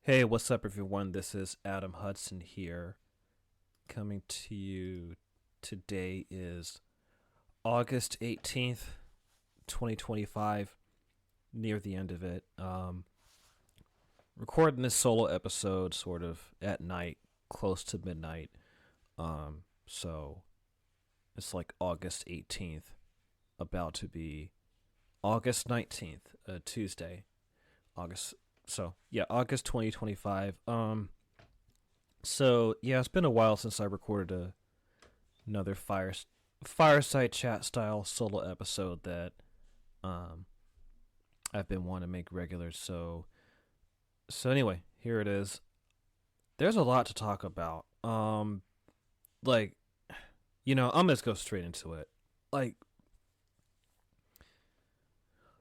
Hey, what's up, everyone? This is Adam Hudson here, coming to you. Today is August 18th, 2025, near the end of it. Recording this solo episode sort of at night, close to midnight. So it's like August 18th, about to be August 19th, Tuesday. August 2025. It's been a while since I recorded another fireside chat style solo episode that I've been wanting to make regular. So anyway, here it is. There's a lot to talk about. I'm just go straight into it.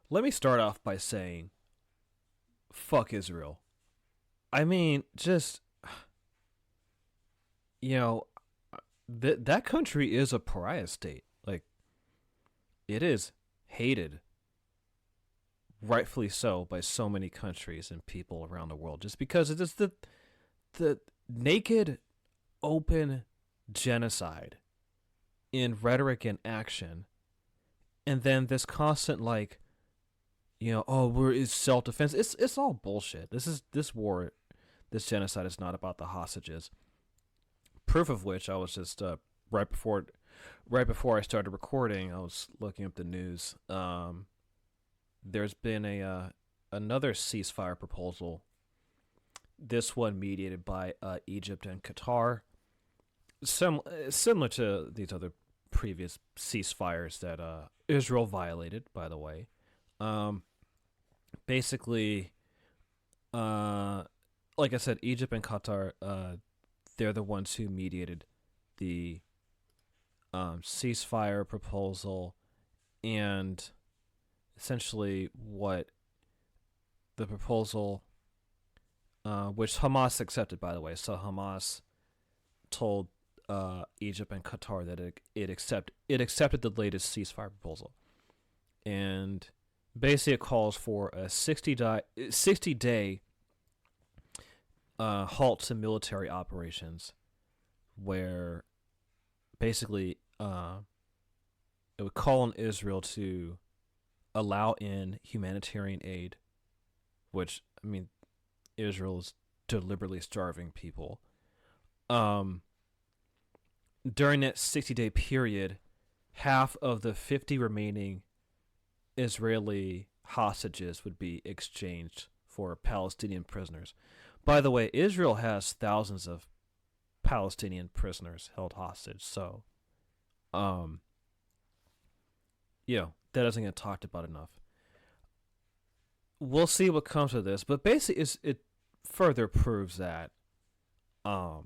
Let me start off by saying, fuck Israel. I mean, that country is a pariah state. It is hated, rightfully so, by so many countries and people around the world, just because it is the naked, open genocide in rhetoric and action, and then this constant it's self-defense. It's all bullshit. This genocide is not about the hostages. Proof of which, I was just right before I started recording, I was looking up the news. There's been another ceasefire proposal. This one mediated by Egypt and Qatar, similar to these other previous ceasefires that Israel violated, by the way. Basically, like I said, Egypt and Qatar, they're the ones who mediated the ceasefire proposal, and essentially what the proposal, which Hamas accepted, by the way. So Hamas told Egypt and Qatar that it accepted the latest ceasefire proposal, and basically it calls for a 60-day halt to military operations, where basically it would call on Israel to allow in humanitarian aid, which, I mean, Israel is deliberately starving people. During that 60-day period, half of the 50 remaining Israeli hostages would be exchanged for Palestinian prisoners. By the way, Israel has thousands of Palestinian prisoners held hostage, so that doesn't get talked about enough. We'll see what comes of this, but basically it further proves that as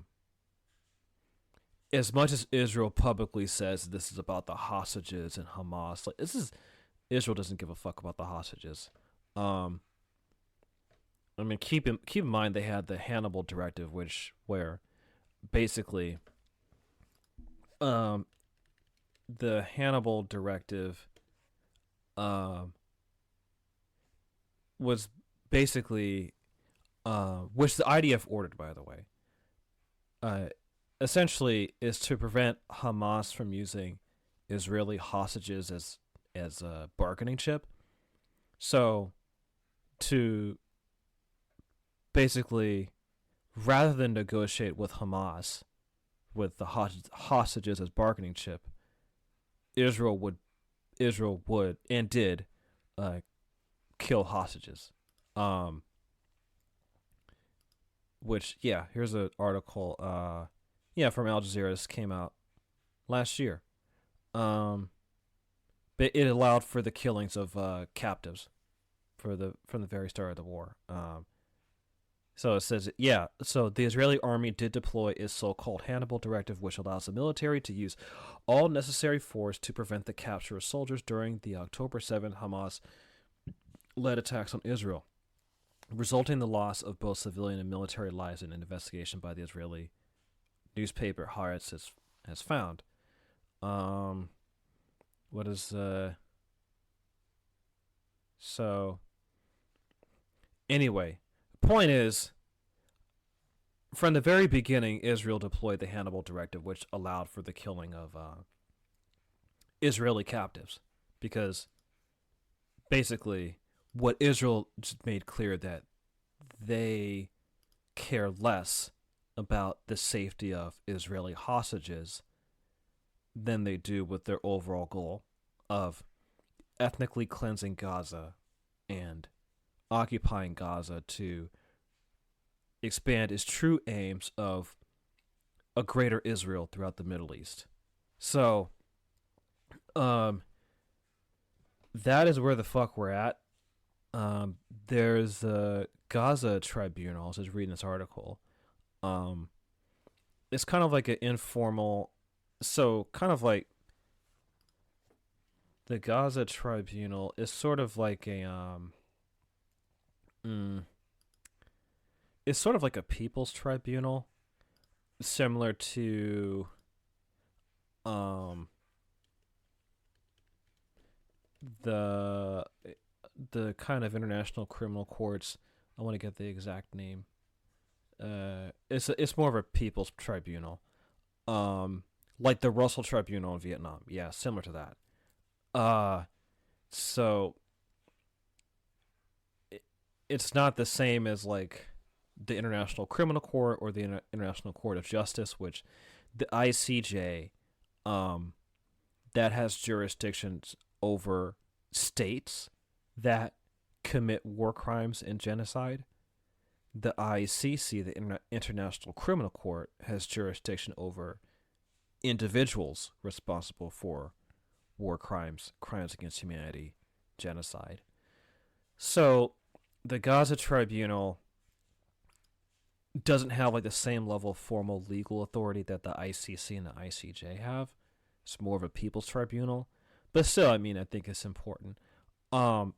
much as Israel publicly says this is about the hostages and Hamas, Israel doesn't give a fuck about the hostages. Keep in mind they had the Hannibal Directive, where basically the Hannibal Directive was basically which the IDF ordered, by the way. Essentially is to prevent Hamas from using Israeli hostages as a bargaining chip. So to basically, rather than negotiate with Hamas with the hostages as bargaining chip, Israel would and did kill hostages. Here's an article from Al Jazeera. This came out last year. But it allowed for the killings of captives from the very start of the war. So it says, so the Israeli army did deploy its so-called Hannibal Directive, which allows the military to use all necessary force to prevent the capture of soldiers during the October 7 Hamas-led attacks on Israel, resulting in the loss of both civilian and military lives in an investigation by the Israeli newspaper Haaretz has found. So anyway, point is, from the very beginning, Israel deployed the Hannibal Directive, which allowed for the killing of Israeli captives, because basically what Israel just made clear that they care less about the safety of Israeli hostages than they do with their overall goal of ethnically cleansing Gaza and occupying Gaza to expand its true aims of a greater Israel throughout the Middle East. So, that is where the fuck we're at. There's a Gaza tribunal. I was just reading this article. It's kind of like an informal, so kind of like the Gaza tribunal is sort of like a it's sort of like a people's tribunal, similar to the kind of international criminal courts. I want to get the exact name. It's more of a people's tribunal, like the Russell Tribunal in Vietnam. Yeah, similar to that. So it's not the same as like the International Criminal Court or the International Court of Justice, which the ICJ, that has jurisdictions over states that commit war crimes and genocide. The ICC, the International Criminal Court, has jurisdiction over individuals responsible for war crimes, crimes against humanity, genocide. So the Gaza Tribunal doesn't have like the same level of formal legal authority that the ICC and the ICJ have. It's more of a people's tribunal, but still, I mean, I think it's important. I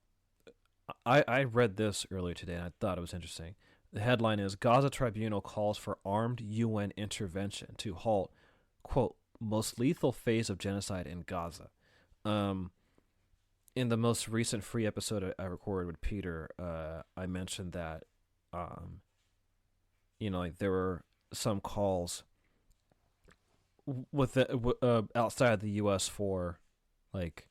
read this earlier today and I thought it was interesting. The headline is Gaza Tribunal calls for armed UN intervention to halt, quote, most lethal phase of genocide in Gaza. In the most recent free episode I recorded with Peter, I mentioned that, like there were some calls with the, outside the U.S. for, like,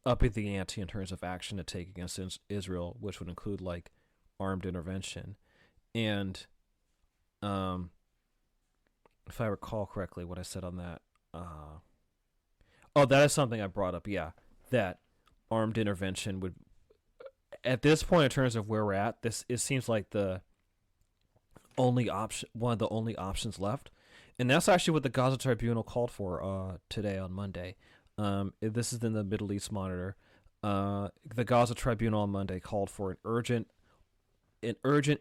upping the ante in terms of action to take against Israel, which would include like armed intervention. And if I recall correctly, what I said on that, that is something I brought up. Yeah, that armed intervention would, at this point in terms of where we're at, it seems like the only option, one of the only options left, and that's actually what the Gaza Tribunal called for today on Monday. This is in the Middle East Monitor. The Gaza Tribunal on Monday called for an urgent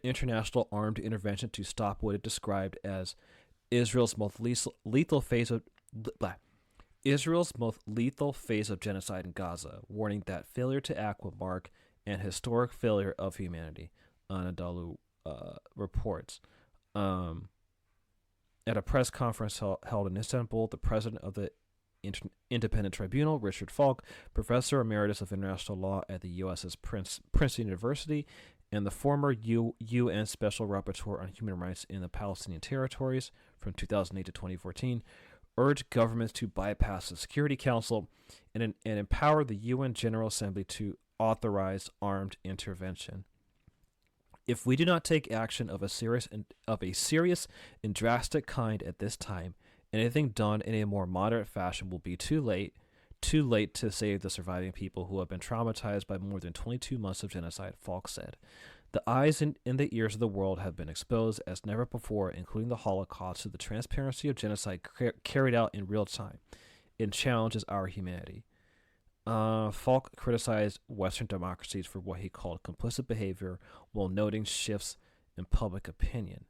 international armed intervention to stop what it described as Israel's most lethal phase of genocide in Gaza, warning that failure to act would mark an historic failure of humanity. Anadolu reports. At a press conference held in Istanbul, the president of the Independent Tribunal, Richard Falk, Professor Emeritus of International Law at the U.S.'s Princeton University, and the former UN Special Rapporteur on Human Rights in the Palestinian Territories from 2008 to 2014, urged governments to bypass the Security Council and empower the UN General Assembly to authorize armed intervention. If we do not take action of a serious and drastic kind at this time, anything done in a more moderate fashion will be too late to save the surviving people who have been traumatized by more than 22 months of genocide, Falk said. The eyes and the ears of the world have been exposed as never before, including the Holocaust, to the transparency of genocide carried out in real time. It challenges our humanity. Falk criticized Western democracies for what he called complicit behavior while noting shifts in public opinion.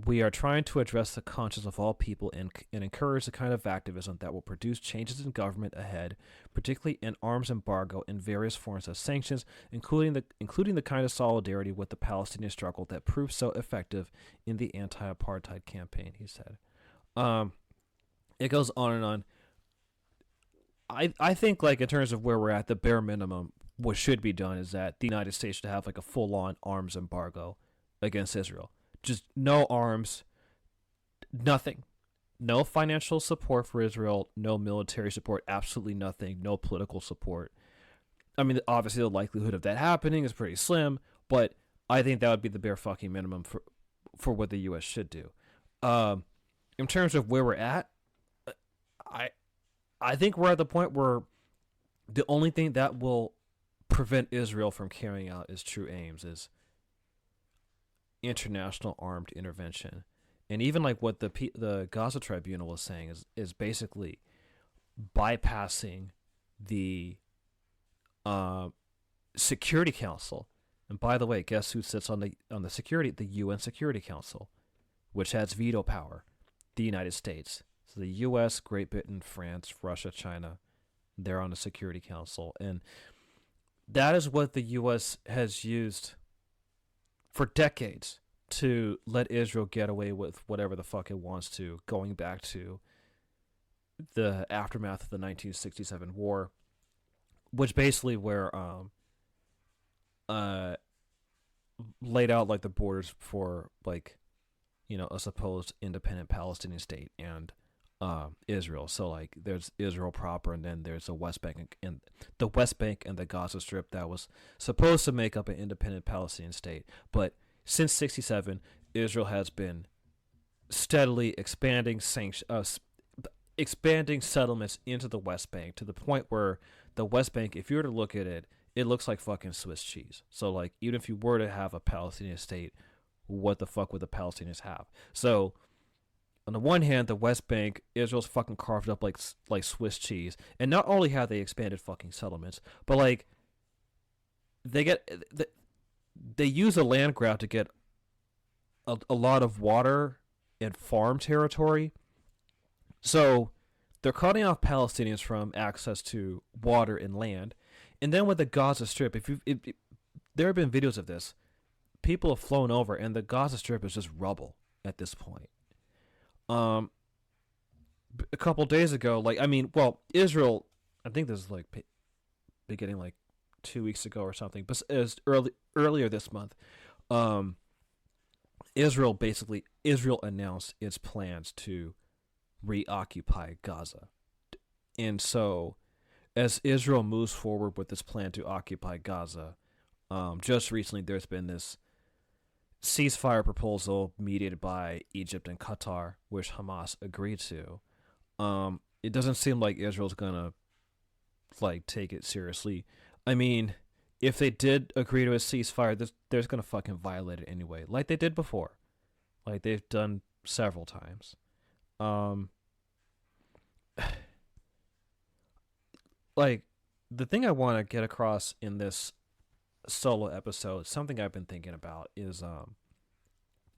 We are trying to address the conscience of all people and encourage the kind of activism that will produce changes in government ahead, particularly an arms embargo and various forms of sanctions, including the kind of solidarity with the Palestinian struggle that proved so effective in the anti-apartheid campaign, he said. It goes on and on. I think, like, in terms of where we're at, the bare minimum what should be done is that the United States should have like a full-on arms embargo against Israel. Just no arms, nothing. No financial support for Israel, no military support, absolutely nothing, no political support. I mean, obviously the likelihood of that happening is pretty slim, but I think that would be the bare fucking minimum for what the U.S. should do. In terms of where we're at, I think we're at the point where the only thing that will prevent Israel from carrying out its true aims is international armed intervention. And even like what the Gaza Tribunal was saying is basically bypassing the Security Council. And by the way, guess who sits on the UN Security Council, which has veto power? The United States. So the U.S., Great Britain, France, Russia, China, they're on the Security Council, and that is what the U.S. has used for decades to let Israel get away with whatever the fuck it wants to, going back to the aftermath of the 1967 war, which basically where laid out like the borders for like, a supposed independent Palestinian state and Israel. So like there's Israel proper, and then there's the West Bank and the Gaza Strip that was supposed to make up an independent Palestinian state. But since 1967, Israel has been steadily expanding settlements into the West Bank to the point where the West Bank, if you were to look at it, it looks like fucking Swiss cheese. So like even if you were to have a Palestinian state, what the fuck would the Palestinians have? So on the one hand, the West Bank, Israel's fucking carved up like Swiss cheese, and not only have they expanded fucking settlements, but like they use a land grab to get a lot of water and farm territory. So they're cutting off Palestinians from access to water and land. And then with the Gaza Strip, if there have been videos of this, people have flown over, and the Gaza Strip is just rubble at this point. A couple days ago, Israel, I think this is like beginning like 2 weeks ago or something, but it was earlier this month. Israel announced its plans to reoccupy Gaza. And so as Israel moves forward with this plan to occupy Gaza, just recently there's been this ceasefire proposal mediated by Egypt and Qatar, which Hamas agreed to. It doesn't seem like Israel's gonna take it seriously. I mean, if they did agree to a ceasefire, they're gonna fucking violate it anyway, like they did before, like they've done several times. Like the thing I want to get across in this solo episode, something I've been thinking about, is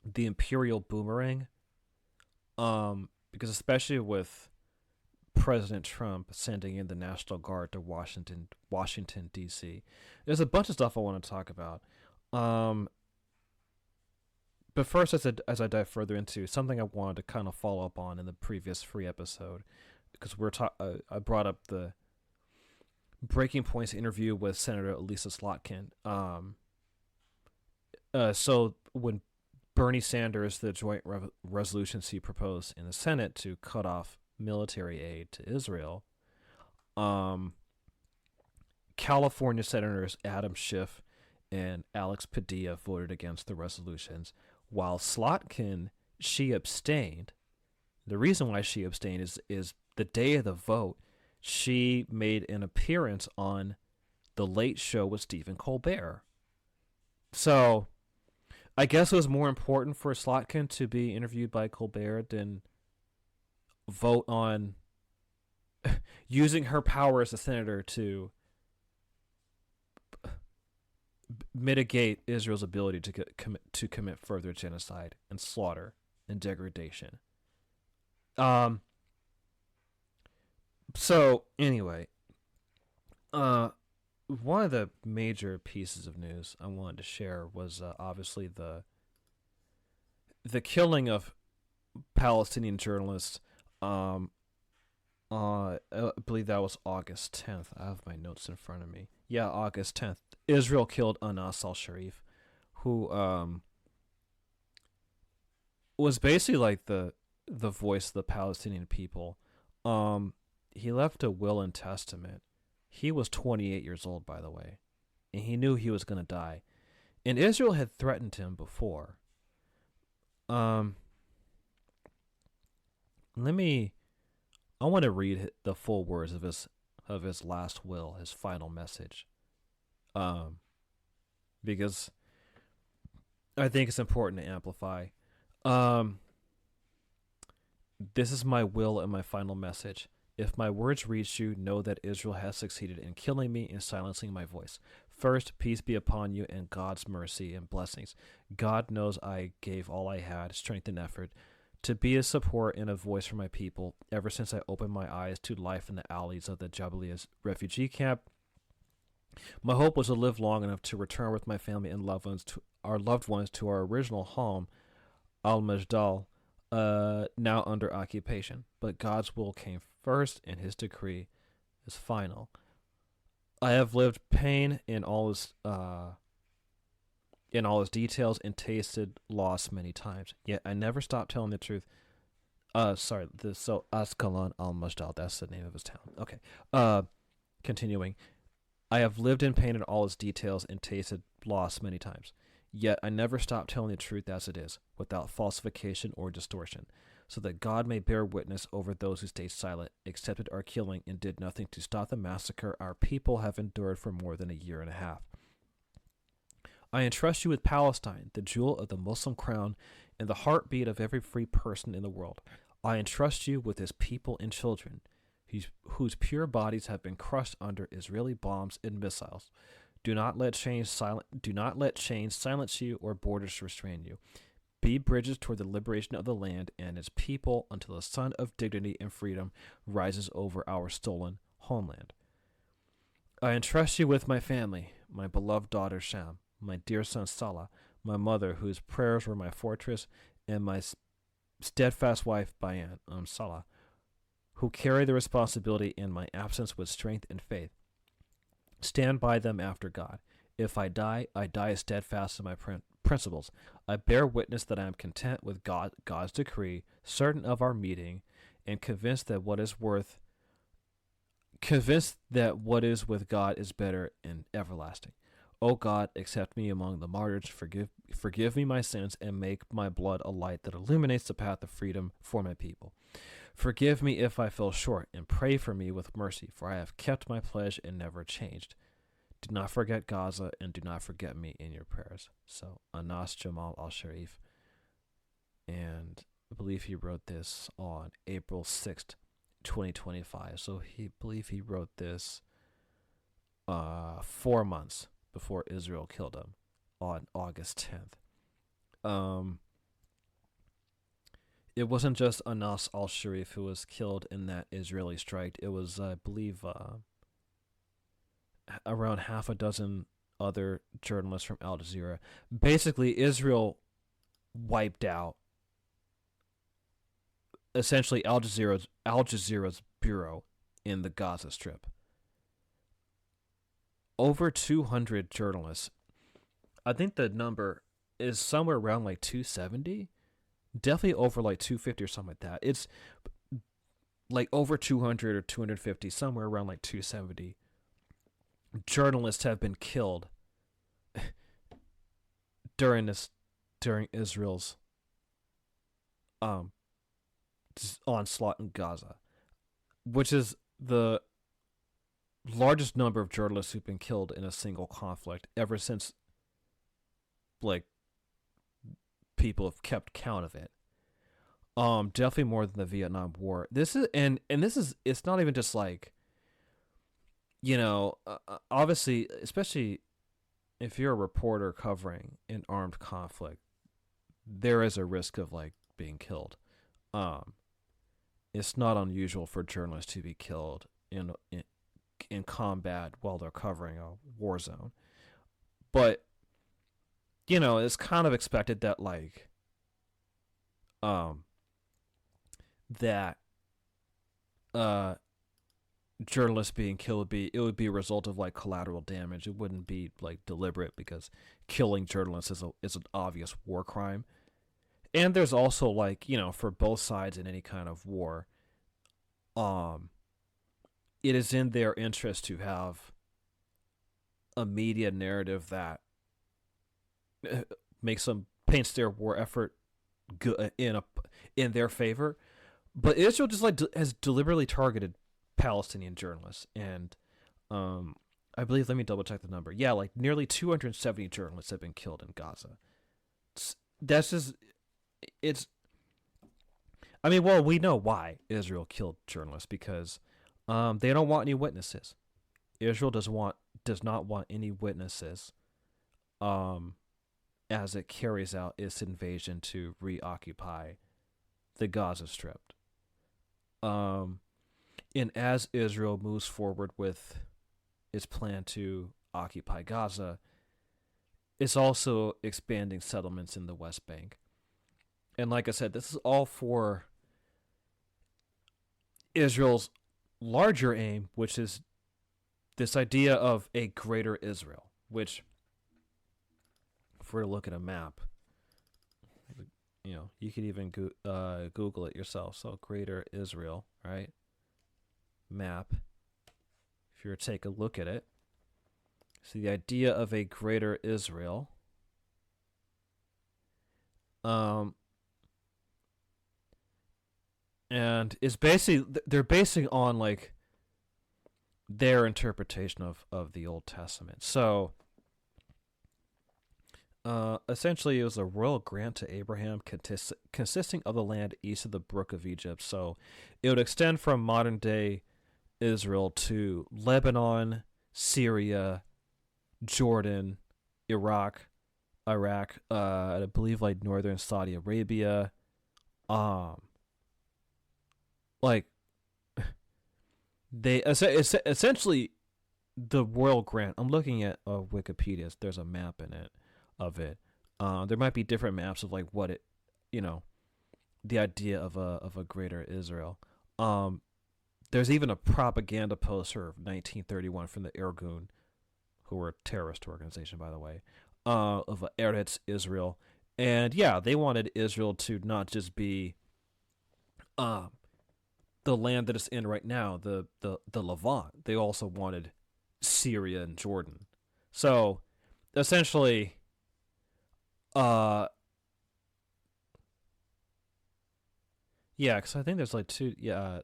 the Imperial Boomerang. Because especially with President Trump sending in the National Guard to Washington D.C., there's a bunch of stuff I want to talk about. But first, as I dive further into something I wanted to kind of follow up on in the previous free episode, because I brought up the Breaking Point's interview with Senator Elisa Slotkin. So when Bernie Sanders, the joint resolutions he proposed in the Senate to cut off military aid to Israel, California Senators Adam Schiff and Alex Padilla voted against the resolutions, while Slotkin, she abstained. The reason why she abstained is the day of the vote, she made an appearance on The Late Show with Stephen Colbert. So I guess it was more important for Slotkin to be interviewed by Colbert than vote on using her power as a senator to mitigate Israel's ability to commit further genocide and slaughter and degradation. So anyway, one of the major pieces of news I wanted to share was obviously the killing of Palestinian journalist I believe that was August 10th. I have my notes in front of me. Yeah, August 10th. Israel killed Anas al-Sharif, who was basically like the voice of the Palestinian people. He left a will and testament. He was 28 years old, by the way, and he knew he was going to die. And Israel had threatened him before. I want to read the full words of his last will, his final message. Because I think it's important to amplify. This is my will and my final message. If my words reach you, know that Israel has succeeded in killing me and silencing my voice. First, peace be upon you and God's mercy and blessings. God knows I gave all I had, strength and effort, to be a support and a voice for my people ever since I opened my eyes to life in the alleys of the Jabalia refugee camp. My hope was to live long enough to return with my family and loved ones to our original home, al-Majdal, now under occupation. But God's will came first, and his decree is final. I have lived pain in all its details and tasted loss many times. Yet I never stopped telling the truth. So Ascalon al-Majdal, that's the name of his town. Okay. Continuing. I have lived in pain in all its details and tasted loss many times. Yet I never stopped telling the truth as it is, without falsification or distortion, so that God may bear witness over those who stayed silent, accepted our killing, and did nothing to stop the massacre our people have endured for more than a year and a half. I entrust you with Palestine, the jewel of the Muslim crown and the heartbeat of every free person in the world. I entrust you with his people and children, whose pure bodies have been crushed under Israeli bombs and missiles. Do not let chains silence you or borders restrain you. Be bridges toward the liberation of the land and its people until the sun of dignity and freedom rises over our stolen homeland. I entrust you with my family, my beloved daughter Sham, my dear son Salah, my mother whose prayers were my fortress, and my steadfast wife Bayan, Salah, who carry the responsibility in my absence with strength and faith. Stand by them after God. If I die steadfast in my principles. I bear witness that I am content with God's decree, certain of our meeting, and convinced that what is with God is better and everlasting. O God, accept me among the martyrs, forgive me my sins, and make my blood a light that illuminates the path of freedom for my people. Forgive me if I fell short, and pray for me with mercy, for I have kept my pledge and never changed. Do not forget Gaza, and do not forget me in your prayers. So, Anas Jamal al-Sharif, and I believe he wrote this on April 6th, 2025. So he wrote this 4 months before Israel killed him on August 10th. It wasn't just Anas al-Sharif who was killed in that Israeli strike. It was, I believe, around half a dozen other journalists from Al Jazeera. Basically, Israel wiped out essentially Al Jazeera's bureau in the Gaza Strip. Over 200 journalists. I think the number is somewhere around like 270. Definitely over like 250 or something like that. It's like over 200 or 250, somewhere around like 270. Journalists have been killed during Israel's onslaught in Gaza, which is the largest number of journalists who've been killed in a single conflict ever since, like, people have kept count of it. Definitely more than the Vietnam War. This is it's not even just like, obviously, especially if you're a reporter covering an armed conflict, there is a risk of like being killed. It's not unusual for journalists to be killed in combat while they're covering a war zone. But it's kind of expected that like journalists being killed would be a result of like collateral damage. It wouldn't be like deliberate, because killing journalists is an obvious war crime. And there's also like, for both sides in any kind of war, it is in their interest to have a media narrative that paints their war effort good in their favor. But Israel just like has deliberately targeted Palestinian journalists, and I believe, let me double check the number. Yeah, like nearly 270 journalists have been killed in Gaza. Well, we know why Israel killed journalists, because they don't want any witnesses. Israel does not want any witnesses as it carries out its invasion to reoccupy the Gaza Strip. And as Israel moves forward with its plan to occupy Gaza, it's also expanding settlements in the West Bank. And like I said, this is all for Israel's larger aim, which is this idea of a greater Israel, which, if we're to look at a map, you could even Google it yourself. So greater Israel, right? Map. If you were to take a look at it, so the idea of a greater Israel, and it's basically, they're basing on like their interpretation of the Old Testament. So essentially, it was a royal grant to Abraham consisting of the land east of the Brook of Egypt. So it would extend from modern day Israel to Lebanon, Syria, Jordan, Iraq, I believe like northern Saudi Arabia. Like they essentially, the royal grant. I'm looking at Wikipedia. There's a map in it of it. There might be different maps of like what it, the idea of a greater Israel. There's even a propaganda poster of 1931 from the Irgun, who were a terrorist organization, by the way, of Eretz Israel. And yeah, they wanted Israel to not just be the land that it's in right now, the Levant. They also wanted Syria and Jordan. So essentially, yeah, because I think there's like two. Yeah,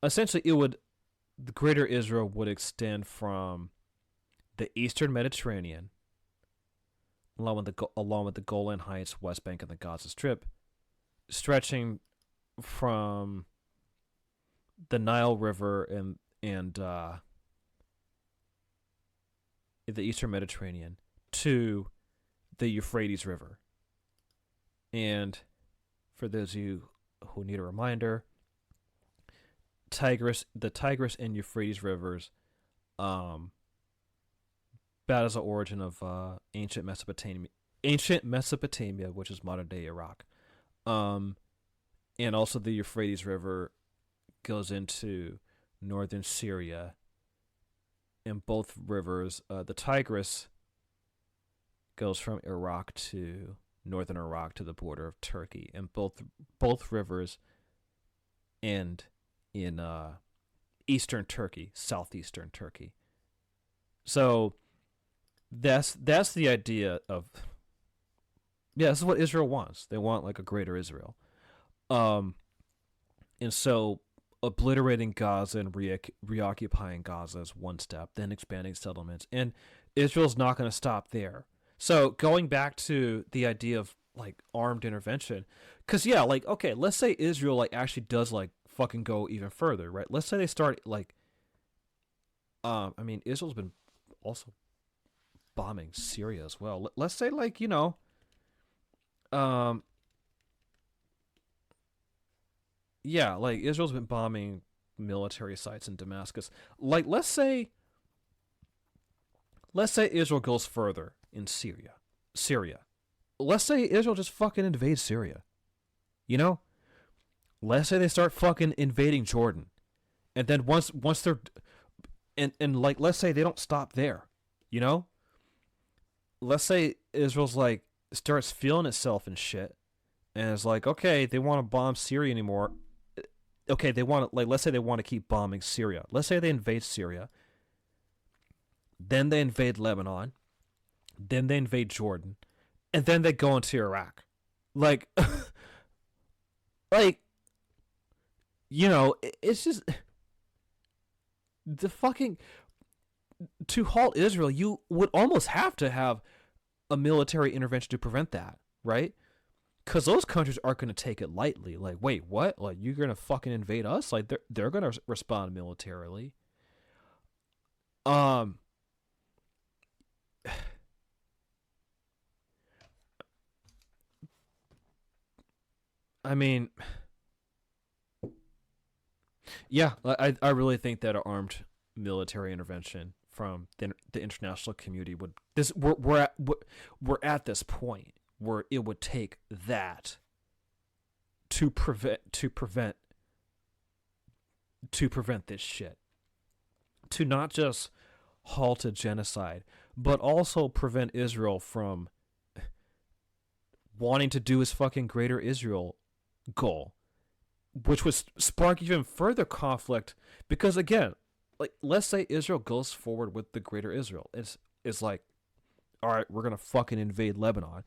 essentially, the greater Israel would extend from the eastern Mediterranean, along with the Golan Heights, West Bank, and the Gaza Strip, stretching from the Nile River and the eastern Mediterranean to the Euphrates River. And for those of you who need a reminder, the Tigris and Euphrates rivers, that is the origin of ancient Mesopotamia, which is modern day Iraq. And also the Euphrates River goes into northern Syria. And both rivers, the Tigris goes from Iraq to northern Iraq to the border of Turkey, and both rivers end in eastern Turkey, southeastern Turkey. So that's the idea of, yeah, this is what Israel wants. They want like a greater Israel. And so obliterating Gaza and reoccupying Gaza is one step, then expanding settlements. And Israel's not going to stop there. So going back to the idea of like armed intervention, because yeah, like, okay, let's say Israel like actually does like fucking go even further, right? Let's say they start like, Israel's been also bombing Syria as well. Let's say like, yeah, like Israel's been bombing military sites in Damascus. Like, let's say Israel goes further in Syria. Let's say Israel just fucking invades Syria. Let's say they start fucking invading Jordan. And then once they're and like, let's say they don't stop there, you know? Let's say Israel's like starts feeling itself and shit, and it's like, okay, they want to bomb Syria anymore. Okay, they want to, like, let's say they want to keep bombing Syria. Let's say they invade Syria, then they invade Lebanon, then they invade Jordan, and then they go into Iraq. Like, like, it's just the fucking, to halt Israel, you would almost have to have a military intervention to prevent that, right? Because those countries aren't going to take it lightly. Like, wait, what? Like, you're going to fucking invade us? Like, they're going to respond militarily. I mean, yeah, I really think that an armed military intervention from the international community would, this we're at this point where it would take that to prevent this shit, to not just halt a genocide, but also prevent Israel from wanting to do his fucking Greater Israel goal, which would spark even further conflict. Because again, like, let's say Israel goes forward with the Greater Israel. It's like, all right, we're gonna fucking invade Lebanon,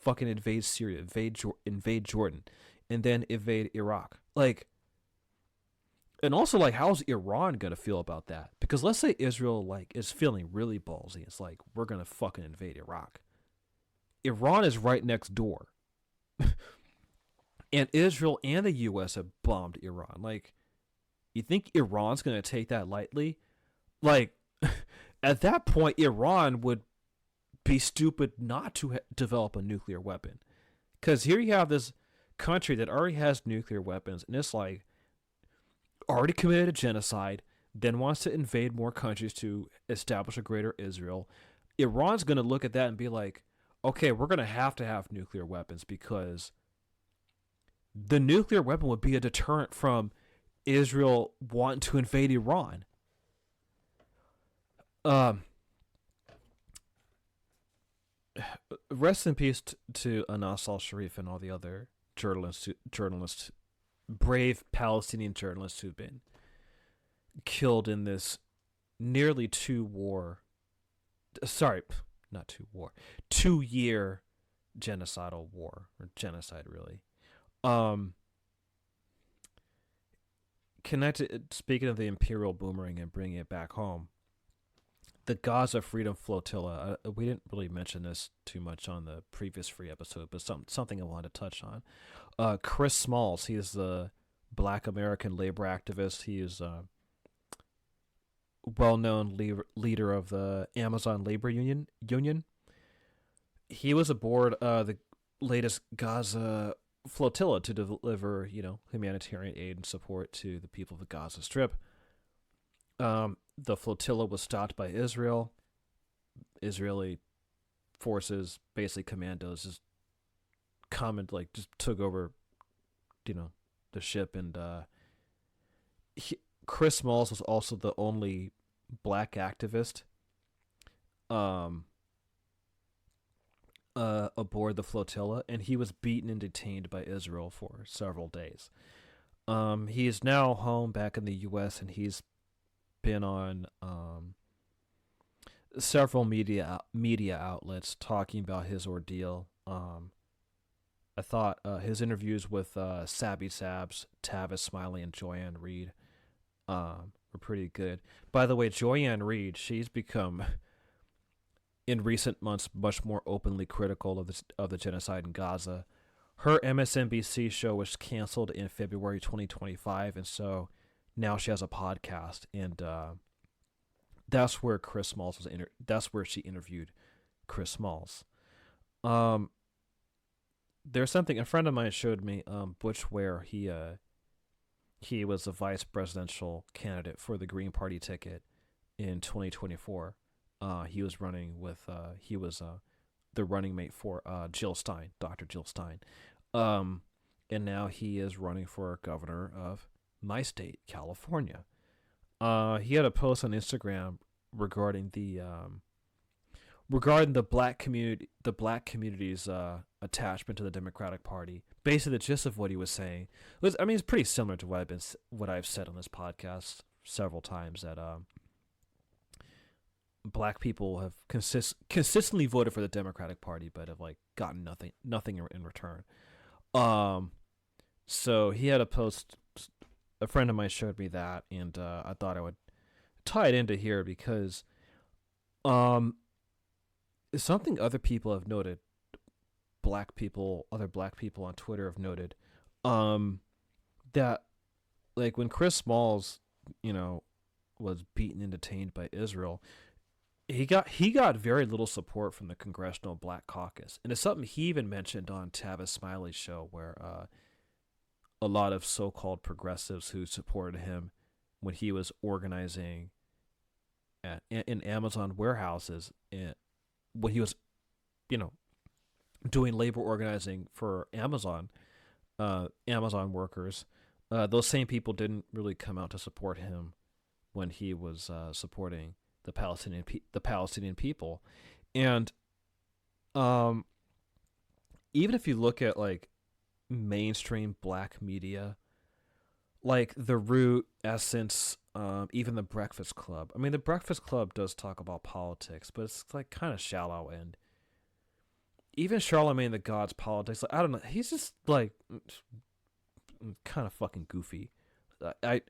fucking invade Syria, invade Jordan, and then invade Iraq. Like, and also, like, how's Iran gonna feel about that? Because let's say Israel, like, is feeling really ballsy. It's like, we're gonna fucking invade Iraq. Iran is right next door. And Israel and the U.S. have bombed Iran. Like, you think Iran's going to take that lightly? Like, at that point, Iran would be stupid not to develop a nuclear weapon. Because here you have this country that already has nuclear weapons, and it's like, already committed a genocide, then wants to invade more countries to establish a Greater Israel. Iran's going to look at that and be like, okay, we're going to have nuclear weapons, because the nuclear weapon would be a deterrent from Israel wanting to invade Iran. Rest in peace to Anas al-Sharif and all the other journalists, brave Palestinian journalists who've been killed in this nearly 2-year genocidal war, or genocide, really. Speaking of the Imperial Boomerang and bringing it back home, the Gaza Freedom Flotilla, we didn't really mention this too much on the previous free episode, but something I wanted to touch on. Chris Smalls, he is the Black American labor activist. He is a well-known leader of the Amazon Labor Union. He was aboard the latest Gaza flotilla to deliver, humanitarian aid and support to the people of the Gaza Strip. The flotilla was stopped by Israel. Israeli forces, basically commandos, just took over, the ship. And Chris Smalls was also the only black activist aboard the flotilla, and he was beaten and detained by Israel for several days. He is now home back in the U.S., and he's been on several media outlets talking about his ordeal. I thought his interviews with Sabby Sabs, Tavis Smiley, and Joyanne Reed were pretty good. By the way, Joyanne Reed, she's become, in recent months, much more openly critical of the genocide in Gaza. Her MSNBC show was canceled in February 2025, and so now she has a podcast, and that's where Chris Smalls was. That's where she interviewed Chris Smalls. There's something a friend of mine showed me. Butch Ware, he was a vice presidential candidate for the Green Party ticket in 2024. He was running with the running mate for Jill Stein, Dr. Jill Stein, and now he is running for governor of my state, California. He had a post on Instagram regarding the black community's attachment to the Democratic Party. Basically, the gist of what he was saying was, I mean, it's pretty similar to what I've said on this podcast several times, that black people have consistently voted for the Democratic Party, but have like gotten nothing in return. So he had a post. A friend of mine showed me that, and I thought I would tie it into here because something other people have noted, other black people on Twitter have noted, that like when Chris Smalls, was beaten and detained by Israel, he got very little support from the Congressional Black Caucus, and it's something he even mentioned on Tavis Smiley's show, where a lot of so-called progressives who supported him when he was organizing in Amazon warehouses, when he was, doing labor organizing for Amazon workers, those same people didn't really come out to support him when he was supporting the Palestinian people. And even if you look at like mainstream black media, like The Root, Essence, even The Breakfast Club. I mean, The Breakfast Club does talk about politics, but it's like kind of shallow. And even Charlemagne the God's politics, like, I don't know, he's just like kind of fucking goofy. I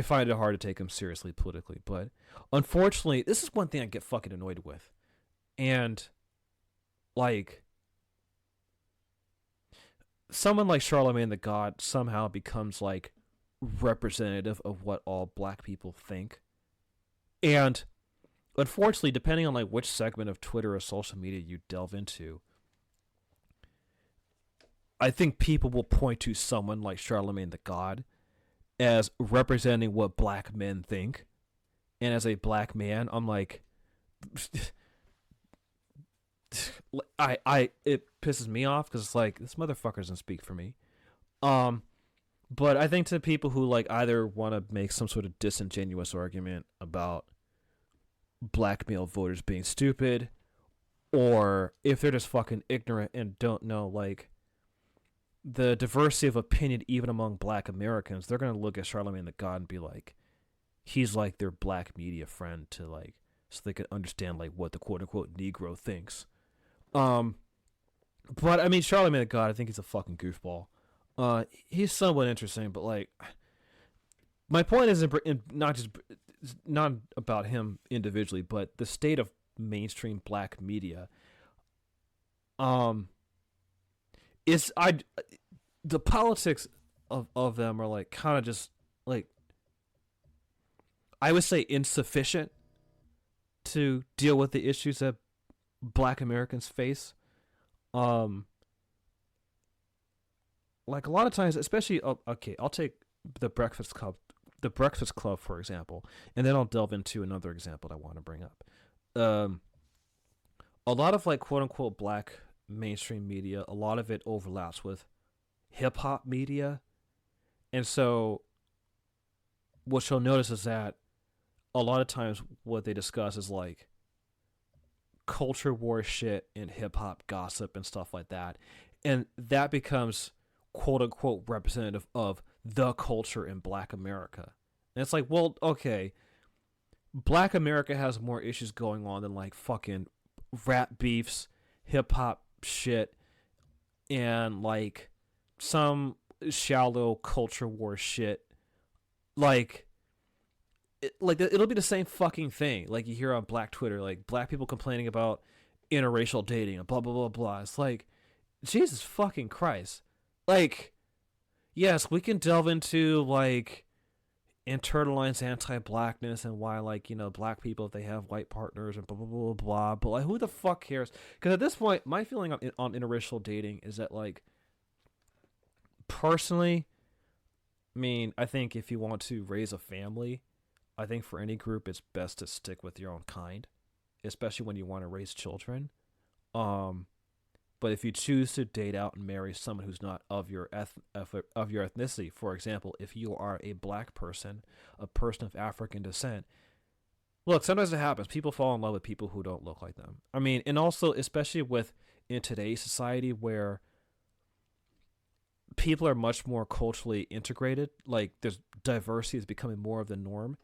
find it hard to take him seriously politically, but unfortunately, this is one thing I get fucking annoyed with. And like, someone like Charlemagne the God somehow becomes like representative of what all black people think. And unfortunately, depending on like which segment of Twitter or social media you delve into, I think people will point to someone like Charlemagne the God as representing what black men think. And as a black man, I'm like, it pisses me off because it's like, this motherfucker doesn't speak for me. But I think to people who like either want to make some sort of disingenuous argument about black male voters being stupid, or if they're just fucking ignorant and don't know like the diversity of opinion even among black Americans, they're gonna look at Charlemagne the God and be like, he's like their black media friend to like, so they can understand like what the quote unquote Negro thinks. But I mean, Charlemagne the God, I think he's a fucking goofball. He's somewhat interesting, but like, my point is not about him individually, but the state of mainstream black media. The politics of them are like kind of just like, I would say insufficient to deal with the issues that black Americans face. Like a lot of times, especially, okay, I'll take the Breakfast Club, for example, and then I'll delve into another example that I want to bring up. A lot of like quote unquote black mainstream media, a lot of it overlaps with hip hop media. And so what you'll notice is that a lot of times what they discuss is like culture war shit and hip hop gossip and stuff like that. And that becomes quote unquote representative of the culture in black America. And it's like, well, okay, black America has more issues going on than like fucking rap beefs, hip hop shit, and like some shallow culture war shit. Like, it'll be the same fucking thing. Like you hear on black Twitter, like black people complaining about interracial dating and blah, blah, blah, blah. It's like, Jesus fucking Christ. Like, yes, we can delve into like internalized anti-blackness and why, like, you know, black people, if they have white partners and blah, blah, blah, blah, but like, who the fuck cares? Because at this point, my feeling on interracial dating is that, like, personally, I mean, I think if you want to raise a family, I think for any group, it's best to stick with your own kind, especially when you want to raise children. But if you choose to date out and marry someone who's not of your ethnicity, for example, if you are a black person, a person of African descent, look, sometimes it happens. People fall in love with people who don't look like them. I mean, and also, especially in today's society where people are much more culturally integrated, like there's diversity is becoming more of the norm.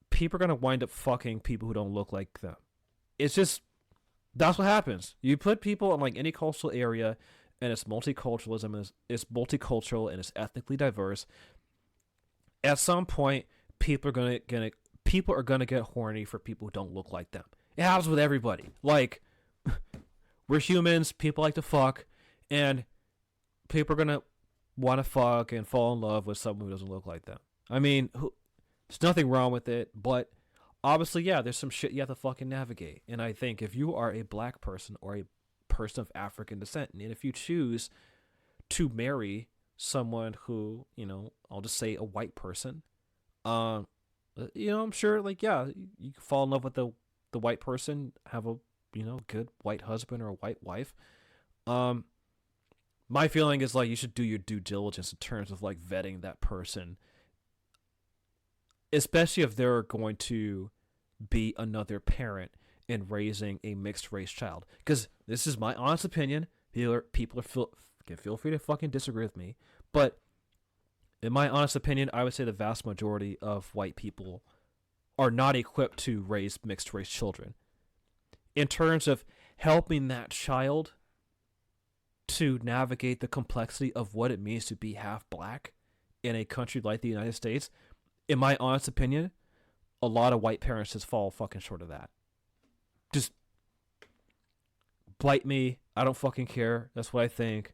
People are going to wind up fucking people who don't look like them. It's just, that's what happens. You put people in like any cultural area and it's multiculturalism, it's multicultural and it's ethnically diverse. At some point, people are gonna get horny for people who don't look like them. It happens with everybody. Like, we're humans, people like to fuck, and people are gonna want to fuck and fall in love with someone who doesn't look like them. I mean, there's nothing wrong with it, but obviously, yeah, there's some shit you have to fucking navigate. And I think if you are a black person or a person of African descent, and if you choose to marry someone who, I'll just say a white person, I'm sure, like, yeah, you can fall in love with the white person, have a, good white husband or a white wife. My feeling is, like, you should do your due diligence in terms of, like, vetting that person, especially if they're going to be another parent in raising a mixed race child. Because this is my honest opinion. People can feel free to fucking disagree with me, but in my honest opinion, I would say the vast majority of white people are not equipped to raise mixed race children. In terms of helping that child to navigate the complexity of what it means to be half black in a country like the United States, in my honest opinion, a lot of white parents just fall fucking short of that. Just blight me. I don't fucking care. That's what I think.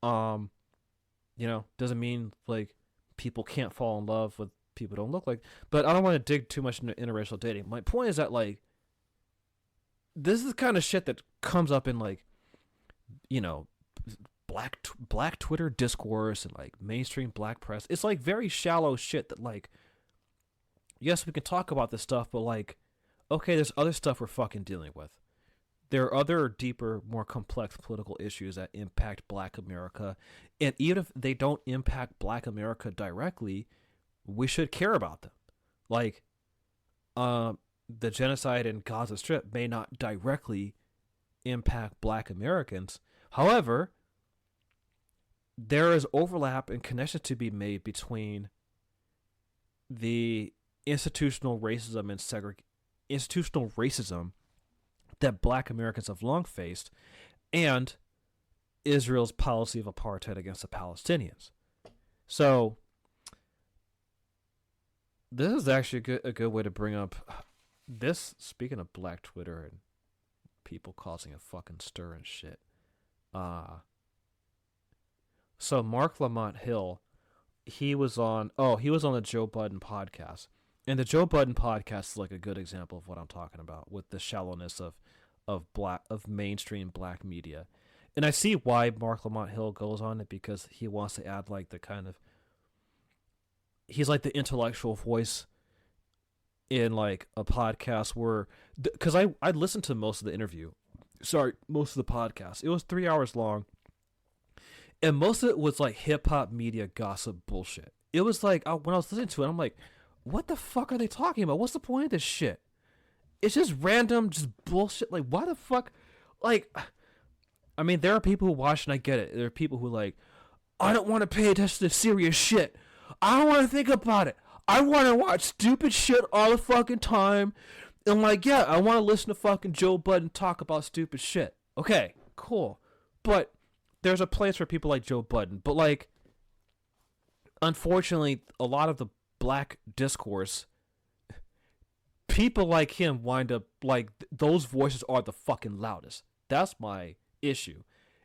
Doesn't mean, like, people can't fall in love with people who don't look like. But I don't want to dig too much into interracial dating. My point is that, like, this is the kind of shit that comes up in, like, black Twitter discourse and, like, mainstream black press. It's, like, very shallow shit that, like, yes, we can talk about this stuff, but, like, okay, there's other stuff we're fucking dealing with. There are other deeper, more complex political issues that impact black America. And even if they don't impact black America directly, we should care about them. Like, the genocide in Gaza Strip may not directly impact black Americans. However, there is overlap and connection to be made between the institutional racism that black Americans have long faced and Israel's policy of apartheid against the Palestinians. So this is actually a good way to bring up this, speaking of black Twitter and people causing a fucking stir and shit. So Marc Lamont Hill, he was on the Joe Budden podcast. And the Joe Budden podcast is like a good example of what I'm talking about with the shallowness of mainstream black media. And I see why Marc Lamont Hill goes on it, because he wants to add, like, the kind of, he's like the intellectual voice in, like, a podcast where, because I listened to most of the podcast. It was 3 hours long. And most of it was, like, hip-hop media gossip bullshit. It was like, when I was listening to it, I'm like, what the fuck are they talking about? What's the point of this shit? It's just random, just bullshit. Like, why the fuck? Like, I mean, there are people who watch, and I get it. There are people who, like, I don't want to pay attention to serious shit. I don't want to think about it. I want to watch stupid shit all the fucking time. And, like, yeah, I want to listen to fucking Joe Budden talk about stupid shit. Okay, cool. But there's a place for people like Joe Budden. But, like, unfortunately, a lot of the black discourse, people like him wind up, like, those voices are the fucking loudest. That's my issue,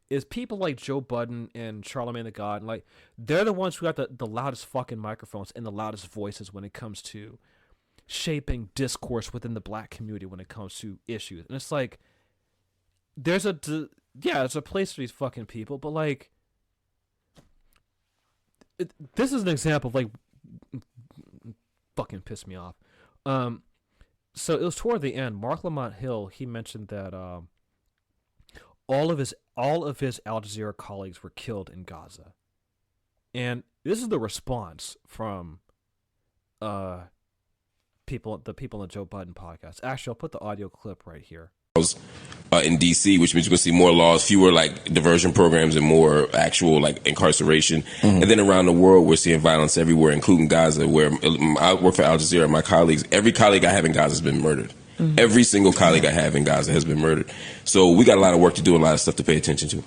is people like Joe Budden and Charlamagne the God, and, like, they're the ones who have the loudest fucking microphones and the loudest voices when it comes to shaping discourse within the black community when it comes to issues. And it's like, there's a place for these fucking people, but, like, this is an example of, like, fucking pissed me off. So it was toward the end. Marc Lamont Hill, he mentioned that all of his Al Jazeera colleagues were killed in Gaza. And this is the response from the people on the Joe Budden podcast. Actually, I'll put the audio clip right here. In D.C., which means you're going to see more laws, fewer like diversion programs, and more actual like incarceration. And then around the world, we're seeing violence everywhere, including Gaza, where I work for Al Jazeera. My colleagues, every colleague I have in Gaza has been murdered. Every single colleague I have in Gaza has been murdered. So we got a lot of work to do, a lot of stuff to pay attention to.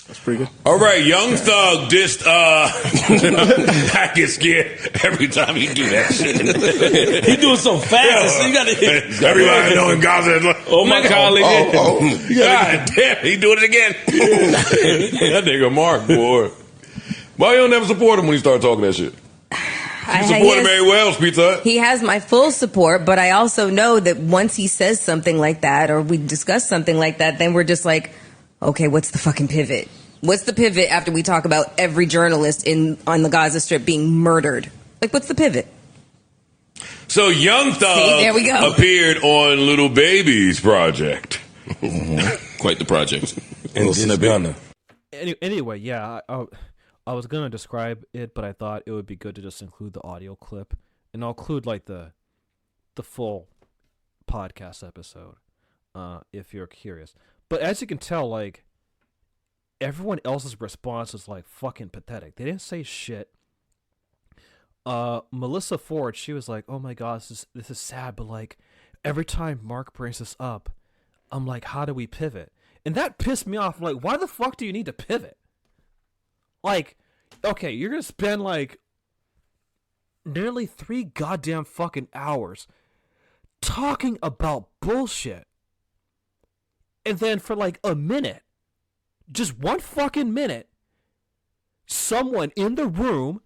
That's pretty good. All right, Young Thug dissed, I get scared every time he do that shit. He do it so fast. You gotta, everybody know in Gaza is like, oh my colleague. God damn, he doing it again. That nigga Mark, boy. Why you don't never support him when he start talking that shit? You support him very well, Pizza Hut. He has my full support, but I also know that once he says something like that, or we discuss something like that, then we're just like, okay, what's the fucking pivot? What's the pivot after we talk about every journalist on the Gaza Strip being murdered? Like, what's the pivot? So Young Thug there we go. appeared on Little Baby's project. Quite the project. Anyway, yeah, I was gonna describe it, but I thought it would be good to just include the audio clip, and I'll include like the full podcast episode, if you're curious. But as you can tell, like, everyone else's response is like fucking pathetic. They didn't say shit. Melissa Ford, she was like, "Oh my gosh, this is sad," but like every time Mark brings this up, I'm like, "How do we pivot?" And that pissed me off. I'm like, why the fuck do you need to pivot? Like, okay, you're gonna spend like nearly 3 goddamn fucking hours talking about bullshit, and then for like a minute, just 1 fucking minute, someone in the room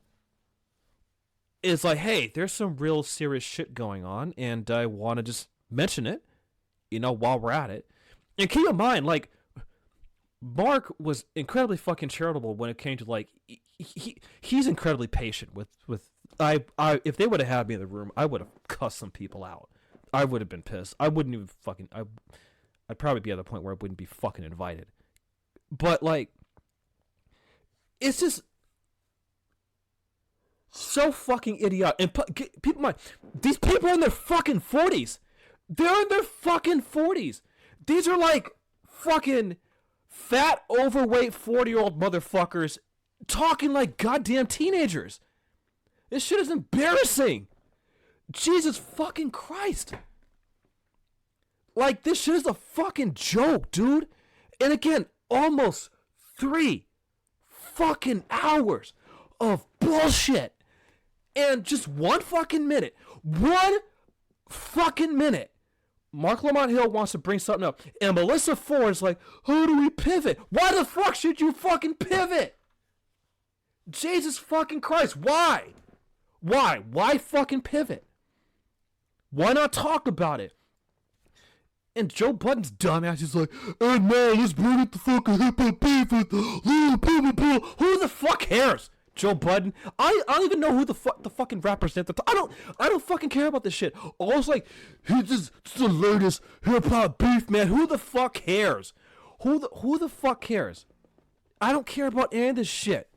is like, hey, there's some real serious shit going on, and I want to just mention it, while we're at it. And keep in mind, like, Mark was incredibly fucking charitable when it came to, like, he's incredibly patient with if they would have had me in the room, I would have cussed some people out. I would have been pissed. I wouldn't even fucking, I'd probably be at the point where I wouldn't be fucking invited. But, like, it's just so fucking idiotic. And keep in mind, these people are in their fucking 40s. They're in their fucking 40s. These are, like, fucking fat, overweight, 40-year-old motherfuckers talking like goddamn teenagers. This shit is embarrassing. Jesus fucking Christ. Like, this shit is a fucking joke, dude. And again, almost 3 fucking hours of bullshit. And just 1 fucking minute. 1 fucking minute. Marc Lamont Hill wants to bring something up. And Melissa Ford is like, how do we pivot? Why the fuck should you fucking pivot? Jesus fucking Christ. Why? Why fucking pivot? Why not talk about it? And Joe Budden's dumbass is like, hey man, let's bring up the fucking hip-hop beef with little people. Who the fuck cares? Joe Budden. I don't even know who the fucking representative. I don't fucking care about this shit. Almost like it's the latest hip hop beef, man. Who the fuck cares? Who the fuck cares? I don't care about any of this shit.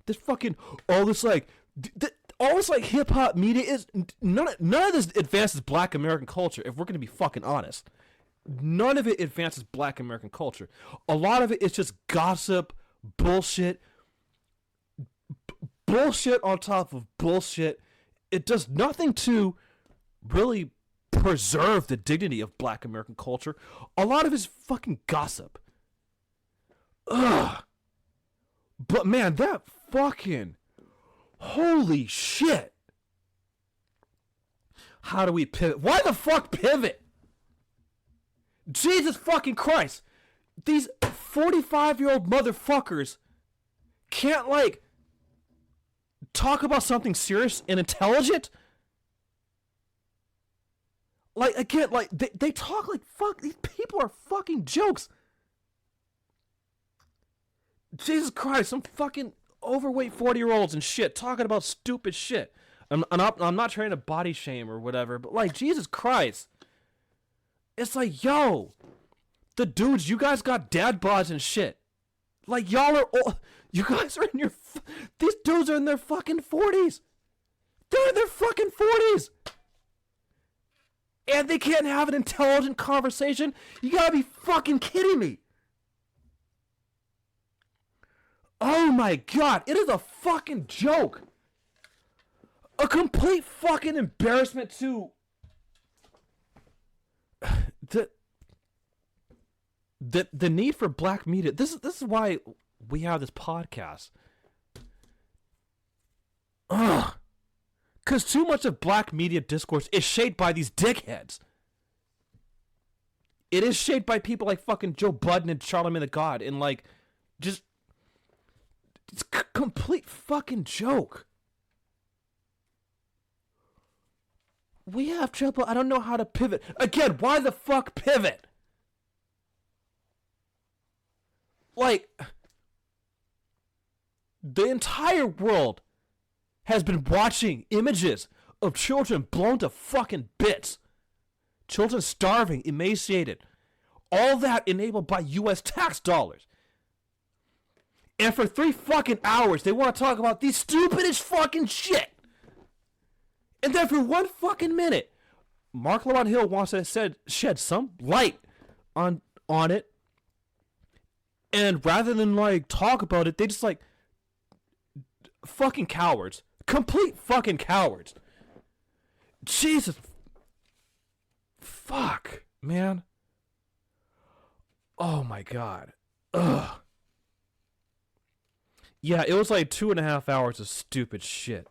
This fucking all this like hip hop media is none of this advances Black American culture. If we're gonna be fucking honest, none of it advances Black American culture. A lot of it is just gossip, bullshit. Bullshit on top of bullshit. It does nothing to really preserve the dignity of Black American culture. A lot of it is fucking gossip. Ugh. But man, that fucking holy shit. How do we pivot? Why the fuck pivot? Jesus fucking Christ. These 45-year-old motherfuckers can't, like, talk about something serious and intelligent? Like, again, like, they talk like, fuck, these people are fucking jokes. Jesus Christ, some fucking overweight 40-year-olds and shit talking about stupid shit. I'm not trying to body shame or whatever, but, like, Jesus Christ. It's like, yo, the dudes, you guys got dad bods and shit. Like, y'all are old. You guys are in your... These dudes are in their fucking 40s. They're in their fucking 40s. And they can't have an intelligent conversation? You gotta be fucking kidding me. Oh my god, it is a fucking joke. A complete fucking embarrassment to... The need for black media. This is why we have this podcast. Ugh. Because too much of black media discourse is shaped by these dickheads. It is shaped by people like fucking Joe Budden and Charlemagne the God. And like, just... It's a complete fucking joke. We have trouble. I don't know how to pivot. Again, why the fuck pivot? Like, the entire world has been watching images of children blown to fucking bits. Children starving, emaciated. All that enabled by U.S. tax dollars. And for 3 fucking hours, they want to talk about these stupidest fucking shit. And then for 1 fucking minute, Marc Lamont Hill wants to shed some light on it. And rather than, like, talk about it, they just, like, fucking cowards. Complete fucking cowards. Jesus. Fuck, man. Oh, my God. Ugh. Yeah, it was like 2.5 hours of stupid shit.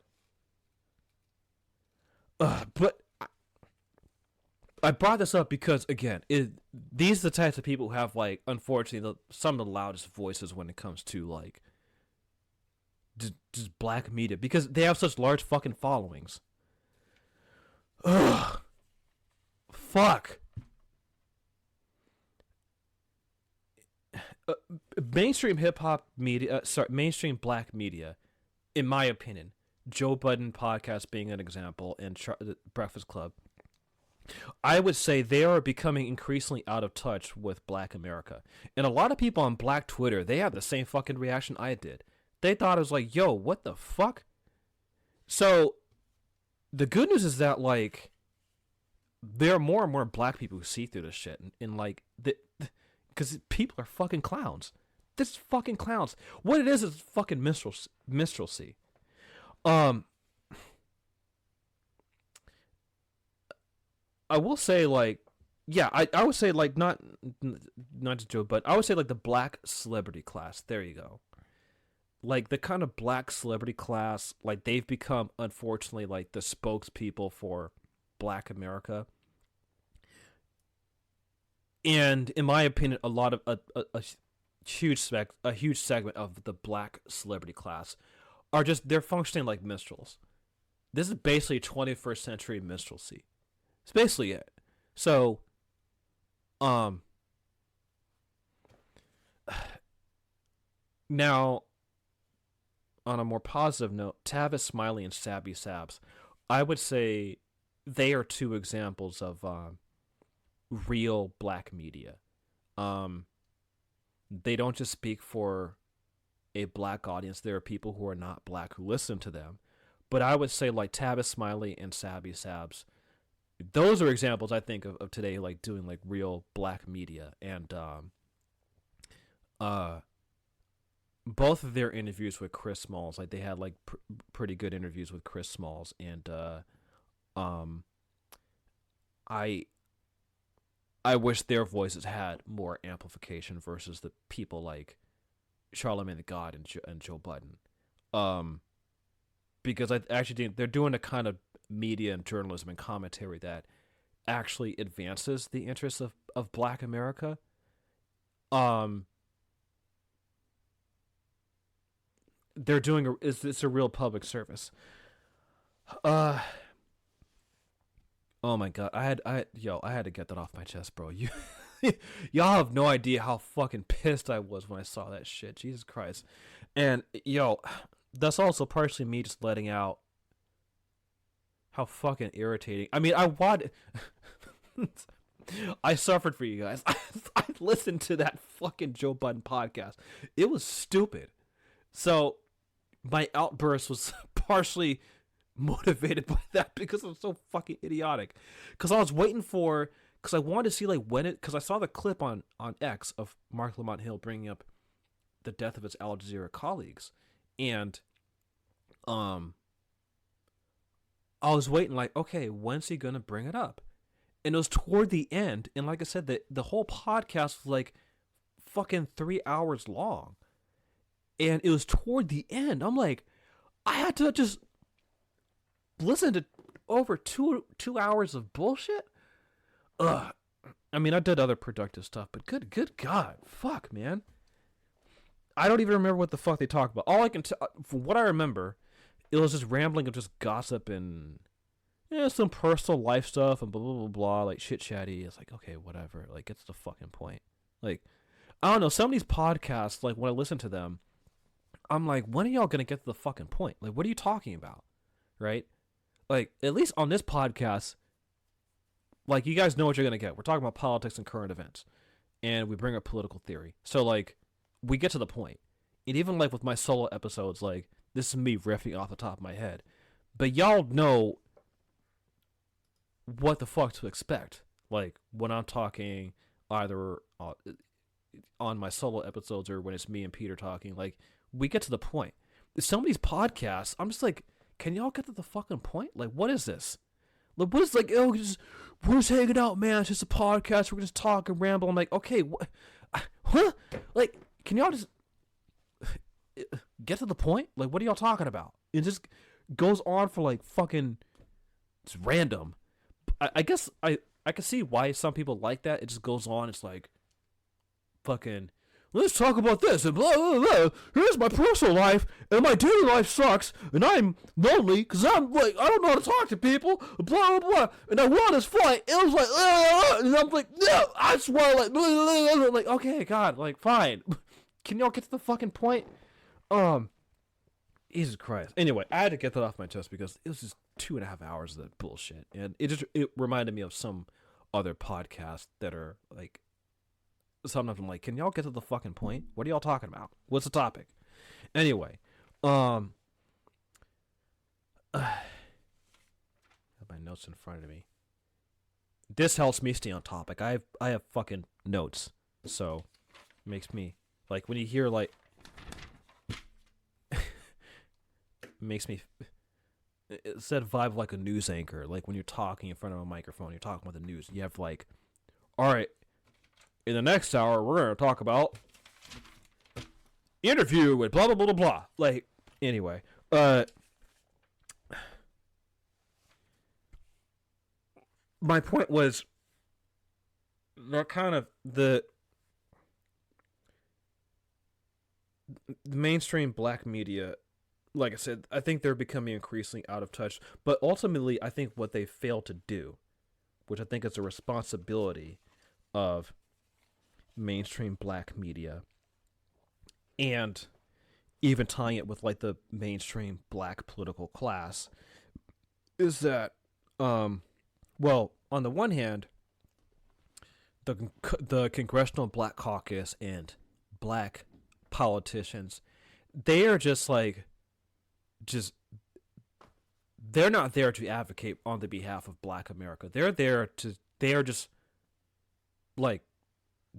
But I brought this up because, again, these are the types of people who have, like, unfortunately, some of the loudest voices when it comes to, like, just black media. Because they have such large fucking followings. Ugh. Fuck. Mainstream hip-hop media, mainstream black media, in my opinion, Joe Budden Podcast being an example, and the Breakfast Club, I would say they are becoming increasingly out of touch with black America. And a lot of people on black Twitter, they have the same fucking reaction I did. They thought it was like, yo, what the fuck? So, the good news is that, like, there are more and more black people who see through this shit. And like, because people are fucking clowns. This is fucking clowns. What it is fucking minstrelsy. I will say, like, yeah, I would say, like, not to Joe, but I would say, like, the black celebrity class. There you go. Like, the kind of black celebrity class, like, they've become, unfortunately, like, the spokespeople for black America. And in my opinion, a lot of a huge segment of the black celebrity class are just, they're functioning like minstrels. This is basically 21st century minstrelsy. It's basically it. So, now, on a more positive note, Tavis Smiley and Sabby Sabs, I would say they are 2 examples of real black media. They don't just speak for a black audience. There are people who are not black who listen to them. But I would say, like, Tavis Smiley and Sabby Sabs, those are examples, I think, of today, like, doing, like, real black media. And both of their interviews with Chris Smalls, like, they had, like, pretty good interviews with Chris Smalls. And I wish their voices had more amplification versus the people like Charlemagne the God and Joe Budden. Because I actually think they're doing a kind of media and journalism and commentary that actually advances the interests of black America. They're doing it's a real public service. Oh my god, I had to get that off my chest, bro. Y'all have no idea how fucking pissed I was when I saw that shit. Jesus Christ. And that's also partially me just letting out how fucking irritating. I mean, I suffered for you guys. I listened to that fucking Joe Budden podcast. It was stupid. So my outburst was partially motivated by that because it was so fucking idiotic. Because I was waiting for, because I wanted to see like when it, because I saw the clip on X of Marc Lamont Hill bringing up the death of his Al Jazeera colleagues, and I was waiting like, okay, when's he gonna bring it up? And it was toward the end, and like I said, the whole podcast was like fucking 3 hours long, and it was toward the end. I'm like, I had to just listen to over two hours of bullshit. Ugh. I mean, I did other productive stuff, but good God, fuck, man. I don't even remember what the fuck they talked about. All I can tell, from what I remember, it was just rambling of just gossip and some personal life stuff and blah, blah, blah, blah, like shit chatty. It's like, okay, whatever. Like, it's the fucking point. Like, I don't know. Some of these podcasts, like, when I listen to them, I'm like, when are y'all going to get to the fucking point? Like, what are you talking about? Right? Like, at least on this podcast, like, you guys know what you're going to get. We're talking about politics and current events. And we bring up political theory. So, like, we get to the point. And even, like, with my solo episodes, like, this is me riffing off the top of my head. But y'all know what the fuck to expect. Like, when I'm talking either on my solo episodes or when it's me and Peter talking, like, we get to the point. Some of these podcasts, I'm just like, can y'all get to the fucking point? Like, what is this? Like, what is, like, oh, we're just hanging out, man. It's just a podcast. We're just talk and ramble. I'm like, okay, what? Huh? Like, can y'all just get to the point? Like, what are y'all talking about? It just goes on for, like, fucking, it's random. I guess I can see why some people like that. It just goes on. It's like, fucking, let's talk about this and blah, blah, blah. Here's my personal life, and my daily life sucks, and I'm lonely because I'm like, I don't know how to talk to people, blah, blah, blah. And I went on this flight, it was like, and I'm like, no, I swear, like, blah, blah, blah. Like, okay, God, like, fine. Can y'all get to the fucking point? Jesus Christ. Anyway, I had to get that off my chest because it was just 2.5 hours of that bullshit, and it reminded me of some other podcasts that are like, sometimes I'm like, can y'all get to the fucking point? What are y'all talking about? What's the topic? Anyway, I have my notes in front of me. This helps me stay on topic. I have fucking notes, so it makes me, like, when you hear, like, makes me instead of vibe like a news anchor, like when you're talking in front of a microphone, you're talking about the news, you have like, all right, in the next hour we're gonna talk about interview with blah blah blah blah blah. Like, anyway, my point was that kind of the mainstream black media, like I said, I think they're becoming increasingly out of touch. But ultimately, I think what they fail to do, which I think is a responsibility of mainstream black media, and even tying it with, like, the mainstream black political class, is that, well, on the one hand, the Congressional Black Caucus and black politicians, they are just like, they're not there to advocate on the behalf of black America. They are just like,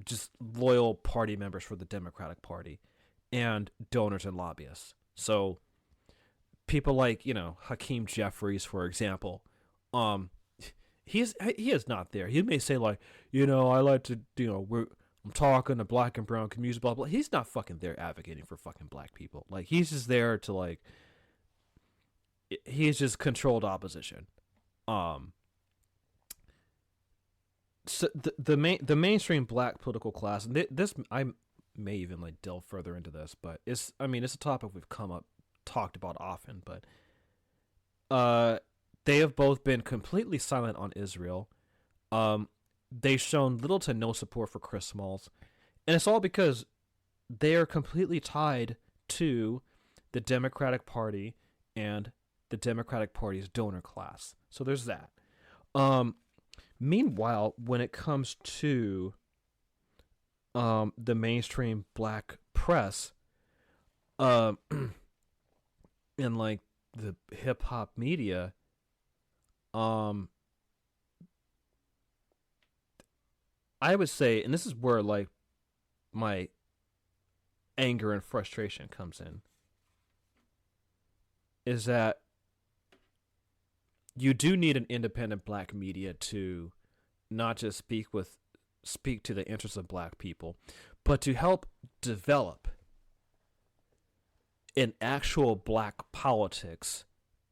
just loyal party members for the Democratic Party and donors and lobbyists. So people like, Hakeem Jeffries, for example, he is not there. He may say, like, I like to, I'm talking to black and brown communities, blah, blah. He's not fucking there advocating for fucking black people. Like, he's just there to, like, he's just controlled opposition. So the mainstream black political class, and this, I may even, like, delve further into this, but it's a topic we've talked about often, but they have both been completely silent on Israel. They've shown little to no support for Chris Smalls, and it's all because they are completely tied to the Democratic Party and the Democratic Party's donor class. So there's that. Meanwhile, when it comes to the mainstream black press, and like the hip hop media, I would say, and this is where like my anger and frustration comes in, is that you do need an independent black media to not just speak to the interests of black people, but to help develop an actual black politics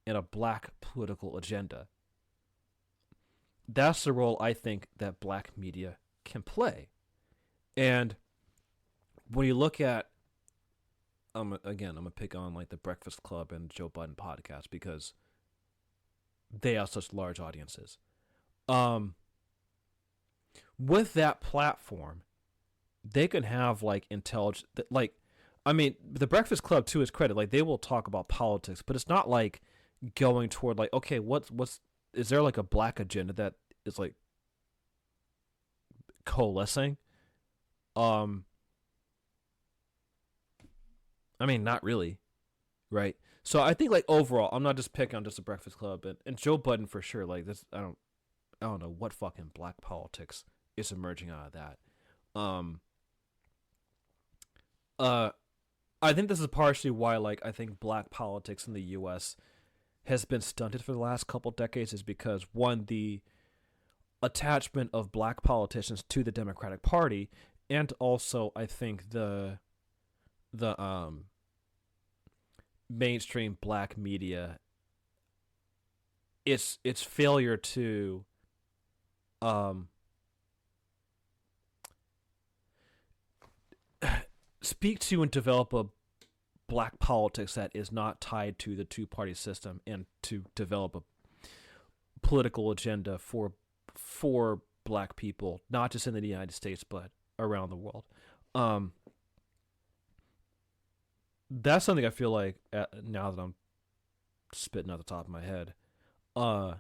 and a black political agenda. That's the role I think that black media can play. And when you look at, I'm gonna pick on like the Breakfast Club and Joe Budden Podcast because they have such large audiences. With that platform, they can have like intelligent, like, I mean, the Breakfast Club, to its credit, like they will talk about politics, but it's not like going toward like, okay, is there like a black agenda that is like coalescing? I mean, not really, right? So I think like overall, I'm not just picking on just the Breakfast Club and Joe Budden for sure. Like this, I don't know what fucking black politics is emerging out of that. I think this is partially why, like, I think black politics in the U.S. has been stunted for the last couple decades, is because one, the attachment of black politicians to the Democratic Party, and also I think the mainstream black media, its failure to speak to and develop a black politics that is not tied to the two-party system, and to develop a political agenda for black people, not just in the United States but around the world. That's something I feel like, now that I'm spitting out the top of my head, I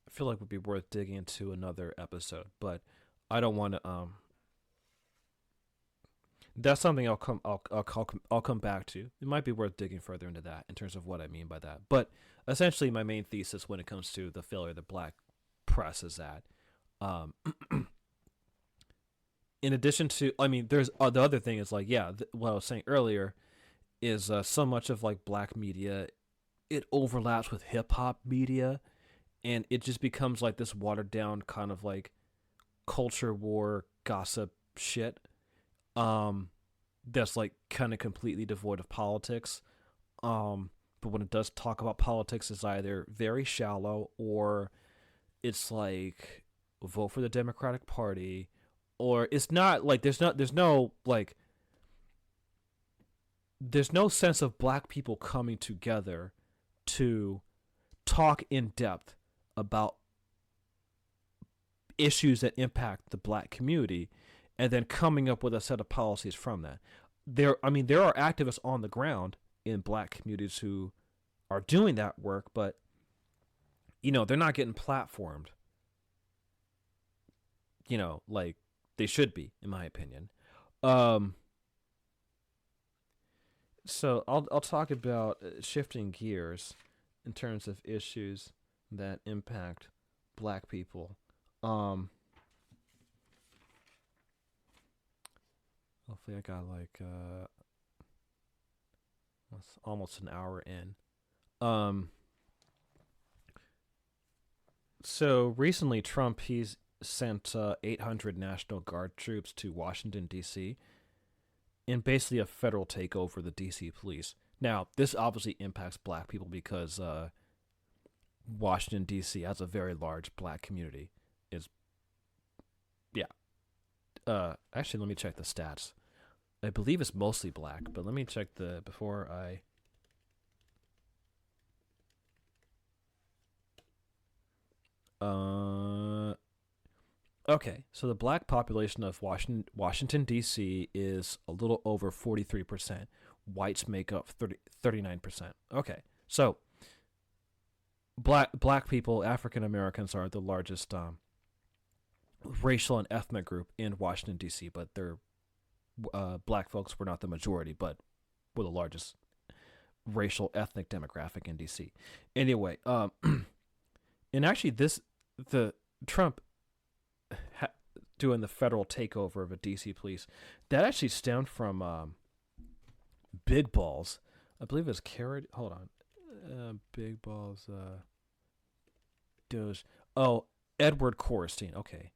feel like would be worth digging into another episode, but I don't want to. That's something I'll come back to. It might be worth digging further into that in terms of what I mean by that. But essentially, my main thesis when it comes to the failure of the black press is that, in addition to, I mean, there's the other thing is like, yeah, what I was saying earlier is so much of like black media, it overlaps with hip hop media, and it just becomes like this watered down kind of like culture war gossip shit. That's like kind of completely devoid of politics. But when it does talk about politics, it's either very shallow, or it's like vote for the Democratic Party, or it's not like there's no sense of black people coming together to talk in depth about issues that impact the black community, and then coming up with a set of policies from that. There are activists on the ground in black communities who are doing that work, but they're not getting platformed, like they should be, in my opinion. So I'll talk about shifting gears in terms of issues that impact black people. Hopefully I got like almost an hour in. So recently Trump, he's sent 800 National Guard troops to Washington, D.C. in basically a federal takeover of the D.C. police. Now, this obviously impacts black people because Washington, D.C. has a very large black community. Actually, let me check the stats. I believe it's mostly black, but let me check before I... Okay, so the black population of Washington, D.C. is a little over 43%. Whites make up 39%. Okay, so black people, African Americans, are the largest racial and ethnic group in Washington D.C., but their black folks were not the majority, but were the largest racial ethnic demographic in D.C. Anyway, and actually the Trump doing the federal takeover of the D.C. police, that actually stemmed from Big Balls. I believe it's Carrot. Hold on, Big Balls. Doge. Oh, Edward Corstein. Okay.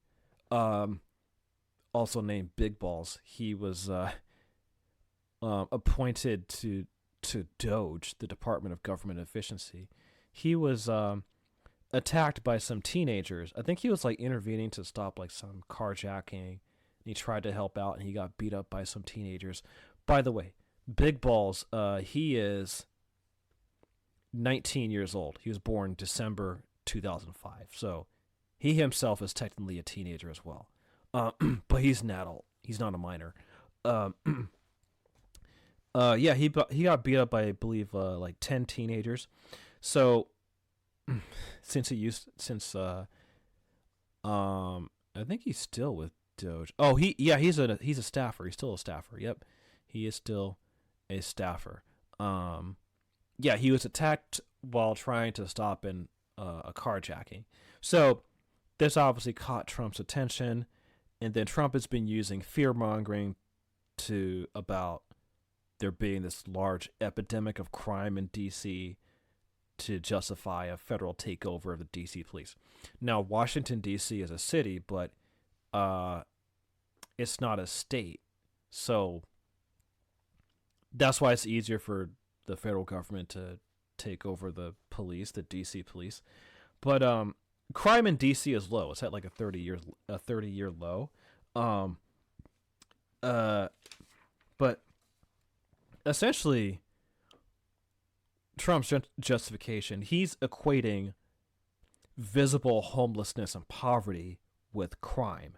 Also named Big Balls. He was appointed to Doge, the Department of Government Efficiency. He was attacked by some teenagers. I think he was like intervening to stop like some carjacking. He tried to help out, and he got beat up by some teenagers. By the way, Big Balls, he is 19 years old. He was born December 2005. So he himself is technically a teenager as well. But he's an adult. He's not a minor. Yeah, he got beat up by, I believe, like 10 teenagers. So I think he's still with Doge. Oh, he's a staffer. He's still a staffer. Yep, he is still a staffer. Yeah, he was attacked while trying to stop a carjacking. So this obviously caught Trump's attention, and then Trump has been using fear-mongering about there being this large epidemic of crime in D.C. to justify a federal takeover of the D.C. police. Now, Washington, D.C. is a city, but it's not a state. So that's why it's easier for the federal government to take over the police, the D.C. police. But crime in D.C. is low. It's at like a 30-year low. But essentially, Trump's justification, he's equating visible homelessness and poverty with crime,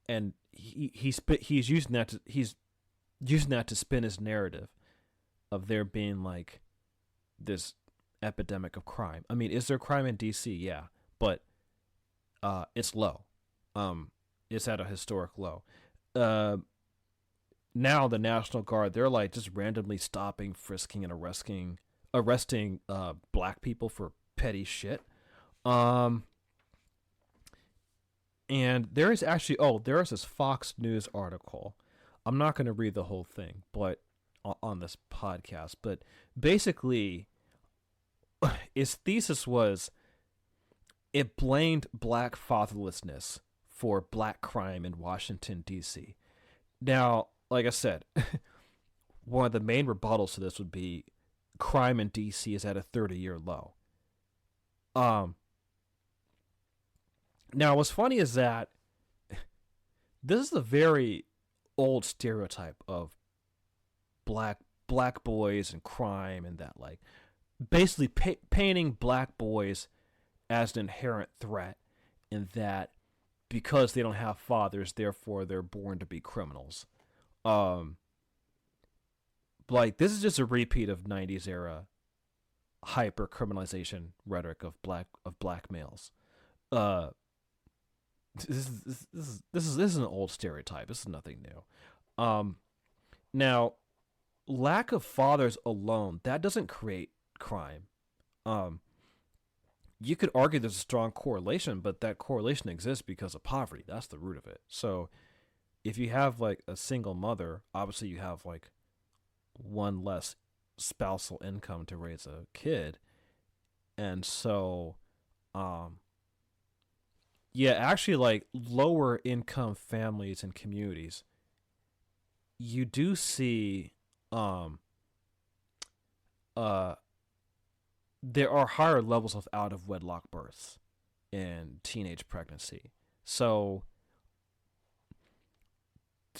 and he's using that to spin his narrative of there being like this epidemic of crime. I mean, is there crime in DC? Yeah, but it's low. It's at a historic low. Now the National Guard, they're like just randomly stopping, frisking, and arresting black people for petty shit. And there is this Fox News article. I'm not going to read the whole thing, but on this podcast, but basically his thesis was it blamed black fatherlessness for black crime in Washington, D.C. Now, like I said, one of the main rebuttals to this would be crime in D.C. is at a 30-year low. Now, what's funny is that this is a very old stereotype of black boys and crime, and that like basically painting black boys as an inherent threat, in that because they don't have fathers, therefore they're born to be criminals. Like this is just a repeat of 90s era hyper criminalization rhetoric of black males. This is an old stereotype. This is nothing new. Now, lack of fathers alone, that doesn't create crime. You could argue there's a strong correlation, but that correlation exists because of poverty. That's the root of it. So if you have like a single mother, obviously you have like one less spousal income to raise a kid. And so, yeah, actually like lower income families and communities, you do see, there are higher levels of out of wedlock births and teenage pregnancy. So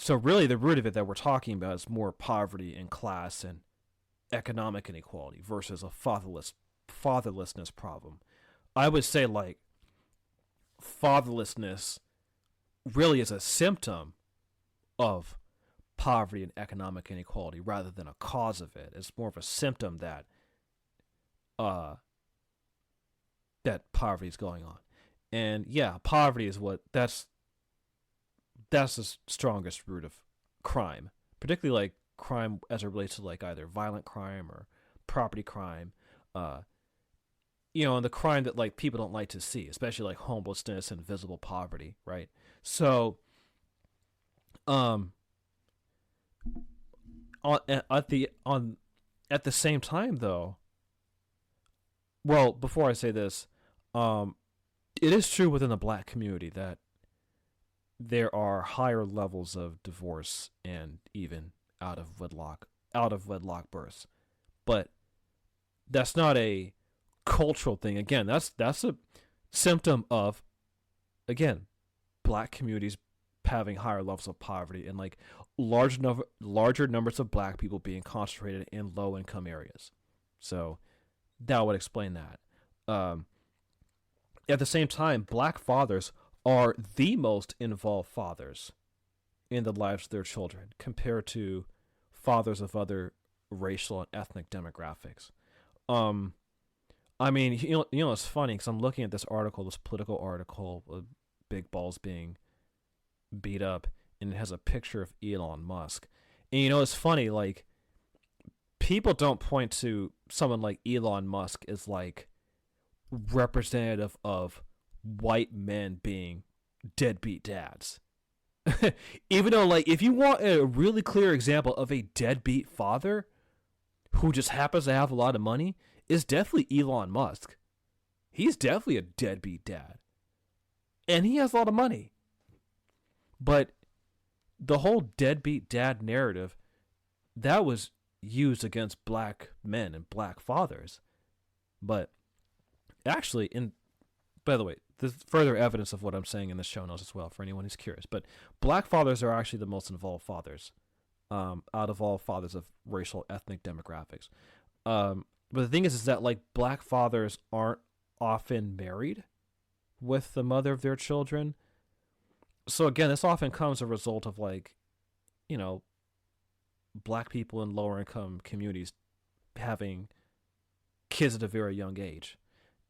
really the root of it that we're talking about is more poverty and class and economic inequality versus a fatherlessness problem. I would say like fatherlessness really is a symptom of poverty and economic inequality rather than a cause of it. It's more of a symptom that that poverty is going on. And yeah, poverty is that's the strongest root of crime, particularly like crime as it relates to like either violent crime or property crime. And the crime that like people don't like to see, especially like homelessness and visible poverty, right? So, at the same time though, well, before I say this, it is true within the black community that there are higher levels of divorce and even out of wedlock births, but that's not a cultural thing. Again, that's a symptom of, again, black communities having higher levels of poverty and like larger numbers of black people being concentrated in low income areas. So that would explain that. At the same time, black fathers are the most involved fathers in the lives of their children compared to fathers of other racial and ethnic demographics. I mean, it's funny because I'm looking at this political article, with big balls being beat up, and it has a picture of Elon Musk. And it's funny, like, people don't point to someone like Elon Musk as like representative of white men being deadbeat dads. Even though, like, if you want a really clear example of a deadbeat father who just happens to have a lot of money, is definitely Elon Musk. He's definitely a deadbeat dad. And he has a lot of money. But the whole deadbeat dad narrative, that was used against black men and black fathers. But actually, by the way, there's further evidence of what I'm saying in the show notes as well for anyone who's curious. But black fathers are actually the most involved fathers out of all fathers of racial ethnic demographics. But the thing is that like black fathers aren't often married with the mother of their children. So again, this often comes as a result of like, black people in lower income communities having kids at a very young age,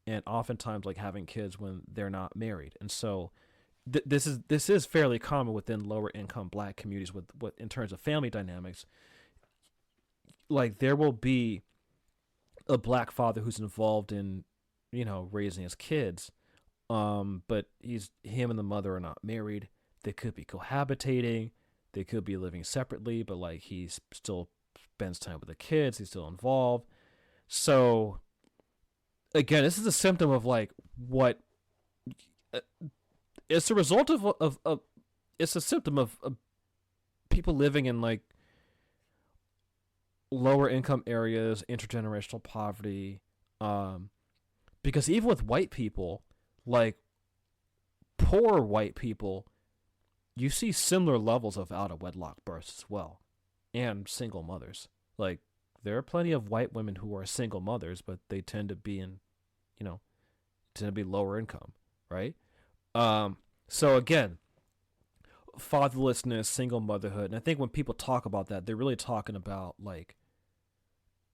and oftentimes like having kids when they're not married. And so this is fairly common within lower income black communities with in terms of family dynamics. Like there will be a black father who's involved in, raising his kids. But him and the mother are not married. They could be cohabitating. They could be living separately, but like he still spends time with the kids. He's still involved. So again, this is a symptom of like what it's a result of it's a symptom of people living in like lower income areas, intergenerational poverty. Because even with white people, like poor white people, you see similar levels of out of wedlock births as well, and single mothers. Like there are plenty of white women who are single mothers, but they tend to be lower income, right? So again, fatherlessness, single motherhood, and I think when people talk about that, they're really talking about like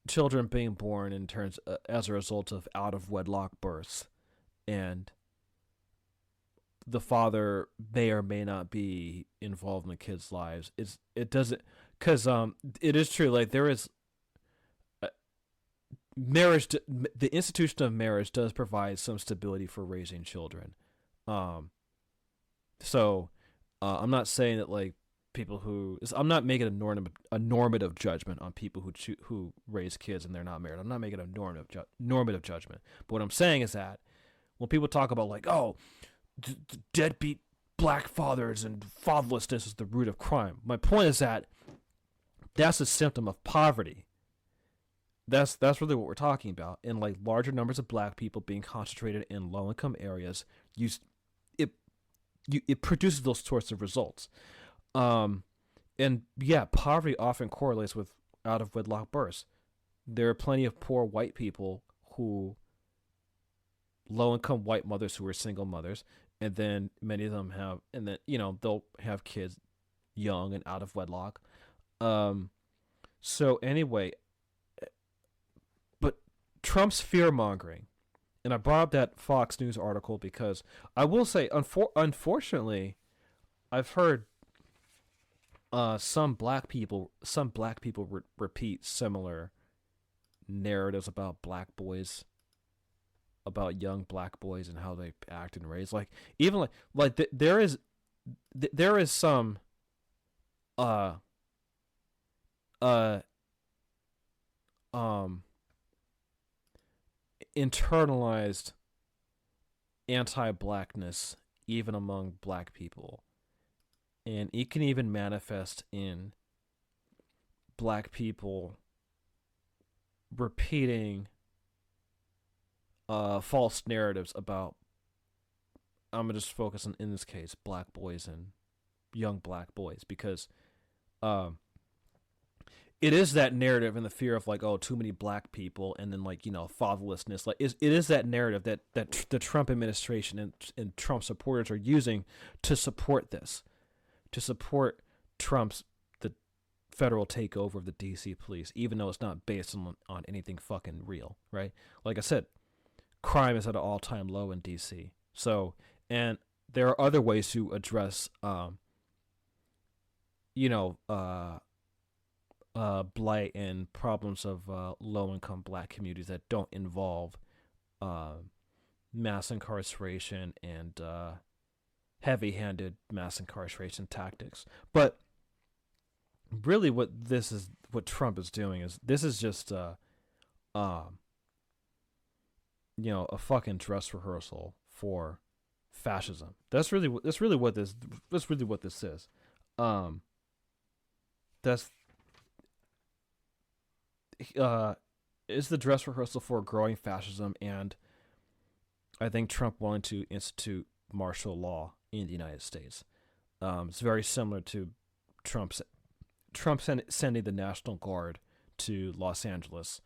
children being born in terms as a result of out of wedlock births, and the father may or may not be involved in the kids' lives. It doesn't, because it is true. Like there is marriage. The institution of marriage does provide some stability for raising children. So I'm not saying that like people who I'm not making a normative judgment on people who raise kids and they're not married. I'm not making a normative judgment. But what I'm saying is that when people talk about like, oh, deadbeat black fathers and fatherlessness is the root of crime, my point is that that's a symptom of poverty. That's really what we're talking about. And like larger numbers of black people being concentrated in low income areas, it produces those sorts of results. And yeah, poverty often correlates with out of wedlock births. There are plenty of poor white people low income white mothers who are single mothers, and then many of them they'll have kids young and out of wedlock. So anyway, but Trump's fear mongering And I brought up that Fox News article because I will say, unfortunately, I've heard some black people repeat similar narratives about black boys, about young black boys and how they act and raise. Like even there is some internalized anti-blackness even among black people, and it can even manifest in black people repeating false narratives about, I'm gonna just focus on, in this case, black boys and young black boys, because it is that narrative and the fear of like, oh, too many black people, and then like, you know, fatherlessness. Like it is that narrative that the Trump administration and Trump supporters are using to support this, to support Trump's the federal takeover of the DC police, even though it's not based on anything fucking real, right? Like I said, crime is at an all-time low in DC. So, and there are other ways to address, blight and problems of low-income black communities that don't involve mass incarceration and heavy-handed mass incarceration tactics. But really, what Trump is doing is, this is just a fucking dress rehearsal for fascism. That's really what this is. Is the dress rehearsal for growing fascism, and I think Trump wanted to institute martial law in the United States. It's very similar to Trump sending the National Guard to Los Angeles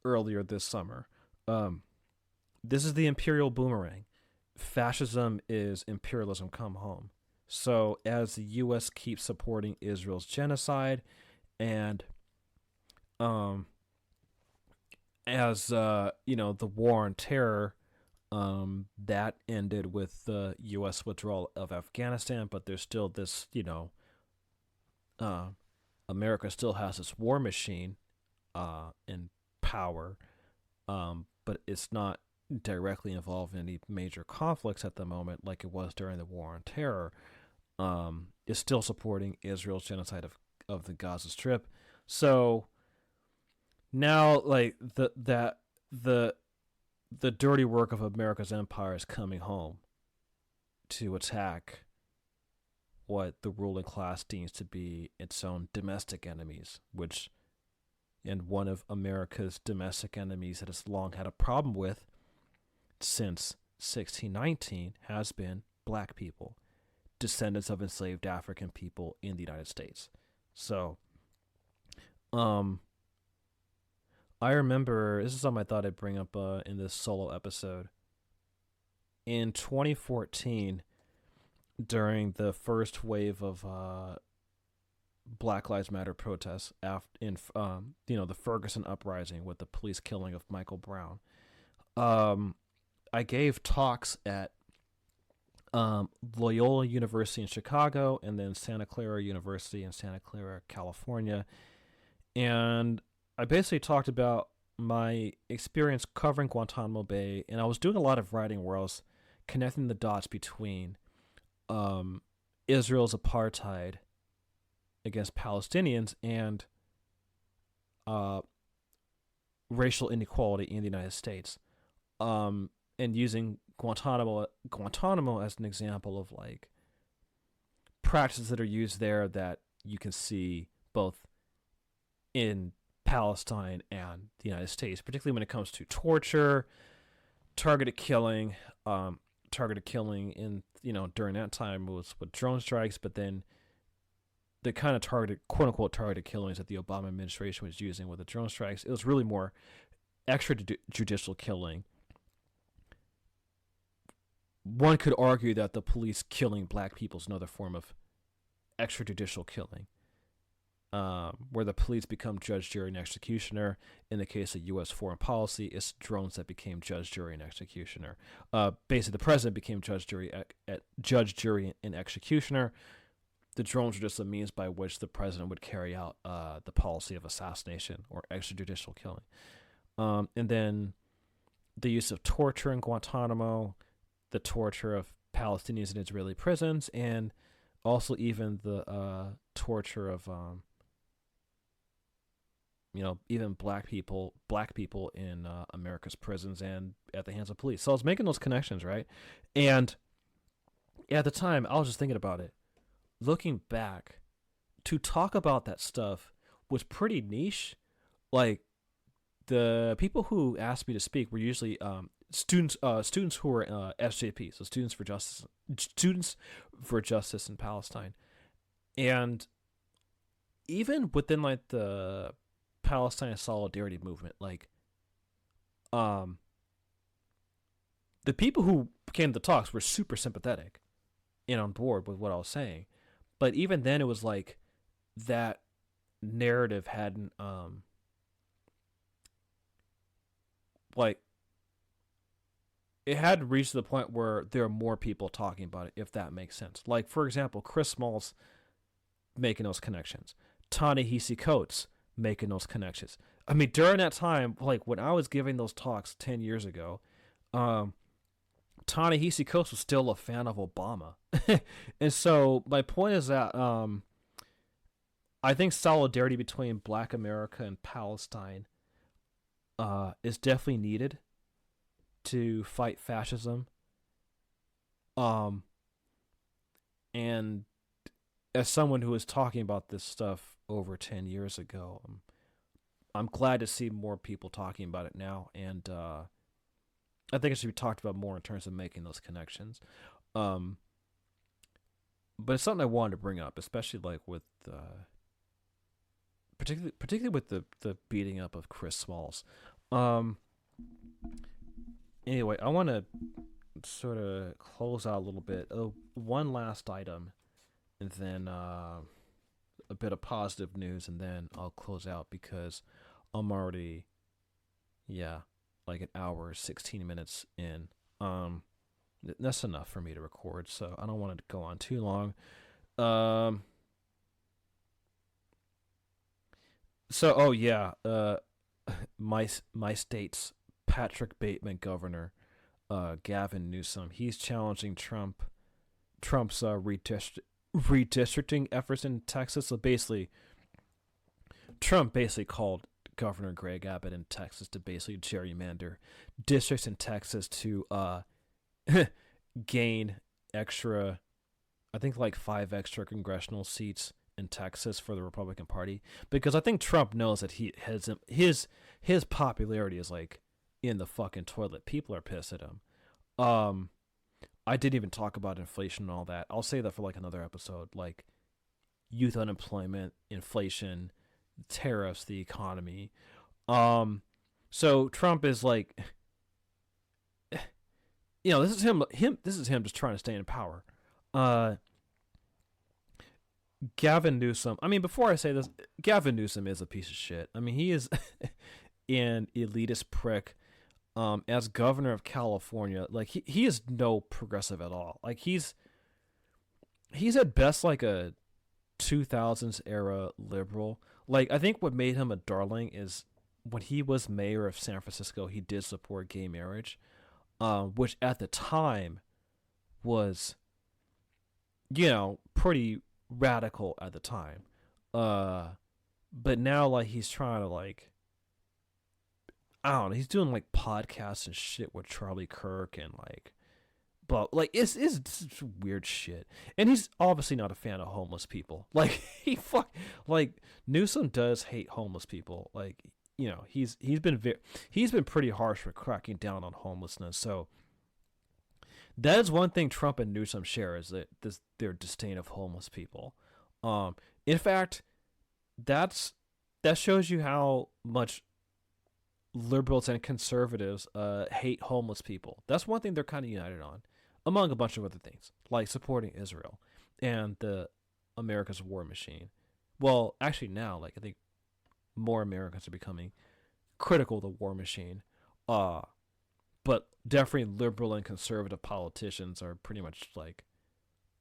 earlier this summer. This is the Imperial Boomerang. Fascism is imperialism come home. So as the U.S. keeps supporting Israel's genocide, and the war on terror, that ended with the U.S. withdrawal of Afghanistan, but there's still this, America still has this war machine in power, but it's not directly involved in any major conflicts at the moment like it was during the war on terror. Is still supporting Israel's genocide of the Gaza Strip. So now, like, the dirty work of America's empire is coming home to attack what the ruling class deems to be its own domestic enemies, and one of America's domestic enemies that it's long had a problem with since 1619 has been black people, descendants of enslaved African people in the United States. So, I remember, this is something I thought I'd bring up in this solo episode. In 2014, during the first wave of Black Lives Matter protests in the Ferguson uprising with the police killing of Michael Brown, I gave talks at Loyola University in Chicago and then Santa Clara University in Santa Clara, California. And I basically talked about my experience covering Guantanamo Bay, and I was doing a lot of writing where I was connecting the dots between Israel's apartheid against Palestinians and racial inequality in the United States, and using Guantanamo as an example of like practices that are used there that you can see both in Palestine and the United States, particularly when it comes to torture, targeted killing. Targeted killing in during that time was with drone strikes, but then the kind of quote unquote targeted killings that the Obama administration was using with the drone strikes, it was really more extrajudicial killing. One could argue that the police killing black people is another form of extrajudicial killing. where the police become judge, jury, and executioner. In the case of U.S. foreign policy, it's drones that became judge, jury, and executioner. Basically, the president became judge, jury, and executioner. The drones are just a means by which the president would carry out the policy of assassination or extrajudicial killing. And then the use of torture in Guantanamo, the torture of Palestinians in Israeli prisons, and also even the torture of even black people in America's prisons and at the hands of police. So I was making those connections, right? And at the time, I was just thinking about it. Looking back, to talk about that stuff was pretty niche. Like, the people who asked me to speak were usually students who were SJP, so students for justice in Palestine. And even within like the Palestine solidarity movement, like the people who came to the talks were super sympathetic and on board with what I was saying. But even then, it was like that narrative hadn't it had reached the point where there are more people talking about it, if that makes sense. Like, for example, Chris Smalls making those connections, Ta-Nehisi Coates making those connections. I mean, during that time, like when I was giving those talks 10 years ago, Ta-Nehisi Coates was still a fan of Obama. And so my point is that I think solidarity between Black America and Palestine is definitely needed to fight fascism. And as someone who was talking about this stuff over 10 years ago, I'm glad to see more people talking about it now. And I think it should be talked about more in terms of making those connections. But it's something I wanted to bring up, especially like with particularly with the beating up of Chris Smalls. Anyway, I want to sort of close out a little bit. One last item, and then a bit of positive news, and then I'll close out because I'm already, like an hour, 16 minutes in. That's enough for me to record, so I don't want it to go on too long. My state's Patrick Bateman governor, Gavin Newsom, he's challenging Trump's redistricting efforts in Texas. So basically, Trump basically called Governor Greg Abbott in Texas to basically gerrymander districts in Texas to gain extra, I think like 5 extra congressional seats in Texas for the Republican Party, because I think Trump knows that he has his popularity is like in the fucking toilet. People are pissed at him. I didn't even talk about inflation and all that. I'll say that for like another episode, like youth unemployment, inflation, tariffs, the economy. So Trump is like, this is him just trying to stay in power. Gavin Newsom, I mean, before I say this, Gavin Newsom is a piece of shit. I mean, he is an elitist prick. As governor of California, like he is no progressive at all. Like he's at best like a 2000s era liberal. Like I think what made him a darling is when he was mayor of San Francisco, he did support gay marriage, which at the time was, pretty radical at the time. But now like he's trying to like, I don't know, he's doing like podcasts and shit with Charlie Kirk and like, but like it's weird shit. And he's obviously not a fan of homeless people. Like Newsom does hate homeless people. Like, he's been pretty harsh for cracking down on homelessness. So that is one thing Trump and Newsom share, is that their disdain of homeless people. In fact, that shows you how much liberals and conservatives hate homeless people. That's one thing they're kind of united on, among a bunch of other things, like supporting Israel and the America's war machine. well, actually now, like, I think more Americans are becoming critical of the war machine. But definitely liberal and conservative politicians are pretty much like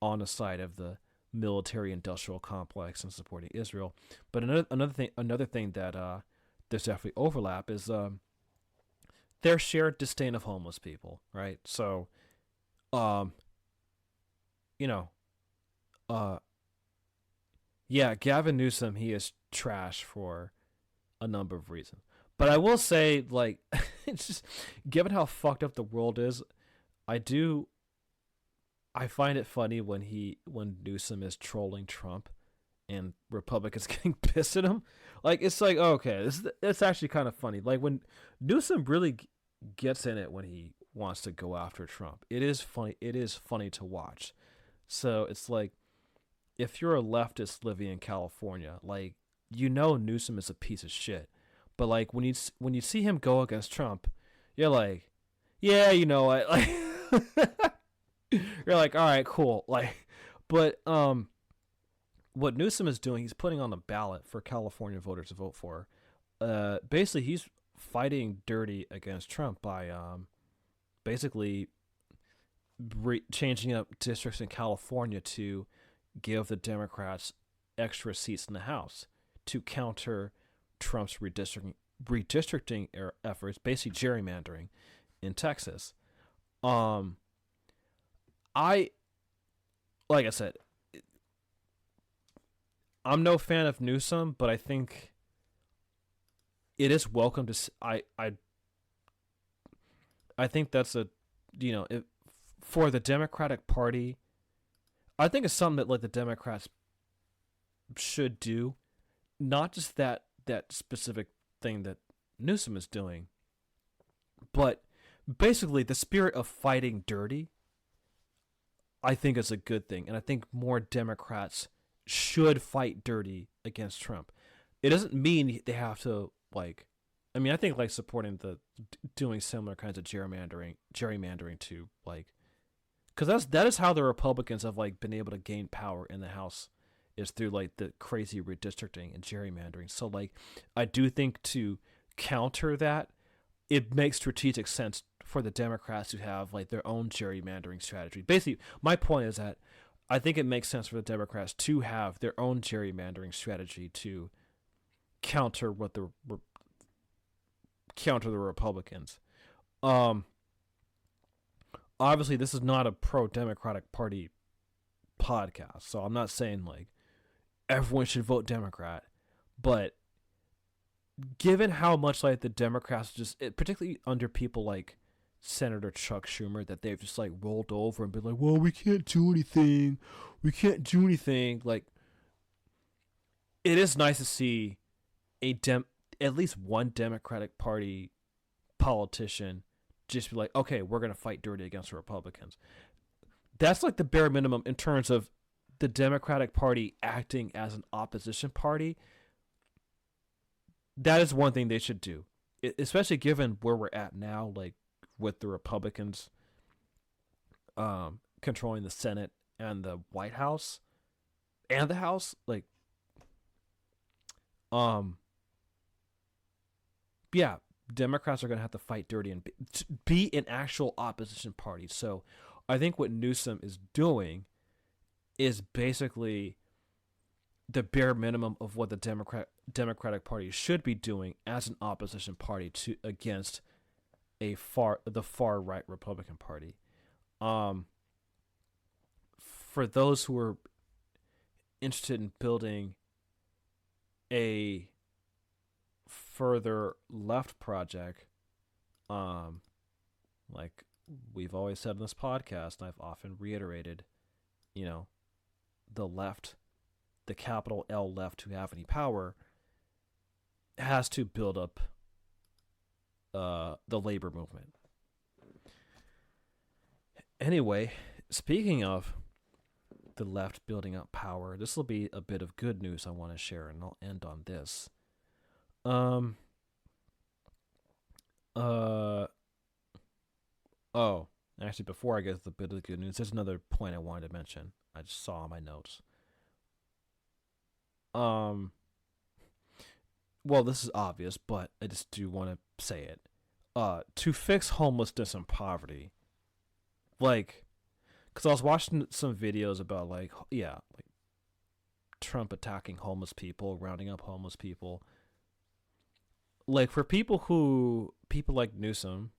on the side of the military industrial complex and supporting Israel. But another thing that there's definitely overlap is their shared disdain of homeless people, right? So, you know, yeah, Gavin Newsom, he is trash for a number of reasons. But I will say, like, it's just, given how fucked up the world is, I find it funny when Newsom is trolling Trump and Republicans getting pissed at him. Like, it's like, okay, it's actually kind of funny. Like, when Newsom really gets in it when he wants to go after Trump, it is funny. It is funny to watch. So it's like, if you're a leftist living in California, like, Newsom is a piece of shit. But like when you see him go against Trump, you're like, yeah, you know what? Like, you're like, all right, cool. Like, but what Newsom is doing, he's putting on the ballot for California voters to vote for. Basically, he's fighting dirty against Trump by basically changing up districts in California to give the Democrats extra seats in the House to counter Trump's redistricting efforts, basically gerrymandering in Texas. Like I said, I'm no fan of Newsom, but I think it is welcome to. I think that's for the Democratic Party, I think it's something that like the Democrats should do, not just that specific thing that Newsom is doing, but basically the spirit of fighting dirty, I think is a good thing. And I think more Democrats should fight dirty against Trump. It doesn't mean they have to like, I mean, I think like supporting doing similar kinds of gerrymandering to like, because that is how the Republicans have like been able to gain power in the House, is through like the crazy redistricting and gerrymandering. So like, I do think to counter that, it makes strategic sense for the Democrats to have like their own gerrymandering strategy. Basically, my point is that I think it makes sense for the Democrats to have their own gerrymandering strategy to counter the Republicans. Obviously, this is not a pro-Democratic Party podcast, so I'm not saying like everyone should vote Democrat, but given how much like the Democrats particularly under people like Senator Chuck Schumer, that they've just like rolled over and been like, well, we can't do anything. Like, it is nice to see at least one Democratic Party politician just be like, okay, we're going to fight dirty against the Republicans. That's like the bare minimum in terms of the Democratic Party acting as an opposition party. That is one thing they should do, especially given where we're at now, like with the Republicans controlling the Senate and the White House and the House. Like, yeah, Democrats are going to have to fight dirty and be an actual opposition party. So I think what Newsom is doing is basically the bare minimum of what the Democratic Party should be doing as an opposition party against the far right Republican Party. For those who are interested in building a further left project, like we've always said in this podcast, and I've often reiterated, the left, the capital L left, to have any power, has to build up the labor movement. Anyway, speaking of the left building up power, this will be a bit of good news I want to share, and I'll end on this. Actually, before I get to the bit of the good news, there's another point I wanted to mention. I just saw on my notes. Well, this is obvious, but I just do want to say it. To fix homelessness and poverty, like, because I was watching some videos about, like, like Trump attacking homeless people, rounding up homeless people. Like, for people like Newsom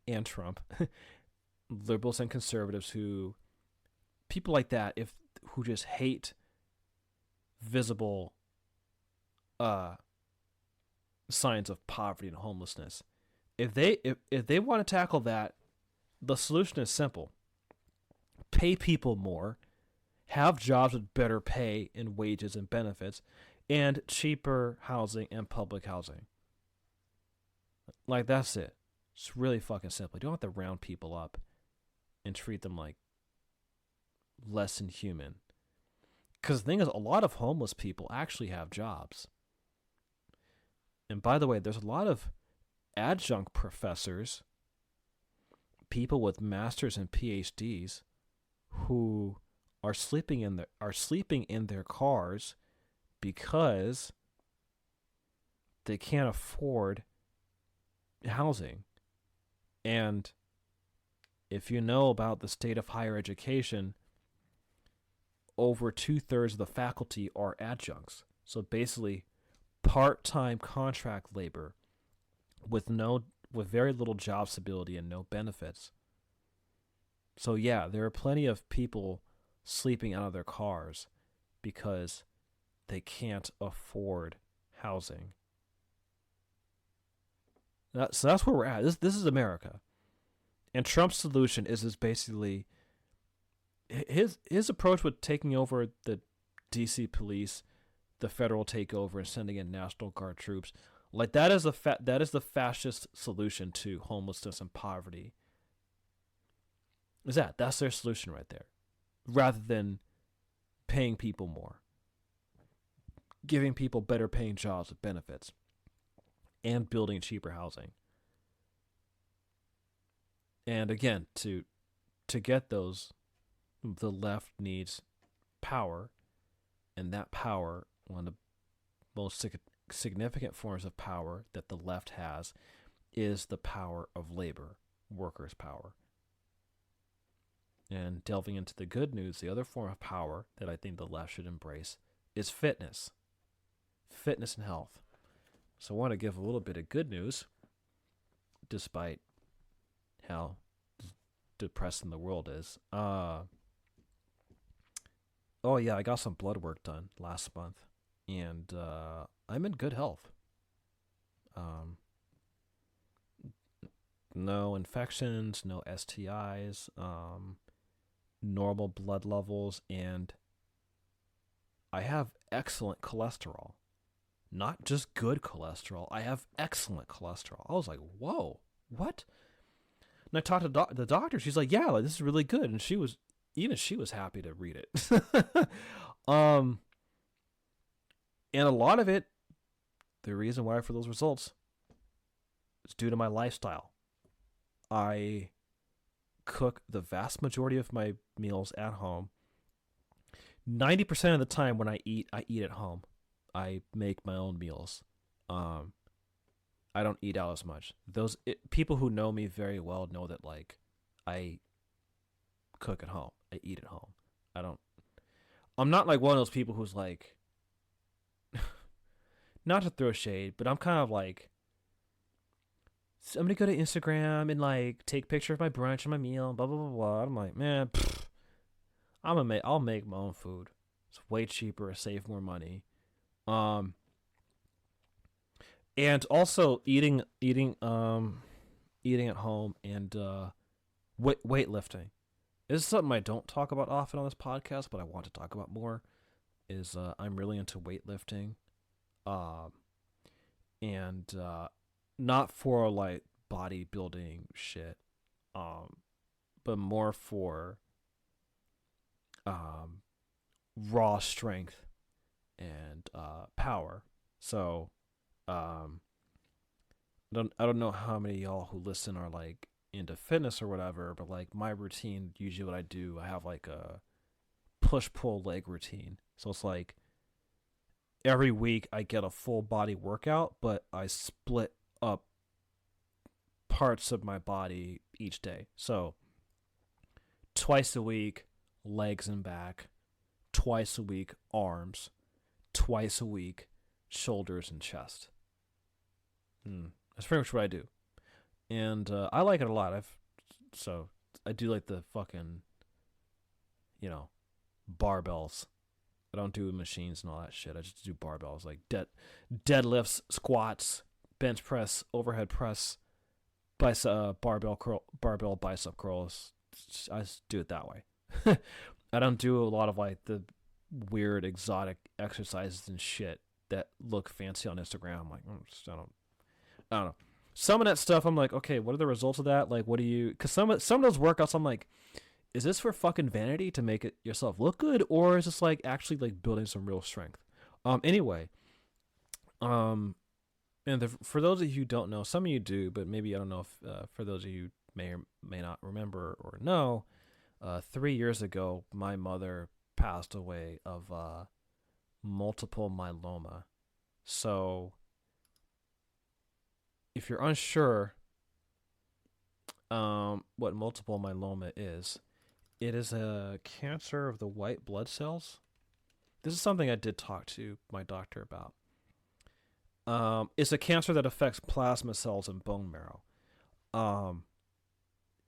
and Trump, liberals and conservatives people like that, who just hate visible signs of poverty and homelessness. If they want to tackle that, the solution is simple. Pay people more, have jobs with better pay and wages and benefits, and cheaper housing and public housing. Like, that's it. It's really fucking simple. You don't have to round people up and treat them like less than human. Because the thing is, a lot of homeless people actually have jobs. And by the way, there's a lot of adjunct professors, people with masters and PhDs, who are sleeping in their cars because they can't afford housing. And if you know about the state of higher education, over 2/3 of the faculty are adjuncts. So basically, part-time contract labor with very little job stability and no benefits. So yeah, there are plenty of people sleeping out of their cars because they can't afford housing. So that's where we're at. This is America. And Trump's solution is basically his approach with taking over the DC police, the federal takeover, and sending in National Guard troops. Like, that is the fascist solution to homelessness and poverty. That's their solution right there. Rather than paying people more, giving people better paying jobs with benefits, and building cheaper housing. And again, to get those, the left needs power, and that power, one of the most significant forms of power that the left has, is the power of labor, workers' power. And delving into the good news, the other form of power that I think the left should embrace is fitness and health. So I want to give a little bit of good news, despite how depressing the world is. I got some blood work done last month, and I'm in good health. No infections, no STIs, normal blood levels, and I have excellent cholesterol. Not just good cholesterol, I have excellent cholesterol. I was like, whoa, what? And I talked to the doctor. She's like, yeah, this is really good. And she was happy to read it. And a lot of it, the reason why for those results, is due to my lifestyle. I cook the vast majority of my meals at home. 90% of the time when I eat at home. I make my own meals. I don't eat out as much. People who know me very well know that, like, I cook at home. I eat at home. I'm not like one of those people who's like, not to throw shade, but I'm kind of like, I'm gonna go to Instagram and like take picture of my brunch and my meal, blah blah blah blah. I'm like, man, I'll make my own food. It's way cheaper, save more money. And also eating at home and weightlifting. This is something I don't talk about often on this podcast, but I want to talk about more. I'm really into weightlifting, and not for like bodybuilding shit, but more for raw strength and power. So I don't know how many of y'all who listen are like into fitness or whatever, but like my routine, usually what I do, I have like a push-pull leg routine. So it's like every week I get a full body workout, but I split up parts of my body each day. So twice a week, legs and back, twice a week, arms, twice a week, shoulders and chest. That's pretty much what I do. And I like it a lot. So I do like the fucking, barbells. I don't do machines and all that shit. I just do barbells, like deadlifts, squats, bench press, overhead press, barbell bicep curls. I just do it that way. I don't do a lot of like the weird exotic exercises and shit that look fancy on Instagram. I'm like, I don't know. Some of that stuff, I'm like, okay, what are the results of that? Like, what do you? Because some of those workouts, I'm like, is this for fucking vanity to make it yourself look good, or is this like actually like building some real strength? Anyway, and for those of you who don't know, some of you do, but maybe I don't know if for those of you who may or may not remember or know, 3 years ago, my mother passed away of multiple myeloma. So, if you're unsure what multiple myeloma is, it is a cancer of the white blood cells. This is something I did talk to my doctor about. It's a cancer that affects plasma cells and bone marrow.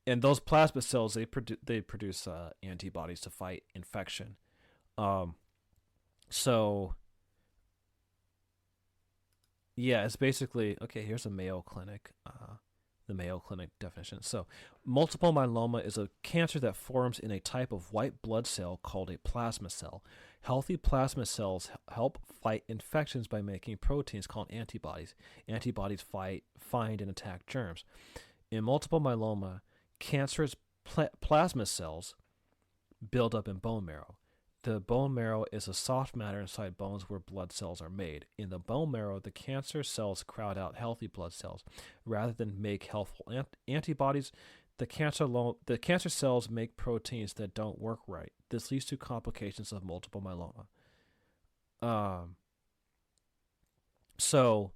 And those plasma cells, they produce antibodies to fight infection. So, yeah, it's basically, okay, here's a Mayo Clinic, the Mayo Clinic definition. So, multiple myeloma is a cancer that forms in a type of white blood cell called a plasma cell. Healthy plasma cells help fight infections by making proteins called antibodies. Antibodies find and attack germs. In multiple myeloma, cancerous plasma cells build up in bone marrow. The bone marrow is a soft matter inside bones where blood cells are made. In the bone marrow, the cancer cells crowd out healthy blood cells. Rather than make healthful antibodies, the cancer cells make proteins that don't work right. This leads to complications of multiple myeloma. So,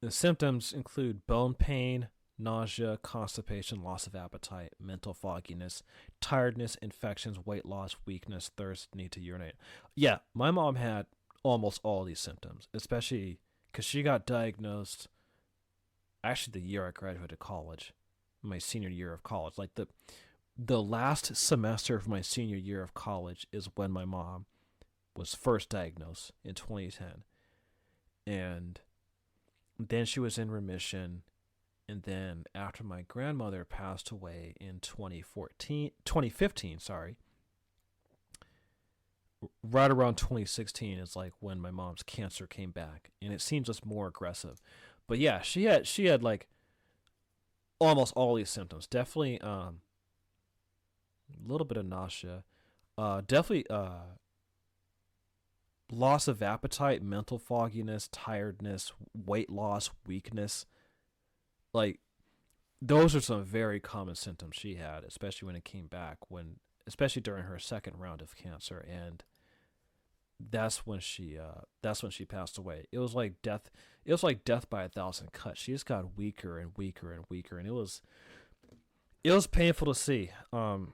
the symptoms include bone pain, nausea, constipation, loss of appetite, mental fogginess, tiredness, infections, weight loss, weakness, thirst, need to urinate. Yeah, my mom had almost all these symptoms, especially because she got diagnosed actually the year I graduated college, my senior year of college. Like the last semester of my senior year of college is when my mom was first diagnosed in 2010. And then she was in remission. And then after my grandmother passed away in 2015, right around 2016 is like when my mom's cancer came back, and it seems just more aggressive. But yeah, she had like almost all these symptoms. Definitely a little bit of nausea. Definitely loss of appetite, mental fogginess, tiredness, weight loss, weakness. Like, those are some very common symptoms she had, especially when it came back, especially during her second round of cancer, and that's when she passed away. It was like death. It was like death by 1,000 cuts. She just got weaker and weaker and weaker, and it was painful to see. And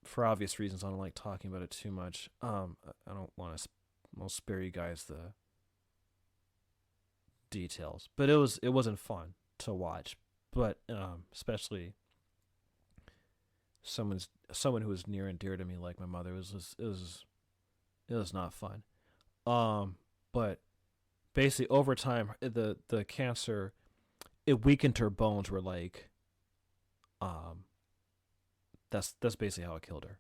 for obvious reasons, I don't like talking about it too much. I don't want to. I'll spare you guys the details, but it wasn't fun to watch. But especially someone who was near and dear to me, like my mother, it was not fun. But basically over time, the cancer, it weakened her bones. Were like, that's basically how it killed her.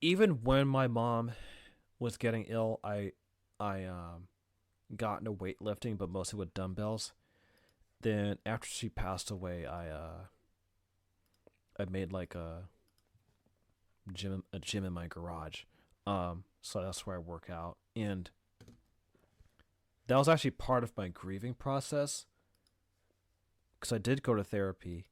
Even when my mom was getting ill, I got into weightlifting, but mostly with dumbbells. Then after she passed away, I made like a gym in my garage. So that's where I work out, and that was actually part of my grieving process, because I did go to therapy.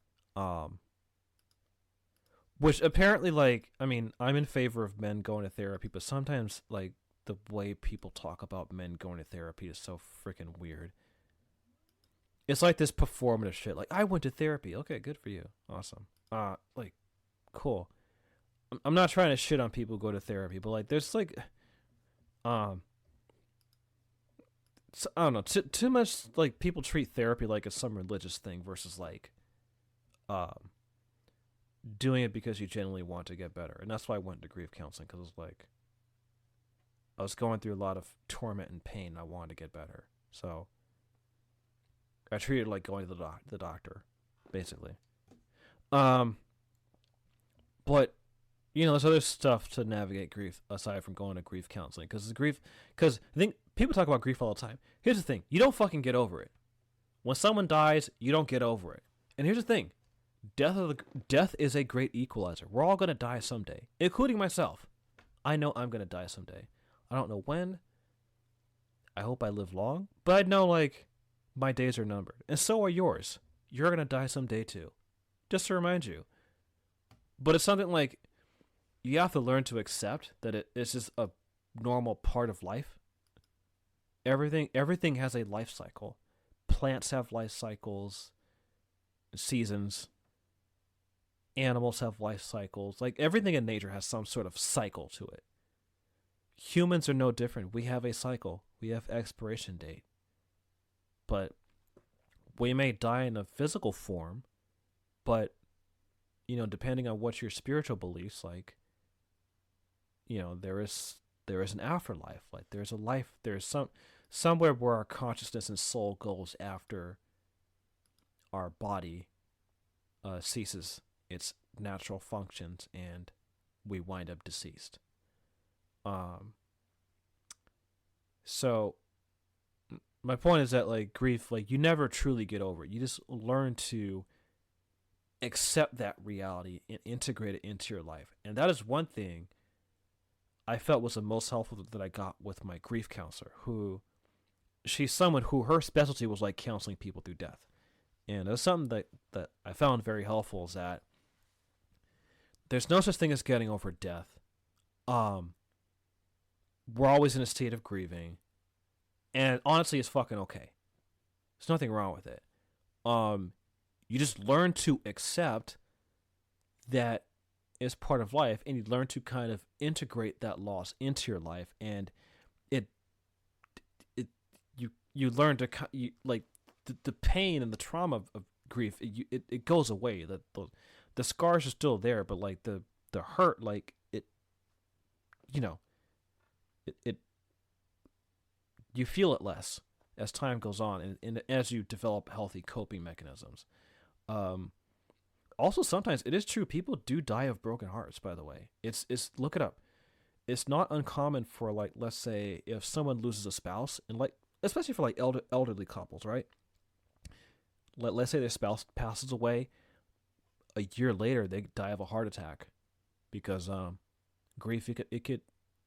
Which apparently, like, I mean, I'm in favor of men going to therapy, but sometimes, like, the way people talk about men going to therapy is so freaking weird. It's like this performative shit. Like, I went to therapy. Okay, good for you. Awesome. Like, cool. I'm not trying to shit on people who go to therapy, but, like, there's, like, I don't know, too much, like, people treat therapy like it's some religious thing versus, like, doing it because you genuinely want to get better. And that's why I went to grief counseling, because it was like, I was going through a lot of torment and pain, and I wanted to get better. So I treated it like going to the doctor, basically. But, you know, there's other stuff to navigate grief aside from going to grief counseling. Because I think people talk about grief all the time. Here's the thing. You don't fucking get over it. When someone dies, you don't get over it. And here's the thing. Death is a great equalizer. We're all going to die someday, including myself. I know I'm going to die someday. I don't know when. I hope I live long. But I know, like, my days are numbered. And so are yours. You're going to die someday, too. Just to remind you. But it's something, like, you have to learn to accept that it's just a normal part of life. Everything has a life cycle. Plants have life cycles, seasons. Animals have life cycles. Like, everything in nature has some sort of cycle to it. Humans are no different. We have a cycle. We have expiration date. But we may die in a physical form, but, you know, depending on what your spiritual beliefs, like, you know, there is an afterlife. Like, there's a life, there's somewhere where our consciousness and soul goes after our body ceases its natural functions and we wind up deceased. So my point is that, like, grief, like, you never truly get over it. You just learn to accept that reality and integrate it into your life. And that is one thing I felt was the most helpful that I got with my grief counselor, she's someone who her specialty was, like, counseling people through death. And that's something that I found very helpful, is that there's no such thing as getting over death. We're always in a state of grieving, and honestly, it's fucking okay. There's nothing wrong with it. You just learn to accept that it's part of life, and you learn to kind of integrate that loss into your life, and you learn to like the pain and the trauma of grief. It goes away. The scars are still there, but, like, the hurt, like, it, you know, it you feel it less as time goes on, and as you develop healthy coping mechanisms. Also, sometimes it is true, people do die of broken hearts, by the way. It's look it up. It's not uncommon for, like, let's say if someone loses a spouse, and, like, especially for, like, elderly couples, right? Let's say their spouse passes away. A year later, they die of a heart attack because grief, it could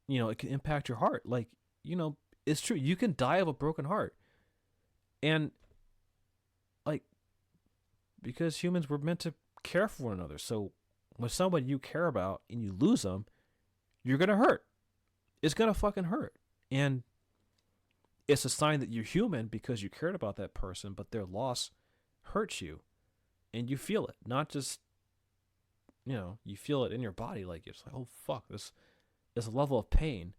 impact your heart. Like, you know, it's true. You can die of a broken heart. And, like, because humans were meant to care for one another. So when someone you care about and you lose them, you're going to hurt. It's going to fucking hurt. And it's a sign that you're human because you cared about that person, but their loss hurts you. And you feel it. Not just, you know, you feel it in your body. Like, it's like, oh, fuck, this is a level of pain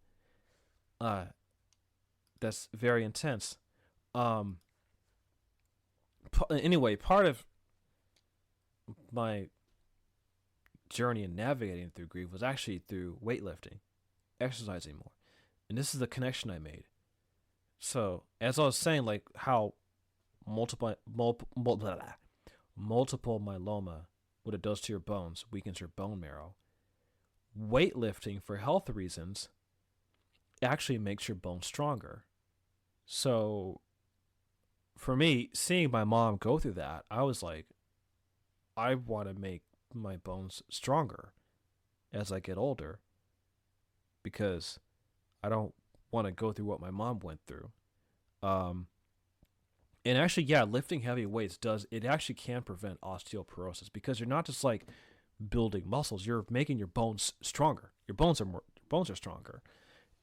that's very intense. Anyway, part of my journey in navigating through grief was actually through weightlifting, exercising more. And this is the connection I made. So, as I was saying, like, how multiple myeloma, what it does to your bones, weakens your bone marrow. Weightlifting, for health reasons, actually makes your bones stronger. So, for me, seeing my mom go through that, I was like, I want to make my bones stronger as I get older, because I don't want to go through what my mom went through. And actually, yeah, lifting heavy weights it actually can prevent osteoporosis, because you're not just, like, building muscles. You're making your bones stronger. Your bones are stronger.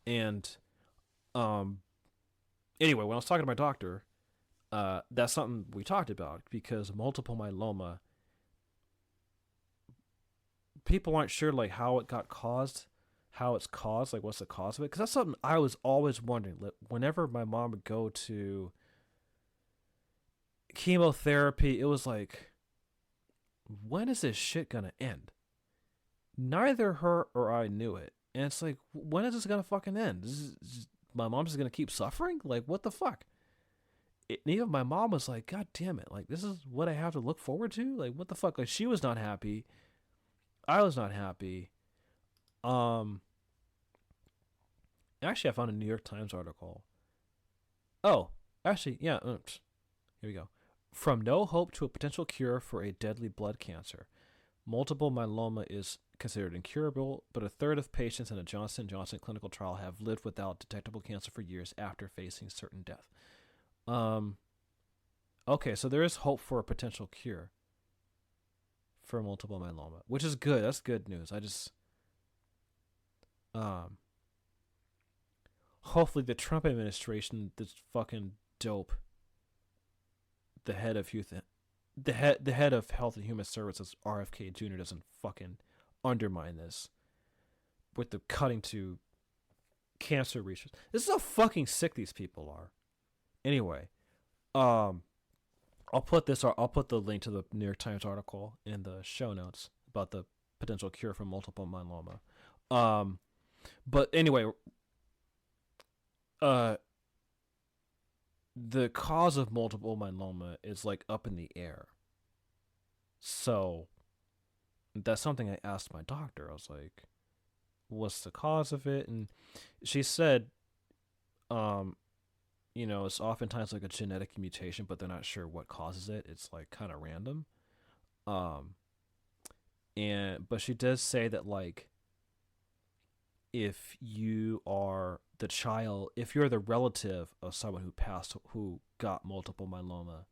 And anyway, when I was talking to my doctor, that's something we talked about, because multiple myeloma, people aren't sure like how it's caused, like what's the cause of it, because that's something I was always wondering. Whenever my mom would go to chemotherapy, it was like, when is this shit gonna end? Neither her or I knew it, and it's like, when is this gonna fucking end? My mom's just gonna keep suffering? Like, what the fuck? And even my mom was like, God damn it, like, this is what I have to look forward to? Like, what the fuck? Like, she was not happy. I was not happy. Actually, I found a New York Times article. Oh, actually, yeah. Here we go. From no hope to a potential cure for a deadly blood cancer. Multiple myeloma is considered incurable, but a third of patients in a Johnson & Johnson clinical trial have lived without detectable cancer for years after facing certain death. Okay, so there is hope for a potential cure for multiple myeloma, which is good. That's good news. I just, hopefully the Trump administration, this fucking dope, the head of Health and Human Services, RFK Jr., doesn't fucking undermine this with the cutting to cancer research. This is how fucking sick these people are. Anyway, I'll put the link to the New York Times article in the show notes about the potential cure for multiple myeloma. But anyway, the cause of multiple myeloma is like up in the air. So that's something I asked my doctor. I was like, what's the cause of it? And she said, it's oftentimes like a genetic mutation, but they're not sure what causes it. It's like kind of random. But she does say that, like, if you are if you're the relative of someone who got multiple myeloma,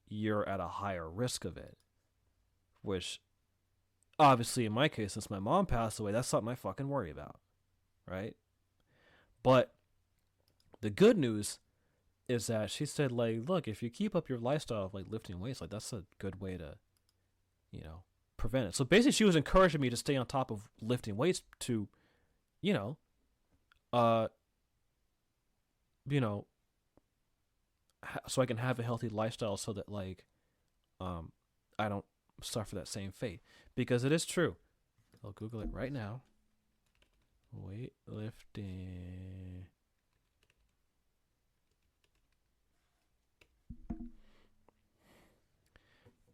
you're at a higher risk of it. Which, obviously, in my case, since my mom passed away, that's something I fucking worry about, right? But the good news is that she said, like, look, if you keep up your lifestyle of like lifting weights, like, that's a good way to, prevent it. So basically, she was encouraging me to stay on top of lifting weights to, so I can have a healthy lifestyle, so that, like, I don't suffer that same fate. Because it is true. I'll Google it right now. Weightlifting.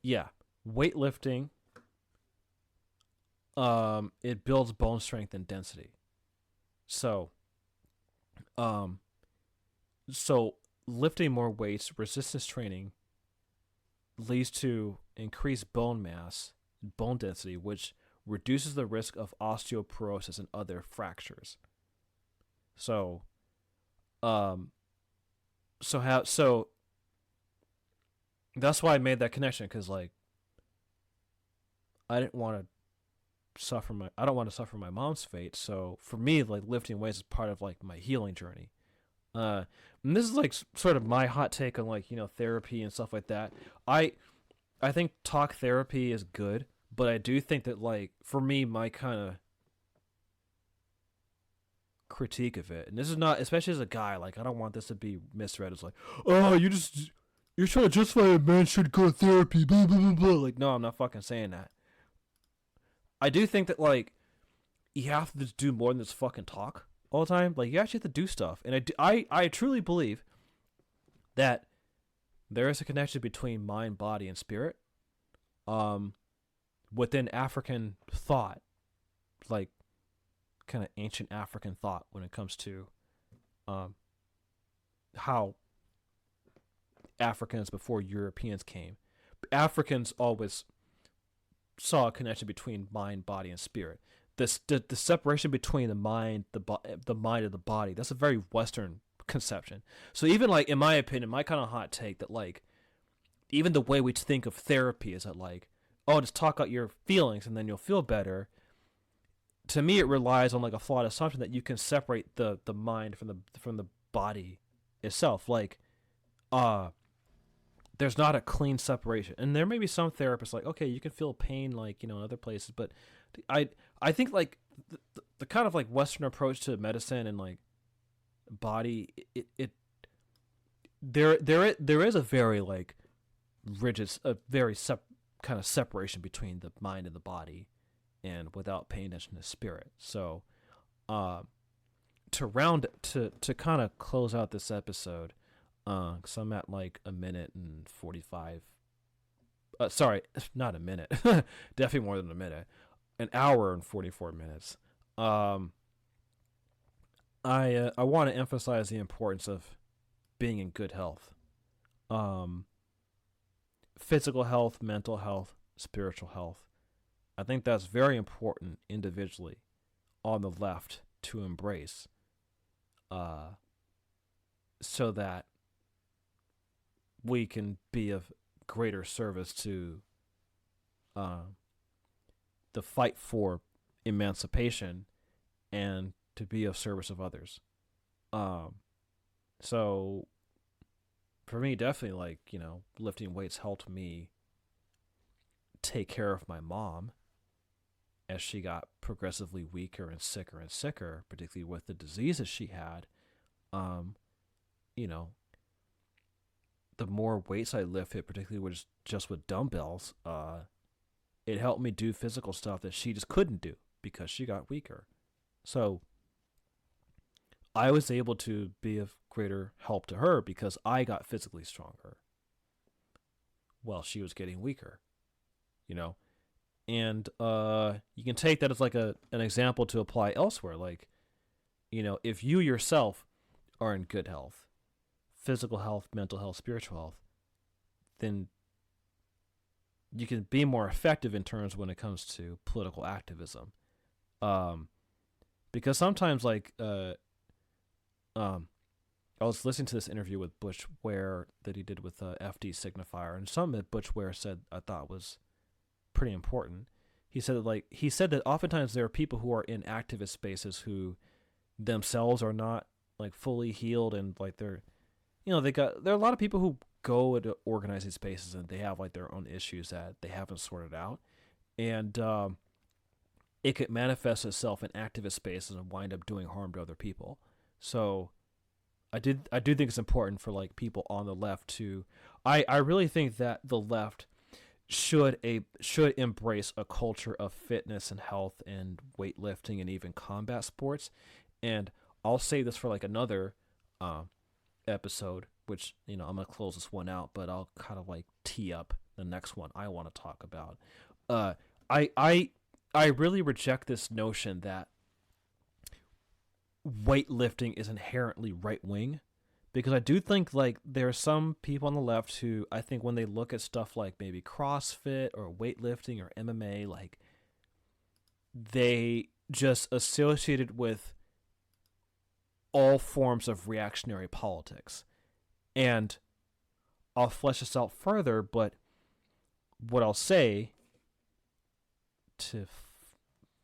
Yeah, weightlifting. It builds bone strength and density. So lifting more weights, resistance training, leads to increased bone mass, bone density, which reduces the risk of osteoporosis and other fractures. So that's why I made that connection, because, like, I don't want to suffer my mom's fate. So for me, like, lifting weights is part of, like, my healing journey. And this is, like, sort of my hot take on, like, therapy and stuff like that. I think talk therapy is good, but I do think that, like, for me, my kind of critique of it, and this is not, especially as a guy, like, I don't want this to be misread as like, oh, you're trying to justify a man should go to therapy, blah, blah, blah, blah. Like, no, I'm not fucking saying that. I do think that, like, you have to do more than just fucking talk all the time. Like, you actually have to do stuff. And I truly believe that there is a connection between mind, body, and spirit within African thought, like, kind of ancient African thought, when it comes to how Africans before Europeans came. Africans always saw a connection between mind, body, and spirit. The separation between the mind, the mind and the body, that's a very Western conception. So even, like, in my opinion, my kind of hot take, that, like, even the way we think of therapy is that, like, oh, just talk out your feelings and then you'll feel better. To me, it relies on like a flawed assumption that you can separate the mind from the body itself. Like, there's not a clean separation, and there may be some therapists like, okay, you can feel pain like in other places, but I think like the kind of like Western approach to medicine and like body, there is a very like rigid, a very kind of separation between the mind and the body, and without paying attention to spirit. So, to kind of close out this episode, because I'm at like a minute and 45. Sorry, not a minute. Definitely more than a minute. An hour and 44 minutes. I want to emphasize the importance of being in good health. Physical health, mental health, spiritual health. I think that's very important individually on the left to embrace, so that we can be of greater service to the fight for emancipation and to be of service of others. So for me, definitely like, lifting weights helped me take care of my mom as she got progressively weaker and sicker, particularly with the diseases she had. The more weights I lifted, particularly just with dumbbells, it helped me do physical stuff that she just couldn't do because she got weaker. So I was able to be of greater help to her because I got physically stronger while she was getting weaker, And you can take that as like an example to apply elsewhere. Like, if you yourself are in good health, physical health, mental health, spiritual health, then you can be more effective in terms when it comes to political activism. Because sometimes, like, I was listening to this interview with Butch Ware that he did with FD Signifier, and something that Butch Ware said I thought was pretty important. He said that oftentimes there are people who are in activist spaces who themselves are not like fully healed, and like there are a lot of people who go into organizing spaces and they have like their own issues that they haven't sorted out, and it could manifest itself in activist spaces and wind up doing harm to other people. So I do think it's important for like people on the left to, I really think that the left should embrace a culture of fitness and health and weightlifting and even combat sports. And I'll say this for like another episode, which I'm gonna close this one out, but I'll kind of like tee up the next one I want to talk about. I really reject this notion that weightlifting is inherently right wing, because I do think like there are some people on the left who I think when they look at stuff like maybe CrossFit or weightlifting or MMA, like they just associate it with all forms of reactionary politics. And I'll flesh this out further, but what I'll say to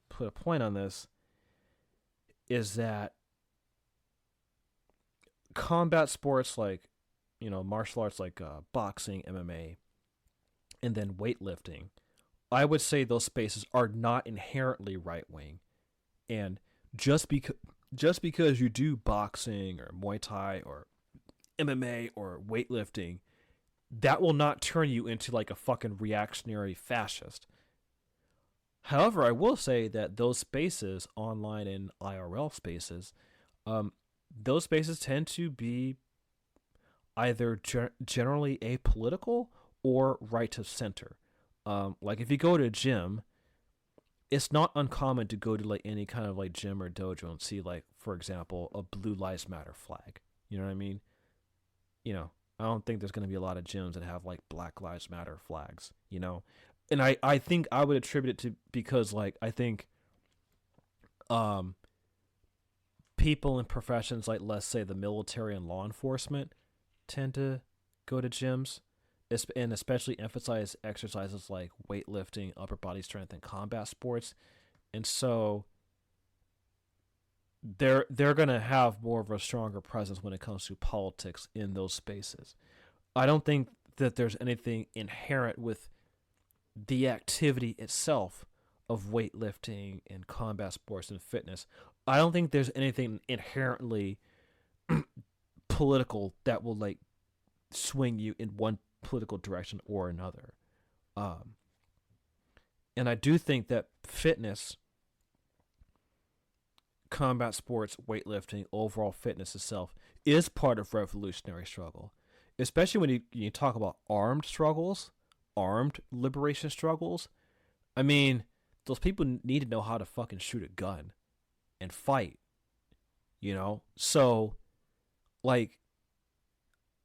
put a point on this is that combat sports like, martial arts like boxing, MMA, and then weightlifting, I would say those spaces are not inherently right-wing. And just because you do boxing or Muay Thai or MMA or weightlifting, that will not turn you into like a fucking reactionary fascist. However, I will say that those spaces, online and IRL spaces, those spaces tend to be either generally apolitical or right of center. Like if you go to a gym, it's not uncommon to go to like any kind of like gym or dojo and see like, for example, a Blue Lives Matter flag. You know what I mean? I don't think there's going to be a lot of gyms that have like Black Lives Matter flags, And I think I would attribute it to because like I think people in professions like, let's say, the military and law enforcement tend to go to gyms, and especially emphasize exercises like weightlifting, upper body strength, and combat sports. And so they're going to have more of a stronger presence when it comes to politics in those spaces. I don't think that there's anything inherent with the activity itself of weightlifting and combat sports and fitness. I don't think there's anything inherently political that will like swing you in one political direction or another. And I do think that fitness, combat sports, weightlifting, overall fitness itself is part of revolutionary struggle, especially when you talk about armed struggles, armed liberation struggles. I mean, those people need to know how to fucking shoot a gun and fight, you know? So, like,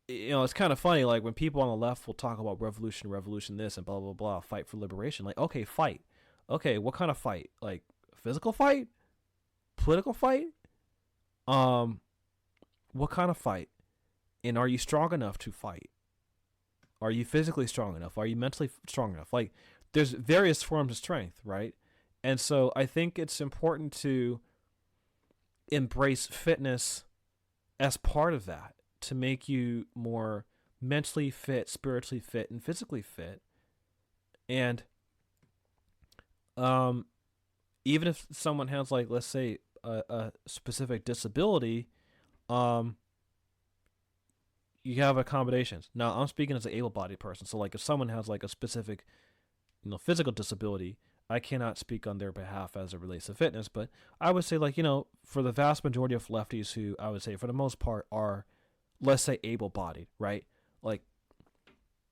you know, it's kind of funny, like, when people on the left will talk about revolution this and blah, blah, blah, fight for liberation. Like, okay, fight. Okay, what kind of fight? Like, physical fight? Political fight? What kind of fight? And are you strong enough to fight? Are you physically strong enough? Are you mentally strong enough? Like, there's various forms of strength, right? And so I think it's important to embrace fitness as part of that, to make you more mentally fit, spiritually fit, and physically fit. And even if someone has, like, let's say, a specific disability, you have accommodations. Now, I'm speaking as an able-bodied person. So, like, if someone has, like, a specific, you know, physical disability, I cannot speak on their behalf as it relates to fitness. But I would say, like, you know, for the vast majority of lefties who, I would say, for the most part, are, let's say, able-bodied, right? Like,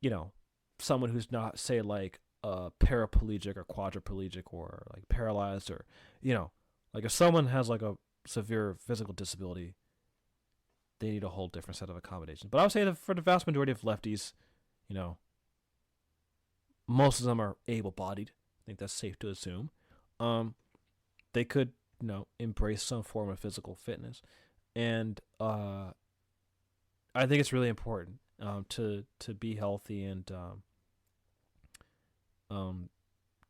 you know, someone who's not, say, like, paraplegic or quadriplegic or, like, paralyzed, or, you know, like, if someone has, like, a severe physical disability, they need a whole different set of accommodations. But I would say that for the vast majority of lefties, you know, most of them are able-bodied. I think that's safe to assume. They could, you know, embrace some form of physical fitness. And I think it's really important to be healthy and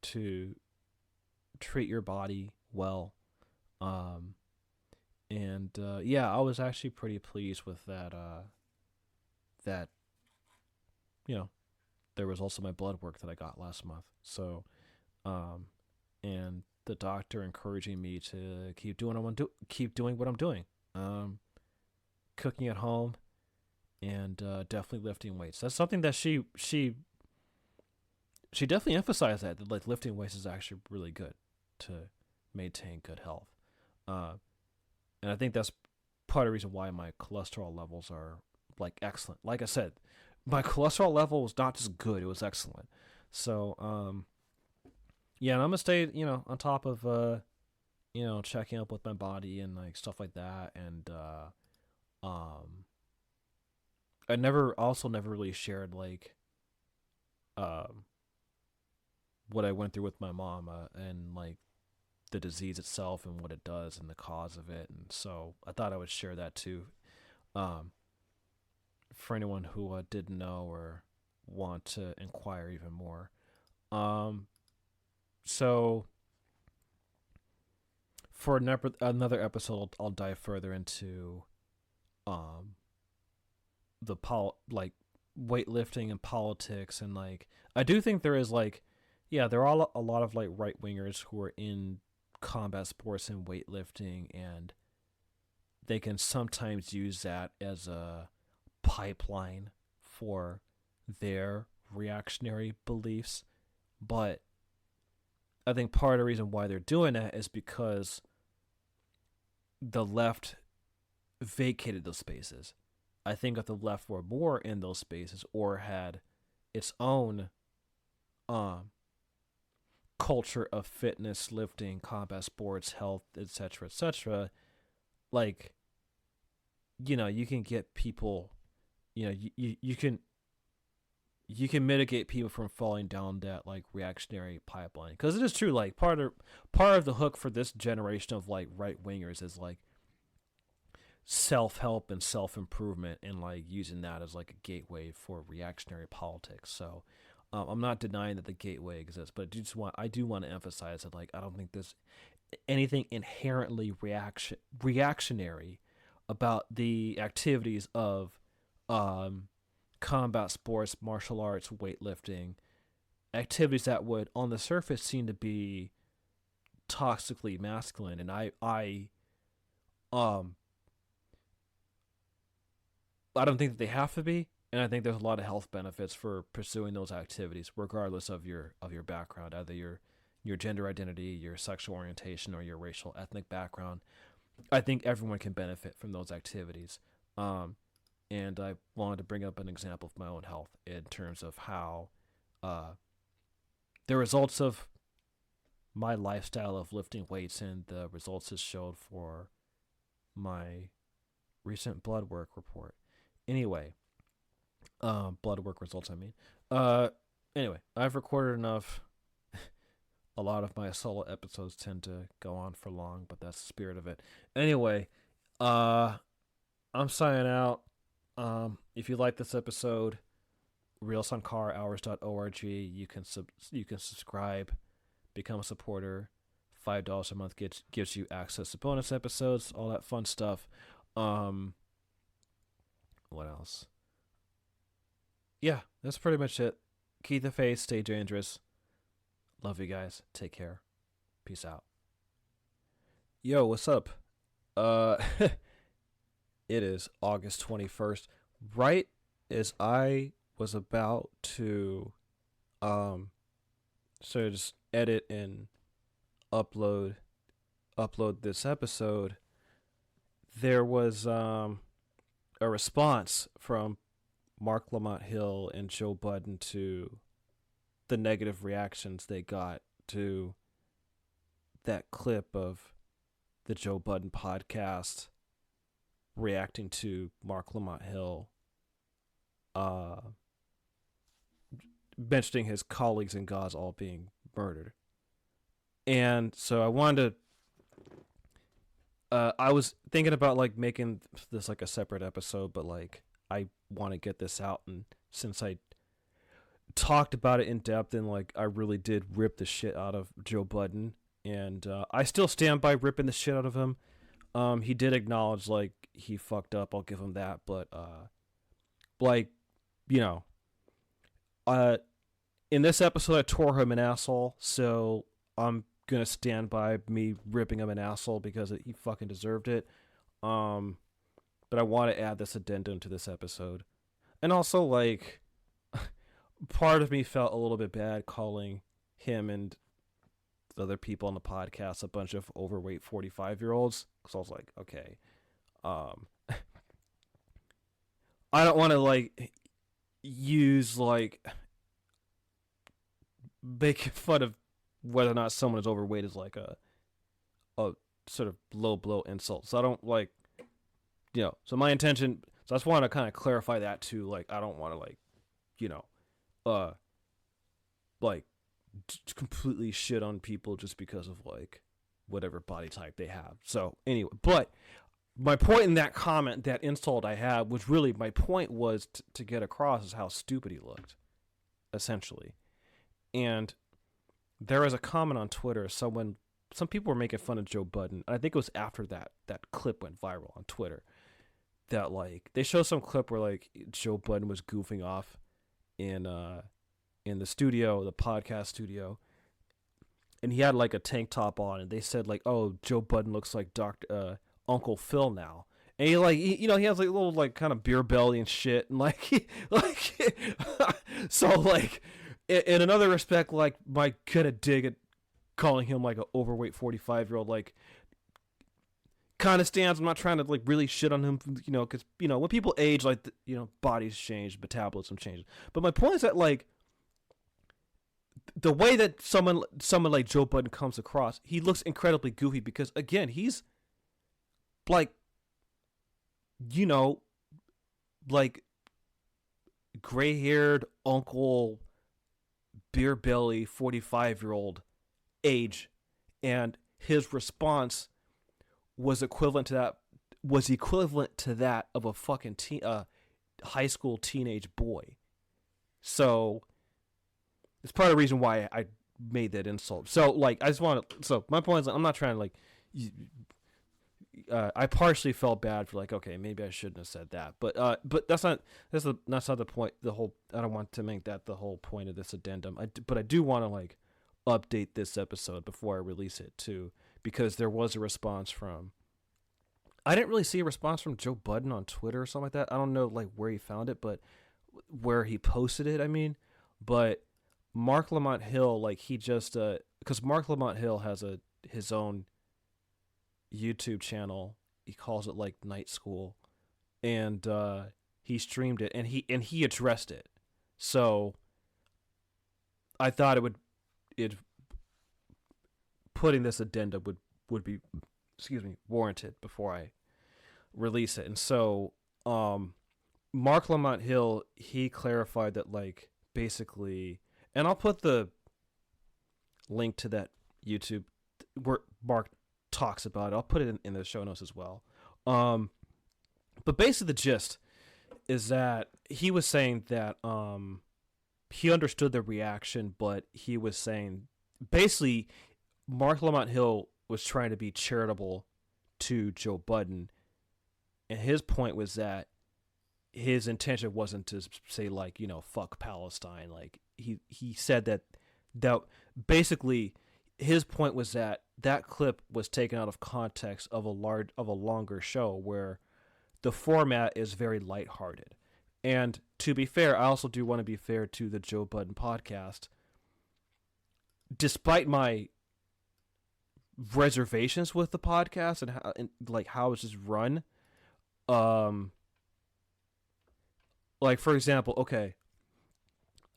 to treat your body well. Yeah, I was actually pretty pleased with that. That, you know, there was also my blood work that I got last month. So, and the doctor encouraging me to keep doing what I'm doing. Cooking at home, and definitely lifting weights. That's something that she definitely emphasized that like lifting weights is actually really good to maintain good health. And I think that's part of the reason why my cholesterol levels are, like, excellent. Like I said, my cholesterol level was not just good, it was excellent. So, yeah, and I'm going to stay, you know, on top of, you know, checking up with my body and, like, stuff like that. And, I never really shared, like, what I went through with my mom, and, like, the disease itself and what it does and the cause of it. And so I thought I would share that too, for anyone who didn't know or want to inquire even more. So for another episode, I'll dive further into the like weightlifting and politics, and like I do think there is like, yeah, there are a lot of like right wingers who are in combat sports and weightlifting, and they can sometimes use that as a pipeline for their reactionary beliefs. But I think part of the reason why they're doing that is because the left vacated those spaces. I think if the left were more in those spaces or had its own culture of fitness, lifting, combat sports, health, etc., like, you know, you can get people, you know, you can mitigate people from falling down that like reactionary pipeline, because it is true, like part of the hook for this generation of like right wingers is like self-help and self-improvement, and like using that as like a gateway for reactionary politics. So I'm not denying that the gateway exists, but I do want to emphasize that like I don't think there's anything inherently reactionary about the activities of combat sports, martial arts, weightlifting, activities that would on the surface seem to be toxically masculine. And I don't think that they have to be, and I think there's a lot of health benefits for pursuing those activities, regardless of your background, either your gender identity, your sexual orientation, or your racial ethnic background. I think everyone can benefit from those activities. And I wanted to bring up an example of my own health in terms of how the results of my lifestyle of lifting weights and the results it showed for my recent blood work report. Anyway, blood work results, I mean. Anyway, I've recorded enough. A lot of my solo episodes tend to go on for long, but that's the spirit of it. Anyway, I'm signing out. If you like this episode, realsuncarhours.org, you can subscribe, become a supporter. $5 a month gives you access to bonus episodes, all that fun stuff. What else? Yeah, that's pretty much it. Keep the faith, stay dangerous. Love you guys. Take care. Peace out. Yo, what's up? It is August 21st. Right as I was about to so just edit and upload this episode, there was a response from Marc Lamont Hill and Joe Budden to the negative reactions they got to that clip of the Joe Budden podcast reacting to Marc Lamont Hill mentioning his colleagues in Gaza all being murdered. And so I wanted to I was thinking about like making this like a separate episode, but like I want to get this out, and since I talked about it in depth and like I really did rip the shit out of Joe Budden, and I still stand by ripping the shit out of him. He did acknowledge like he fucked up, I'll give him that, but like, you know, in this episode I tore him an asshole, so I'm gonna stand by me ripping him an asshole because he fucking deserved it. But I want to add this addendum to this episode. And also, like, part of me felt a little bit bad calling him and the other people on the podcast a bunch of overweight 45-year-olds. Because I was like, okay, I don't want to, like, use, like, making fun of whether or not someone is overweight is, like, a sort of low blow insult. So I don't, like, you know, so my intention, so I just want to kind of clarify that too. Like, I don't want to, like, you know, like, completely shit on people just because of, like, whatever body type they have. So, anyway, but my point in that comment, that insult I had, was really, my point was to get across is how stupid he looked, essentially. And there was a comment on Twitter, some people were making fun of Joe Budden, and I think it was after that clip went viral on Twitter, that, like, they showed some clip where, like, Joe Budden was goofing off in the studio, the podcast studio, and he had, like, a tank top on, and they said, like, oh, Joe Budden looks like Uncle Phil now. And he, like, you know, he has, like, a little, like, kind of beer belly and shit, and, like, so, like, in another respect, like, my kind of dig at calling him, like, an overweight 45-year-old, like, kind of stands. I'm not trying to, like, really shit on him, you know, because, you know, when people age, like, you know, bodies change, metabolism changes. But my point is that, like, the way that someone like Joe Budden comes across, he looks incredibly goofy because, again, he's, like, you know, like, gray-haired uncle, beer belly, 45-year-old age, and his response was equivalent to that, was equivalent to that of a fucking high school teenage boy. So it's part of the reason why I made that insult. So like, I just want to. So my point is, I'm not trying to like. I partially felt bad for like, okay, maybe I shouldn't have said that, but that's not the point. The whole, I don't want to make that the whole point of this addendum. But I do want to like update this episode before I release it too, because there was a response from. I didn't really see a response from Joe Budden on Twitter or something like that. I don't know like where he found it, but where he posted it. I mean, but Marc Lamont Hill, like he just because Marc Lamont Hill has his own YouTube channel. He calls it like Night School, and he streamed it, and he addressed it. So I thought putting this addendum would be warranted before I release it. And so Marc Lamont Hill, he clarified that like basically, and I'll put the link to that YouTube where Mark talks about it. I'll put it in the show notes as well. But basically the gist is that he was saying that he understood the reaction, but he was saying basically Marc Lamont Hill was trying to be charitable to Joe Budden, and his point was that his intention wasn't to say like, you know, fuck Palestine. Like he said that basically his point was that clip was taken out of context of a longer show where the format is very lighthearted. And to be fair, I also do want to be fair to the Joe Budden podcast. Despite my reservations with the podcast and how it's just run, like for example, okay,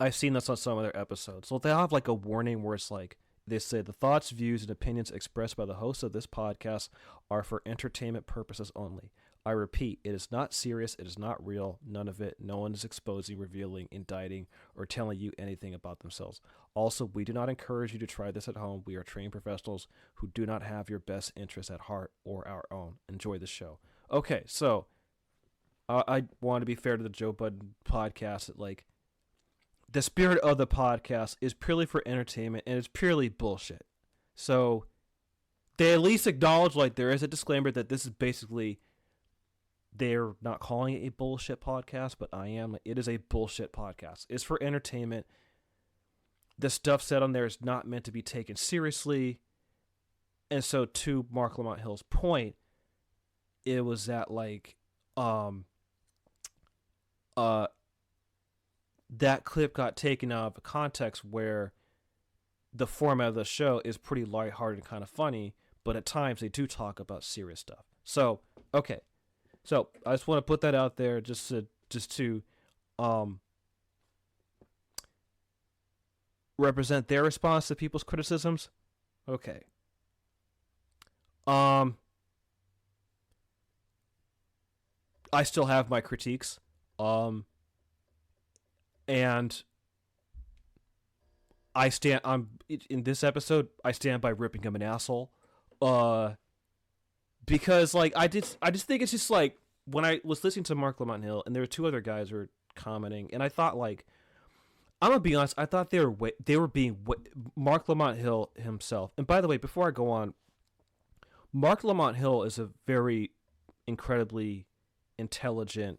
I've seen this on some of their episodes. So they'll have like a warning where it's like, they say the thoughts, views, and opinions expressed by the hosts of this podcast are for entertainment purposes only. I repeat, it is not serious. It is not real. None of it. No one is exposing, revealing, indicting, or telling you anything about themselves. Also, we do not encourage you to try this at home. We are trained professionals who do not have your best interests at heart or our own. Enjoy the show. Okay, so I want to be fair to the Joe Budden podcast that like, the spirit of the podcast is purely for entertainment, and it's purely bullshit. So they at least acknowledge like there is a disclaimer that this is basically, they're not calling it a bullshit podcast, but I am. It is a bullshit podcast. It's for entertainment. The stuff said on there is not meant to be taken seriously. And so to Marc Lamont Hill's point, it was that like that clip got taken out of context where the format of the show is pretty lighthearted and kind of funny, but at times they do talk about serious stuff. So, okay. So, I just want to put that out there just to represent their response to people's criticisms. Okay. I still have my critiques. And in this episode, I stand by ripping him an asshole. Because like I just think it's just like when I was listening to Marc Lamont Hill and there were two other guys who were commenting, and I thought like, I'm gonna be honest, I thought they were being Marc Lamont Hill himself. And by the way, before I go on, Marc Lamont Hill is a very incredibly intelligent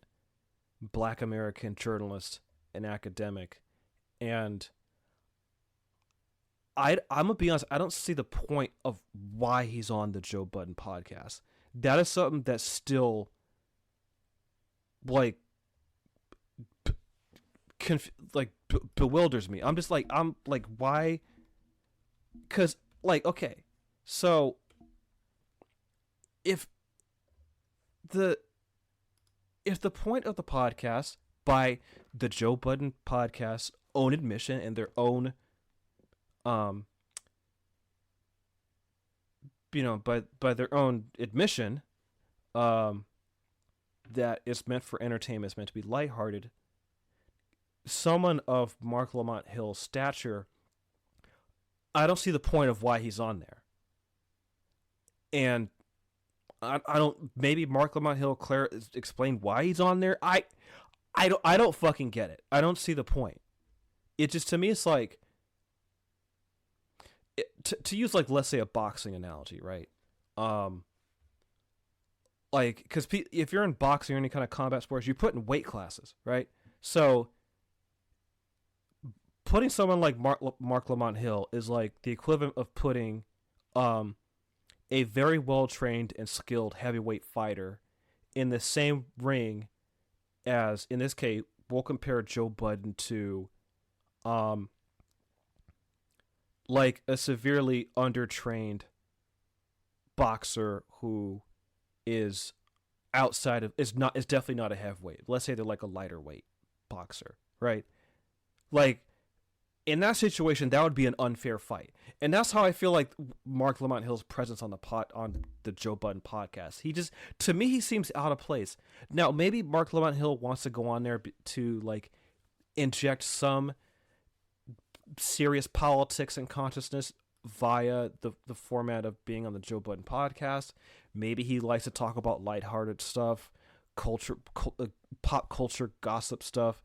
Black American journalist, an academic, and I'm gonna be honest, I don't see the point of why he's on the Joe Budden podcast. That is something that still like bewilders me. I'm like why? Because like, okay, so if the point of the podcast, by the Joe Budden podcast own admission and their own by their own admission, that it's meant for entertainment, it's meant to be lighthearted, someone of Marc Lamont Hill's stature, I don't see the point of why he's on there. And I don't. Maybe Marc Lamont Hill explain why he's on there. I don't fucking get it. I don't see the point. It just, to me, it's like, to use, like, let's say a boxing analogy, right? Like, because if you're in boxing or any kind of combat sports, you put in weight classes, right? So putting someone like Marc Lamont Hill is like the equivalent of putting a very well trained and skilled heavyweight fighter in the same ring as, in this case, we'll compare Joe Budden to like a severely undertrained boxer who is is definitely not a heavyweight. Let's say they're like a lighter weight boxer, right? Like, in that situation, that would be an unfair fight. And that's how I feel like Marc Lamont Hill's presence on the Joe Budden podcast. He just, to me, he seems out of place. Now, maybe Marc Lamont Hill wants to go on there to, like, inject some serious politics and consciousness via the format of being on the Joe Budden podcast. Maybe he likes to talk about lighthearted stuff, pop culture gossip stuff.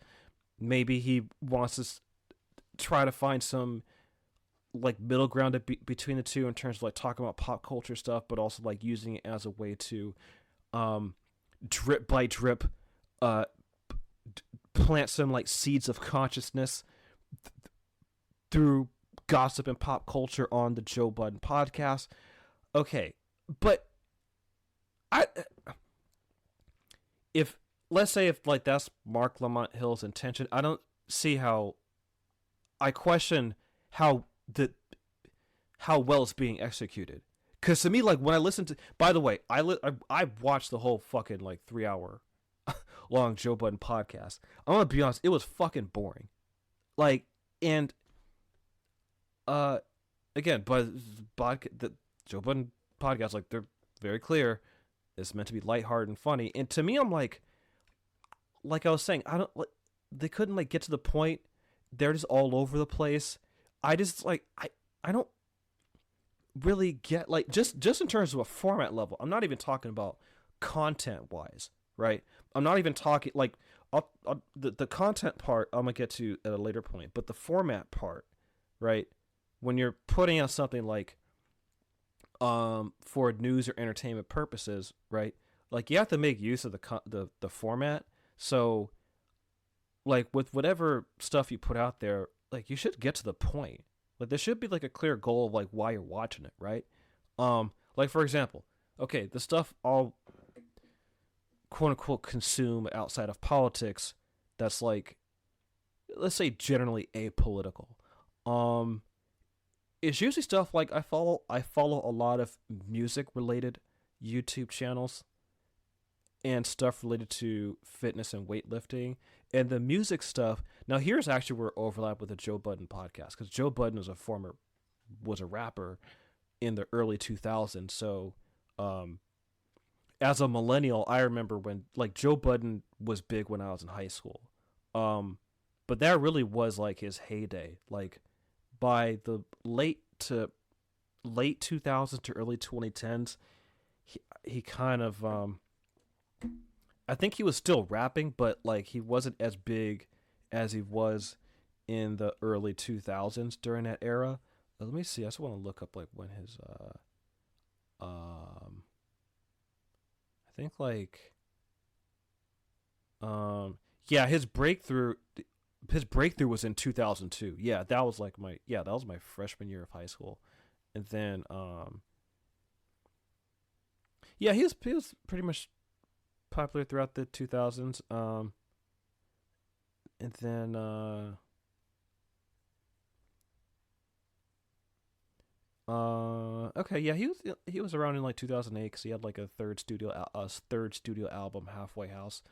Maybe he wants to try to find some, like, middle ground between the two in terms of, like, talking about pop culture stuff, but also, like, using it as a way to drip by drip plant some, like, seeds of consciousness through gossip and pop culture on the Joe Budden podcast. Okay, but let's say if like that's Marc Lamont Hill's intention, I don't see how. I question how well it's being executed. Because to me, like, when I listen to, by the way, I watched the whole fucking, like, 3-hour long Joe Budden podcast. I'm gonna be honest, it was fucking boring. Like, and again, but the Joe Budden podcast, like, they're very clear, it's meant to be lighthearted and funny. And to me, I'm like I was saying, I don't, like, they couldn't, like, get to the point. They're just all over the place. I just, like, I don't really get, like, just in terms of a format level. I'm not even talking about content wise, right? I'm not even talking, like, the content part I'm gonna get to at a later point, but the format part, right? When you're putting out something like for news or entertainment purposes, right? Like, you have to make use of the format. So, like, with whatever stuff you put out there, like, you should get to the point. Like, there should be, like, a clear goal of, like, why you're watching it, right? Like, for example, okay, the stuff I'll quote unquote consume outside of politics that's, like, let's say generally apolitical. It's usually stuff like I follow a lot of music related YouTube channels and stuff related to fitness and weightlifting. And the music stuff, now here's actually where overlap with the Joe Budden podcast, because Joe Budden was a rapper in the early 2000s. So as a millennial, I remember when, like, Joe Budden was big when I was in high school. But that really was, like, his heyday. Like, by the late 2000s to early 2010s, he kind of I think he was still rapping, but, like, he wasn't as big as he was in the early 2000s during that era. Let me see. I just want to look up, like, when his I think, like, yeah, his breakthrough was in 2002. Yeah, that was my freshman year of high school. And then yeah, he was pretty much popular throughout the 2000s. And then okay, yeah, he was around in, like, 2008 because he had, like, a third studio album, Halfway House.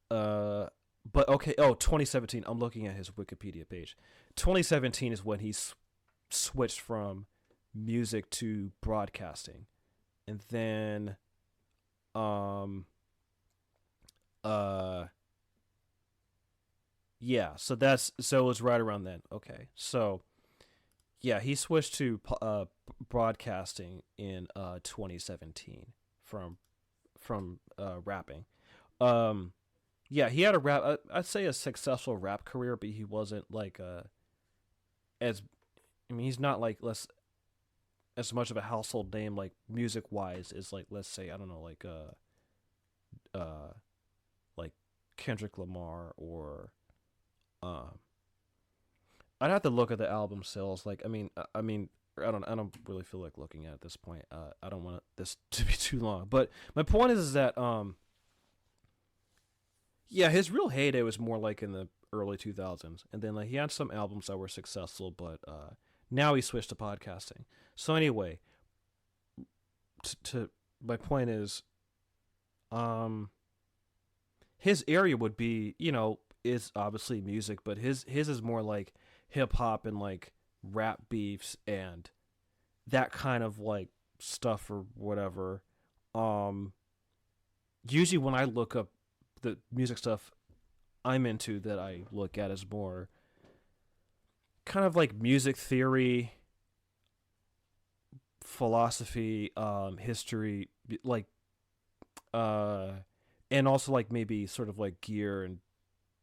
But okay, 2017. I'm looking at his Wikipedia page. 2017 is when he switched from music to broadcasting, and then yeah, so it was right around then. Okay, so Yeah, he switched to broadcasting in 2017 from rapping. Yeah, he had a rap. I'd say a successful rap career, but he wasn't like as. I mean, he's not like as much of a household name like music wise as like, let's say, I don't know, like Kendrick Lamar or I'd have to look at the album sales. Like, I mean, I don't really feel like looking at it at this point. I don't want this to be too long. But my point is that, yeah, his real heyday was more like in the early 2000s, and then like he had some albums that were successful, but now he switched to podcasting. So anyway, to my point is, his area would be, is obviously music, but his is more like hip hop and like rap beefs and that kind of like stuff or whatever. Usually when I look up the music stuff I'm into, that I look at is more kind of like music theory, philosophy, history, like and also like maybe sort of like gear and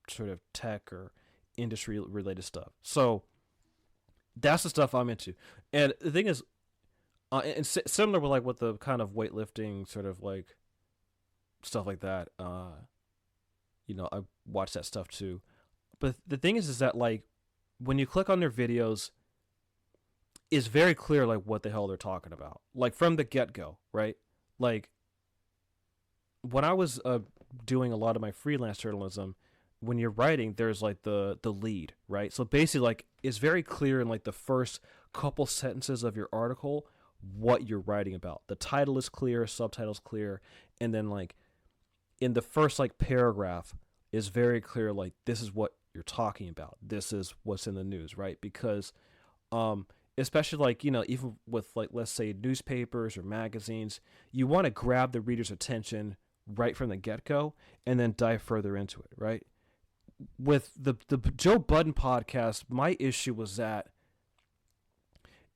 sort of tech or industry related stuff. So that's the stuff I'm into. And the thing is, and similar with like with the kind of weightlifting sort of like stuff like that, I watch that stuff too. But the thing is that like when you click on their videos, it's very clear like what the hell they're talking about, like from the get-go, right? Like when I was doing a lot of my freelance journalism, when you're writing, there's like the lead, right? So basically, like, it's very clear in like the first couple sentences of your article what you're writing about. The title is clear, subtitle's clear, and then like in the first like paragraph is very clear, like this is what you're talking about. This is what's in the news, right? Because especially like, even with like, let's say newspapers or magazines, you want to grab the reader's attention right from the get-go and then dive further into it, right? With the Joe Budden podcast, my issue was that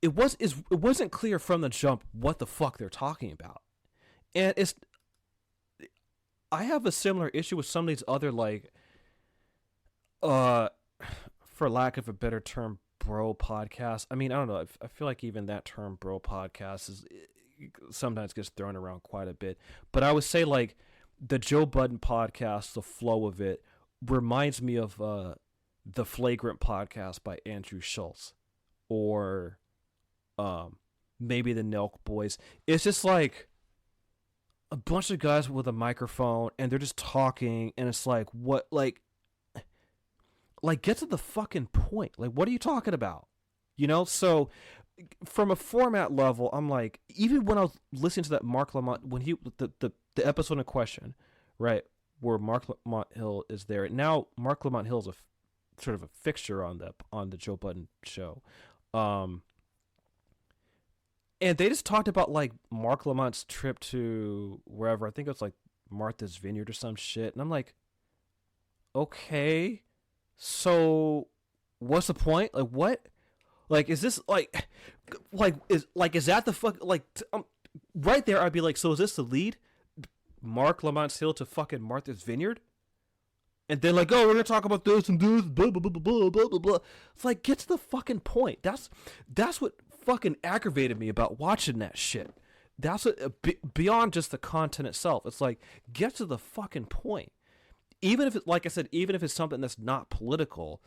it wasn't clear from the jump what the fuck they're talking about. And I have a similar issue with some of these other like for lack of a better term, bro podcasts. I mean, I don't know. I feel like even that term bro podcast is sometimes gets thrown around quite a bit. But I would say like the Joe Budden podcast, the flow of it reminds me of the Flagrant podcast by Andrew Schultz, or maybe the Nelk Boys. It's just like a bunch of guys with a microphone and they're just talking, and it's like, what, like get to the fucking point. Like, what are you talking about? So from a format level, I'm like, even when I was listening to that Marc Lamont, when the episode in question, right, where Marc Lamont Hill is there. Now Marc Lamont Hill is sort of a fixture on the Joe Budden show. And they just talked about like Marc Lamont's trip to wherever, I think it was like Martha's Vineyard or some shit. And I'm like, okay, so what's the point? Like, what? Like, is this is that the fuck, like, right there I'd be like, so is this the lead? Marc Lamont Hill to fucking Martha's Vineyard? And then like, oh, we're gonna talk about this and this, blah blah blah blah blah blah blah. It's like, get to the fucking point. That's what fucking aggravated me about watching that shit. That's what, beyond just the content itself. It's like, get to the fucking point. Even if it, like I said, even if it's something that's not political,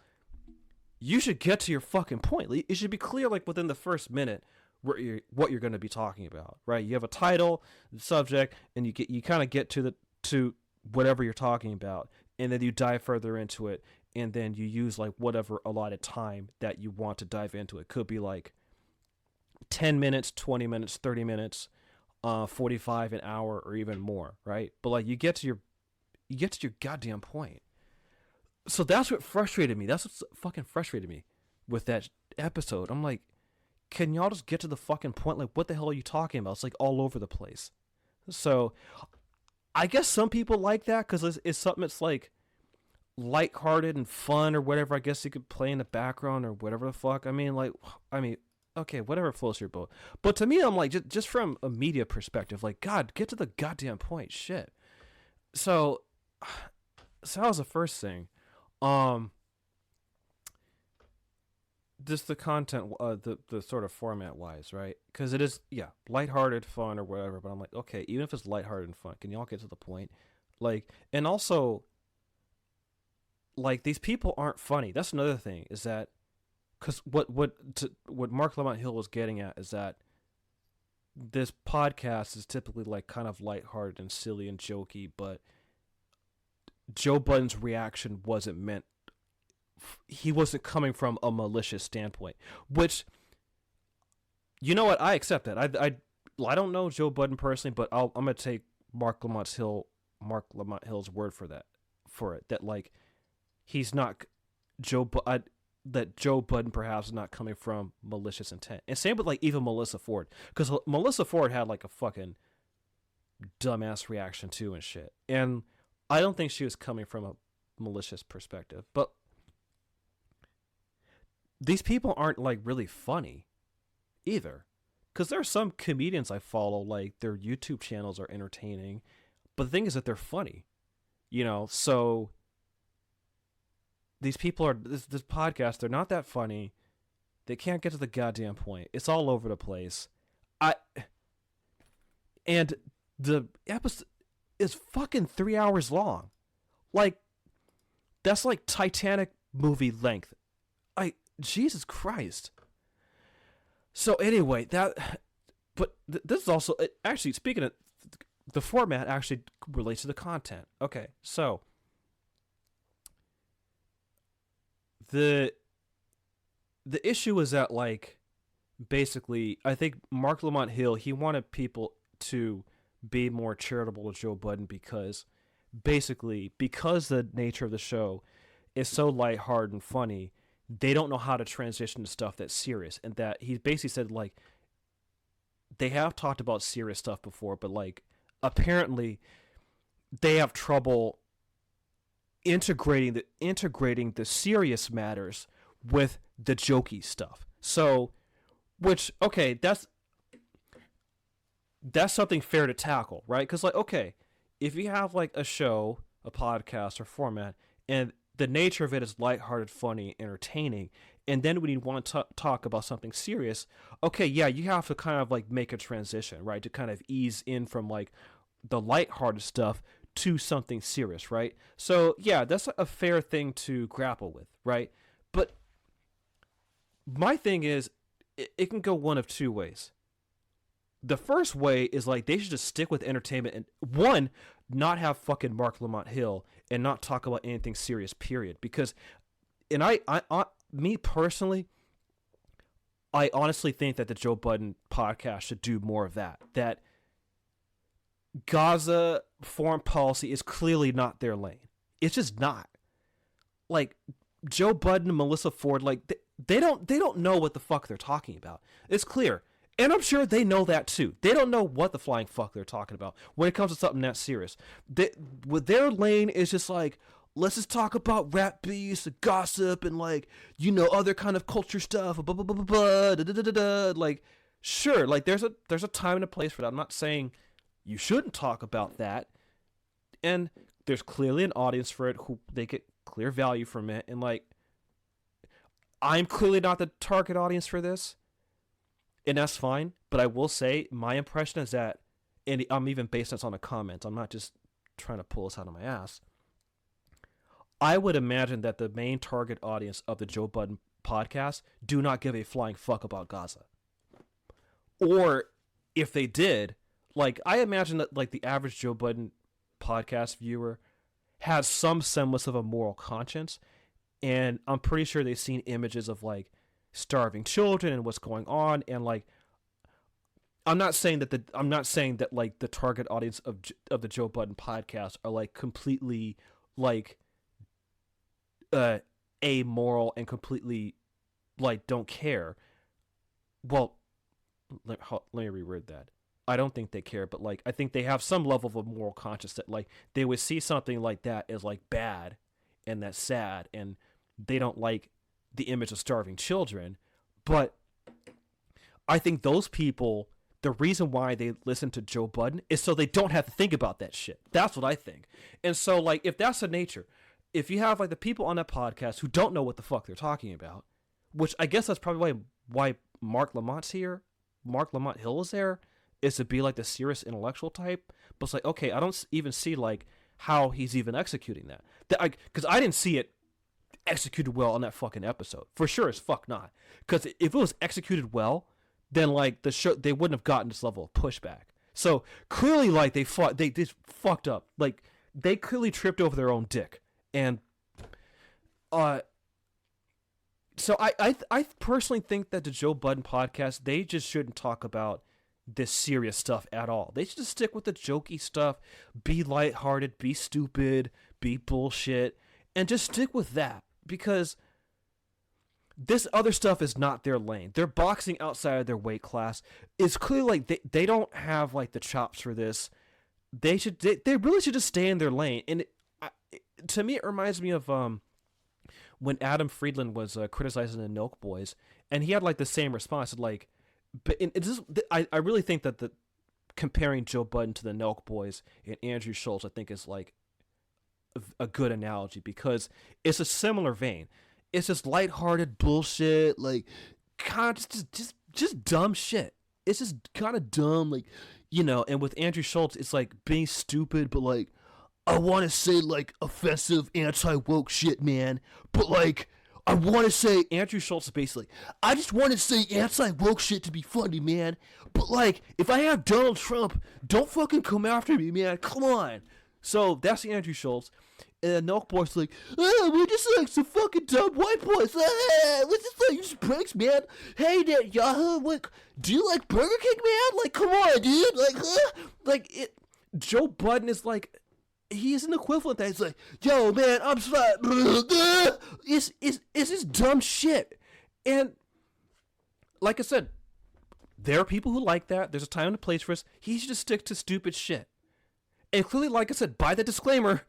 you should get to your fucking point. It should be clear, like within the first minute, what you're going to be talking about, right? You have a title, the subject, and you kind of get to whatever you're talking about, and then you dive further into it, and then you use like whatever allotted time that you want to dive into it. Could be like 10 minutes, 20 minutes, 30 minutes, 45, an hour, or even more, right? But like you get to your goddamn point. So that's what frustrated me. That's what fucking frustrated me with that episode. I'm like, can y'all just get to the fucking point? Like, what the hell are you talking about? It's like all over the place. So I guess some people like that because it's something that's like lighthearted and fun or whatever. I guess you could play in the background or whatever the fuck. Okay, whatever floats your boat. But to me, I'm like, just from a media perspective, like, God, get to the goddamn point. Shit. So that was the first thing. Just the content, the sort of format wise, right? Because it is, lighthearted, fun or whatever. But I'm like, okay, even if it's lighthearted and fun, can y'all get to the point? Like, and also, like, these people aren't funny. That's another thing, is that, because what Marc Lamont Hill was getting at is that this podcast is typically like kind of lighthearted and silly and jokey, but Joe Budden's reaction wasn't meant. He wasn't coming from a malicious standpoint, which, you know what, I accept that. I don't know Joe Budden personally, but I'm gonna take Marc Lamont Hill's word for it. That like he's not that Joe Budden perhaps is not coming from malicious intent. And same with like even Melissa Ford, because Melissa Ford had like a fucking dumbass reaction too and shit. And I don't think she was coming from a malicious perspective, but these people aren't like really funny either. Because there are some comedians I follow, like their YouTube channels are entertaining, but the thing is that they're funny, you know? So these people are, this podcast, they're not that funny. They can't get to the goddamn point. It's all over the place. And the episode is fucking 3 hours long. Like, that's like Titanic movie length. Jesus Christ. So anyway, this is also, actually, speaking of, the format actually relates to the content. Okay, so the issue is that, like, basically, I think Marc Lamont Hill, he wanted people to be more charitable to Joe Budden because the nature of the show is so lighthearted and funny, they don't know how to transition to stuff that's serious. And that he basically said, like, they have talked about serious stuff before, but, like, apparently they have trouble integrating the serious matters with the jokey stuff. So, which, okay, that's something fair to tackle, right? Because, like, okay, if you have, like, a show, a podcast or format, and the nature of it is lighthearted, funny, entertaining, and then when you want to talk about something serious, okay, yeah, you have to kind of like make a transition, right, to kind of ease in from like the lighthearted stuff to something serious, right? So yeah, that's a fair thing to grapple with, right? But my thing is, it can go one of two ways. The first way is like they should just stick with entertainment and, one, not have fucking Marc Lamont Hill and not talk about anything serious, period. Because, and me personally, I honestly think that the Joe Budden podcast should do more of that. That Gaza foreign policy is clearly not their lane. It's just not. Like, Joe Budden and Melissa Ford, like, they don't know what the fuck they're talking about. It's clear. And I'm sure they know that too. They don't know what the flying fuck they're talking about when it comes to something that serious. With their lane is just like, let's just talk about rap beefs, gossip, and like, you know, other kind of culture stuff. Blah, blah, blah, blah, blah, da, da, da, da, da. Like, sure, like there's a time and a place for that. I'm not saying you shouldn't talk about that. And there's clearly an audience for it who they get clear value from it. And like, I'm clearly not the target audience for this. And that's fine, but I will say my impression is that, and I'm even basing this on a comment, I'm not just trying to pull this out of my ass. I would imagine that the main target audience of the Joe Budden podcast do not give a flying fuck about Gaza. Or if they did, like, I imagine that like the average Joe Budden podcast viewer has some semblance of a moral conscience, and I'm pretty sure they've seen images of like starving children and what's going on, and like I'm not saying that like the target audience of the Joe Budden podcast are like completely like amoral and completely like don't care. Well, let me reword that. I don't think they care, but like I think they have some level of a moral conscience that like they would see something like that as like bad and that's sad, and they don't like the image of starving children. But I think those people, the reason why they listen to Joe Budden is so they don't have to think about that shit. That's what I think. And so, like, if that's the nature, if you have, like, the people on that podcast who don't know what the fuck they're talking about, which I guess that's probably why Marc Lamont's here, Marc Lamont Hill is there, is to be, like, the serious intellectual type. But it's like, okay, I don't even see, like, how he's even executing that. Because I didn't see it executed well on that fucking episode. For sure as fuck not. Because if it was executed well, then, like, the show, they wouldn't have gotten this level of pushback. So clearly, like, they just fucked up. Like, they clearly tripped over their own dick. And so I personally think that the Joe Budden podcast, they just shouldn't talk about this serious stuff at all. They should just stick with the jokey stuff, be lighthearted, be stupid, be bullshit, and just stick with that, because this other stuff is not their lane. They're boxing outside of their weight class. It's clearly like they don't have, like, the chops for this. They really should just stay in their lane. And to me, it reminds me of when Adam Friedland was criticizing the Milk Boys, and he had, like, the same response. Like, but I really think that the comparing Joe Budden to the Nelk Boys and Andrew Schultz, I think, is, like, a good analogy, because it's a similar vein. It's just lighthearted bullshit, like, kind of just dumb shit. It's just kind of dumb, like, you know. And with Andrew Schultz, it's like being stupid, but, like, I want to say, like, offensive, anti-woke shit, man. But, like, I want to say, Andrew Schultz is basically, I just want to say anti-woke shit to be funny, man. But, like, if I have Donald Trump, don't fucking come after me, man. Come on. So that's the Andrew Schultz. And the Nelk Boys like, oh, we're just like some fucking dumb white boys. We're just like, you just pranks, man. Hey, that Yahoo, like, do you like Burger King, man? Like, come on, dude. Like, Joe Budden is like, he's an equivalent that he's like, yo, man, I'm sorry. It's just dumb shit. And like I said, there are people who like that. There's a time and a place for us. He should just stick to stupid shit. And clearly, like I said, by the disclaimer,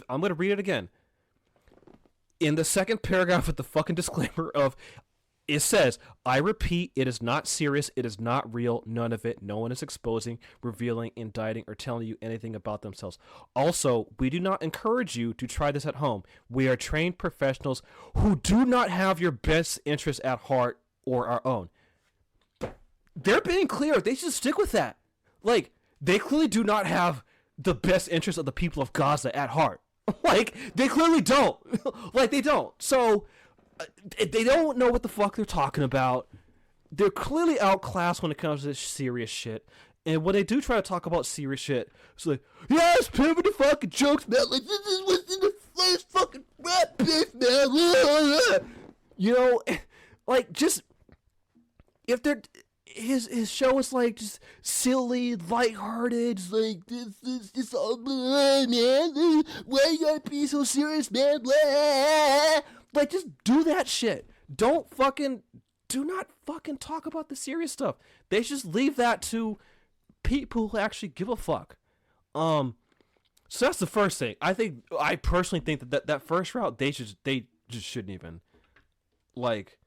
I'm going to read it again. In the second paragraph of the fucking disclaimer it says, I repeat, it is not serious, it is not real, none of it. No one is exposing, revealing, indicting, or telling you anything about themselves. Also, we do not encourage you to try this at home. We are trained professionals who do not have your best interests at heart or our own. They're being clear. They should stick with that. Like, they clearly do not have the best interest of the people of Gaza at heart. Like, they clearly don't. Like, they don't. So, they don't know what the fuck they're talking about. They're clearly outclassed when it comes to this serious shit. And when they do try to talk about serious shit, it's like, yes, pivot the fucking jokes, man. Like, this is what's in the first fucking rap beef, man. You know, like, just, if they're, his show is like just silly, lighthearted, just like this all man. Why you gotta be so serious, man? Blah. Like, just do that shit. Do not fucking talk about the serious stuff. They should just leave that to people who actually give a fuck. So that's the first thing. I personally think that first route, they just shouldn't even, like,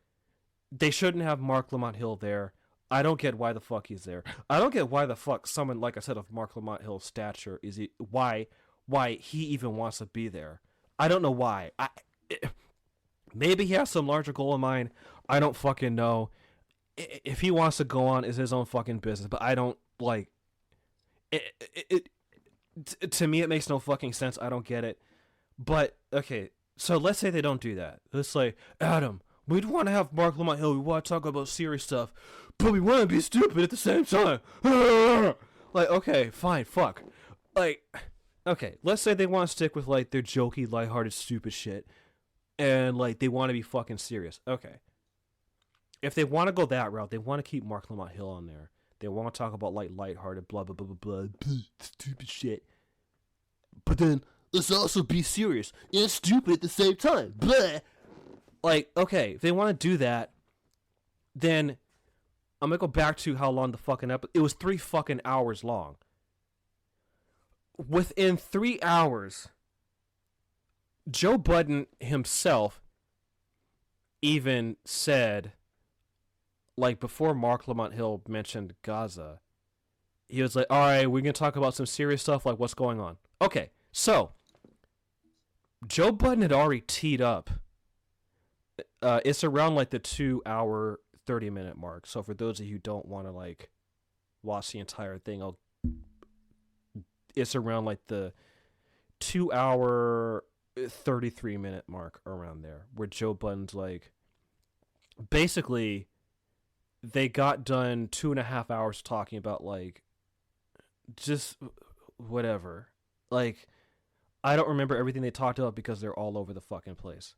they shouldn't have Marc Lamont Hill there. I don't get why the fuck he's there. I don't get why the fuck someone, like I said, of Marc Lamont Hill's stature why he even wants to be there. I don't know why. Maybe he has some larger goal in mind. I don't fucking know. If he wants to go on, is his own fucking business. But I don't, like, to me, it makes no fucking sense. I don't get it. But, okay, so let's say they don't do that. Let's say, Adam, we want to have Marc Lamont Hill. We want to talk about serious stuff, but we want to be stupid at the same time. Like, okay, fine, fuck. Like, okay, let's say they want to stick with, like, their jokey, lighthearted, stupid shit, and, like, they want to be fucking serious. Okay. If they want to go that route, they want to keep Marc Lamont Hill on there. They want to talk about, like, lighthearted, blah, blah, blah, blah, blah, stupid shit. But then, let's also be serious and stupid at the same time. Blah. Like, okay, if they want to do that, then I'm going to go back to how long the fucking episode... It was 3 fucking hours long. Within 3 hours, Joe Budden himself even said, like, before Marc Lamont Hill mentioned Gaza, he was like, all right, we're going to talk about some serious stuff, like what's going on. Okay, so Joe Budden had already teed up. It's around like the 2 hour, 30-minute mark. So for those of you who don't want to like watch the entire thing, it's around like the 2 hour, 33-minute mark around there, where Joe Budden's like, basically, they got done 2.5 hours talking about like just whatever. Like, I don't remember everything they talked about because they're all over the fucking place.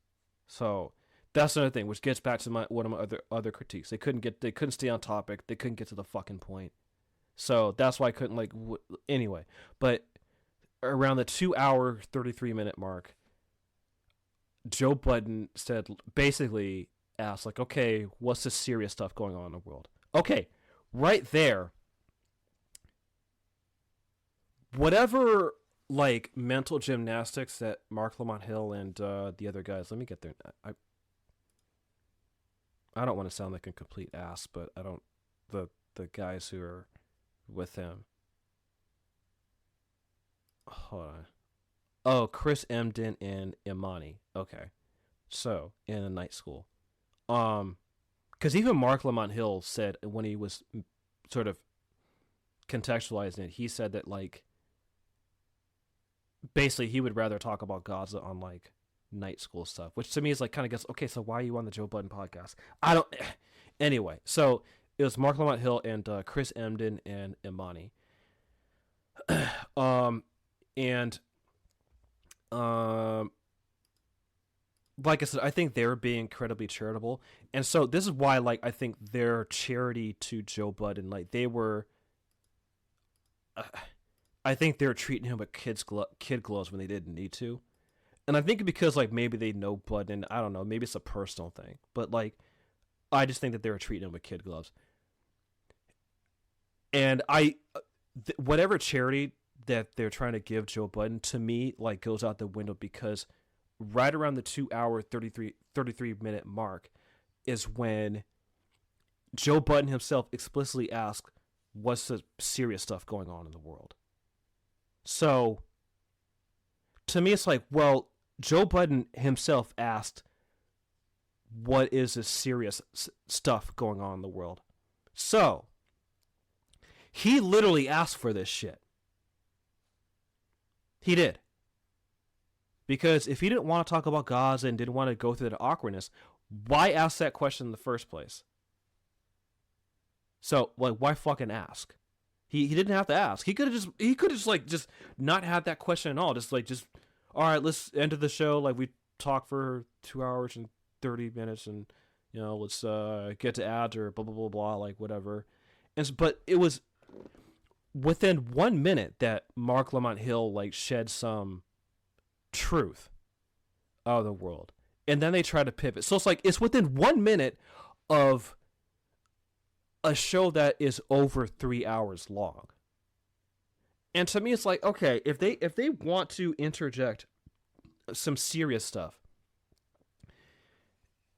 So that's another thing, which gets back to one of my other critiques. They couldn't stay on topic. They couldn't get to the fucking point. So that's why I couldn't like anyway. But around the 2 hour 33-minute mark, Joe Budden said, basically asked like, okay, what's the serious stuff going on in the world? Okay, right there, whatever like mental gymnastics that Marc Lamont Hill and the other guys, let me get there. I don't want to sound like a complete ass, but I don't, the guys who are with him. Hold on. Oh, Chris Emden and Imani. Okay. So, in a night school. Because even Marc Lamont Hill said, when he was sort of contextualizing it, he said that, like, basically he would rather talk about Gaza on, like, night school stuff, which to me is, like, kind of gets, okay, so why are you on the Joe Budden podcast? I don't, anyway, so it was Marc Lamont Hill and Chris Emden and Imani. Like I said, I think they're being incredibly charitable, and so this is why, like, I think their charity to Joe Budden, like, they were, I think they're treating him with kid gloves when they didn't need to, and I think because, like, maybe they know Budden, I don't know, maybe it's a personal thing, but, like, I just think that they were treating him with kid gloves, and whatever charity that they're trying to give Joe Budden, to me, like, goes out the window, because right around the 2 hour 33-minute mark is when Joe Budden himself explicitly asked, what's the serious stuff going on in the world? So to me, it's like, well, Joe Budden himself asked, what is the serious stuff going on in the world? So he literally asked for this shit. He did. Because if he didn't want to talk about Gaza and didn't want to go through that awkwardness, why ask that question in the first place? So, like, why fucking ask? He didn't have to ask. He could have just not had that question at all. Just all right, let's end the show. Like, we talked for 2 hours and 30 minutes, and, you know, let's get to ads or blah blah blah blah, like, whatever. But it was within 1 minute that Marc Lamont Hill, like, shed some truth out of the world, and then they try to pivot. So it's like, it's within 1 minute of a show that is over 3 hours long. And to me, it's like, okay, if they want to interject some serious stuff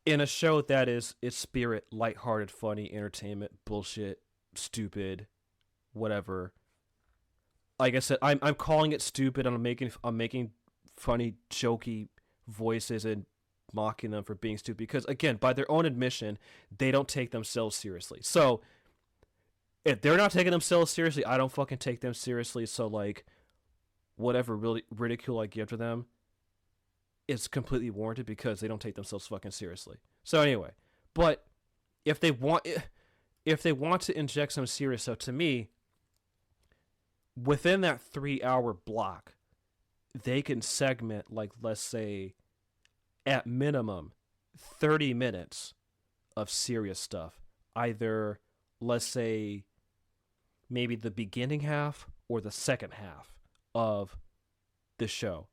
in a show that is its spirit, lighthearted, funny, entertainment, bullshit, stupid, whatever. Like I said, I'm calling it stupid. I'm making funny, jokey voices and mocking them for being stupid, because, again, by their own admission, they don't take themselves seriously. So if they're not taking themselves seriously, I don't fucking take them seriously. So, like, whatever really ridicule I give to them, it's completely warranted because they don't take themselves fucking seriously. So anyway, but if they want to inject some serious stuff, to me, within that 3 hour block, they can segment, like, let's say, at minimum, 30 minutes of serious stuff. Either, let's say, maybe the beginning half or the second half of the show.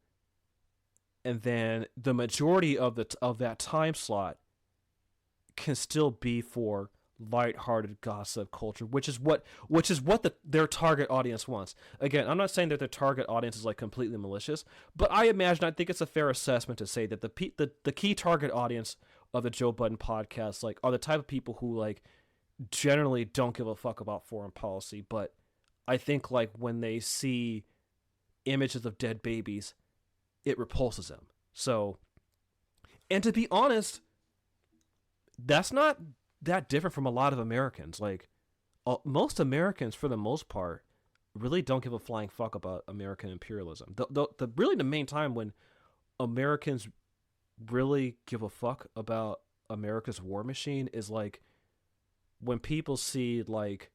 And then the majority of that time slot can still be for lighthearted gossip culture, which is what their target audience wants. Again, I'm not saying that their target audience is like completely malicious, but I think it's a fair assessment to say that the key target audience of the Joe Budden podcast like are the type of people who like generally don't give a fuck about foreign policy, but I think like when they see images of dead babies, it repulses them. So, and to be honest, that's not that different from a lot of Americans. Like, most Americans, for the most part, really don't give a flying fuck about American imperialism. Really the main time when Americans really give a fuck about America's war machine is like when people see like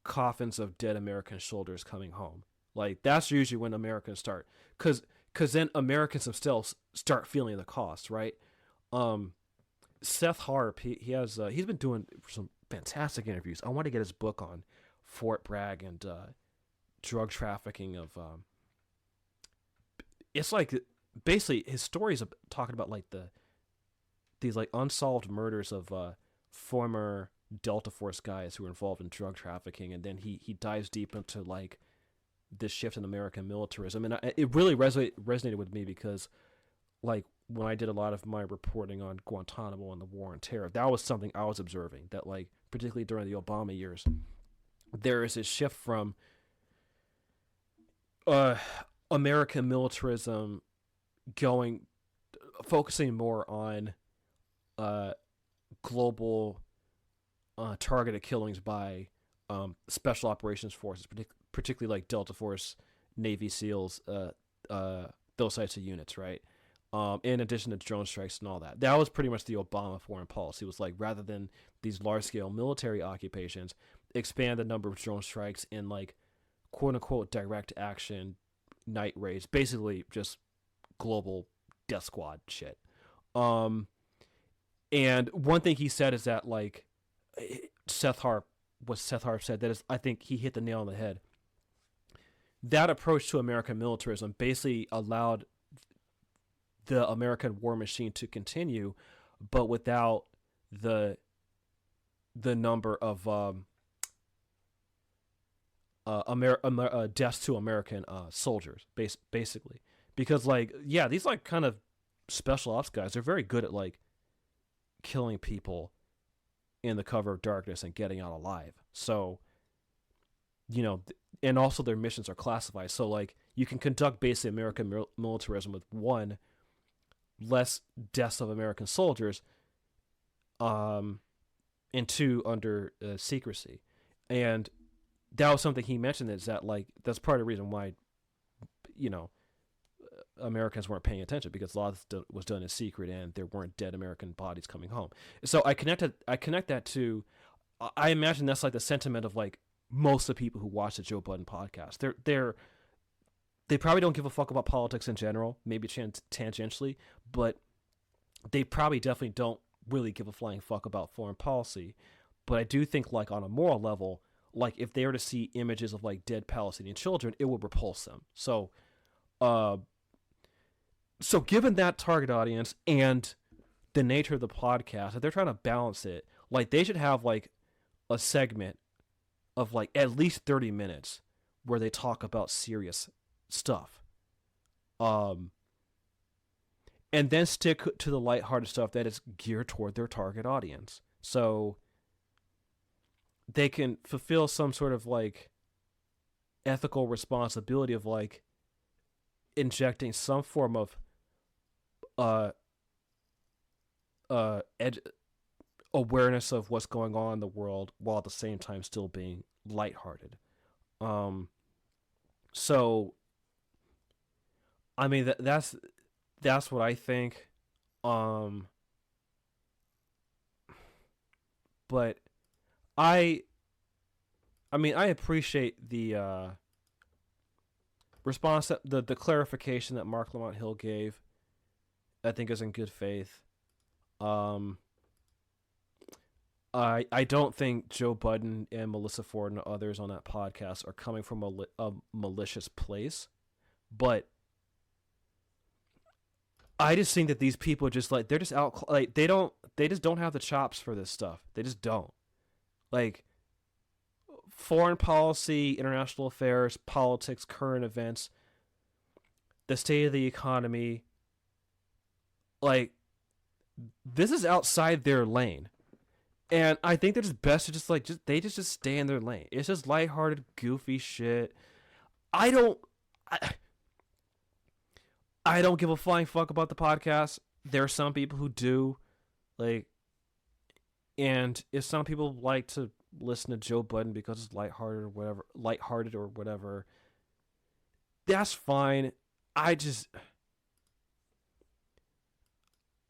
coffins of dead American soldiers coming home. Like that's usually when Americans start, because then Americans themselves start feeling the cost, right? Seth Harp, he's been doing some fantastic interviews. I want to get his book on Fort Bragg and drug trafficking of. It's like basically his stories of talking about like these like unsolved murders of former Delta Force guys who were involved in drug trafficking, and then he dives deep into like this shift in American militarism, and it really resonated with me because like when I did a lot of my reporting on Guantanamo and the war on terror, that was something I was observing, that like particularly during the Obama years, there is a shift from American militarism focusing more on global targeted killings by special operations forces, particularly like Delta Force, Navy SEALs, those types of units, right? In addition to drone strikes and all that. That was pretty much the Obama foreign policy. It was like, rather than these large-scale military occupations, expand the number of drone strikes in like quote-unquote direct action night raids, basically just global death squad shit. And one thing he said is that like Seth Harp said, that is, I think he hit the nail on the head. That approach to American militarism basically allowed the American war machine to continue, but without the number of deaths to American soldiers, basically. Because like, yeah, these like kind of special ops guys, they're very good at like killing people in the cover of darkness and getting out alive. So, you know, and also their missions are classified. So like you can conduct basically American militarism with one, less deaths of American soldiers, and two, under secrecy. And that was something he mentioned, is that like that's part of the reason why, you know, Americans weren't paying attention, because a lot of it was done in secret and there weren't dead American bodies coming home. So I connect that to, I imagine that's like the sentiment of like most of the people who watch the Joe Budden podcast. They probably don't give a fuck about politics in general, maybe tangentially, but they probably definitely don't really give a flying fuck about foreign policy. But I do think like on a moral level, like if they were to see images of like dead Palestinian children, it would repulse them. So given that target audience and the nature of the podcast, if they're trying to balance it, like they should have like a segment of like at least 30 minutes where they talk about serious stuff. And then stick to the lighthearted stuff that is geared toward their target audience. So they can fulfill some sort of like ethical responsibility of like injecting some form of awareness of what's going on in the world, while at the same time still being lighthearted. So I mean that's what I think. But I mean I appreciate the response, the clarification that Marc Lamont Hill gave. I think is in good faith. I don't think Joe Budden and Melissa Ford and others on that podcast are coming from a malicious place, but I just think that these people just like, they're just out, like they just don't have the chops for this stuff. They just don't. like foreign policy, international affairs, politics, current events, the state of the economy. Like, this is outside their lane. And I think they're just best to just stay in their lane. It's just lighthearted, goofy shit. I don't give a flying fuck about the podcast. There are some people who do, like, and if some people like to listen to Joe Budden because it's lighthearted or whatever, that's fine. I just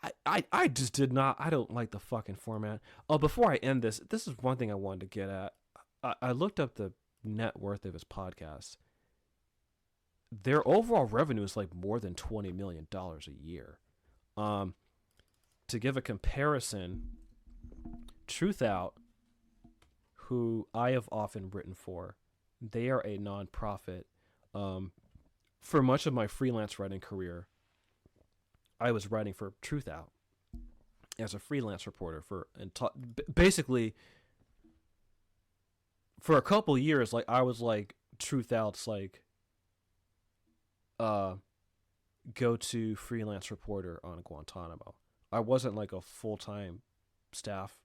don't like the fucking format. Oh, before I end this is one thing I wanted to get at. I looked up the net worth of his podcast. Their overall revenue is like more than $20 million a year. To give a comparison, Truth Out, who I have often written for, they are a nonprofit. For much of my freelance writing career, I was writing for Truth Out as a freelance reporter basically for a couple years. Like, I was like Truth Out's like go-to freelance reporter on Guantanamo. I wasn't like a full-time staff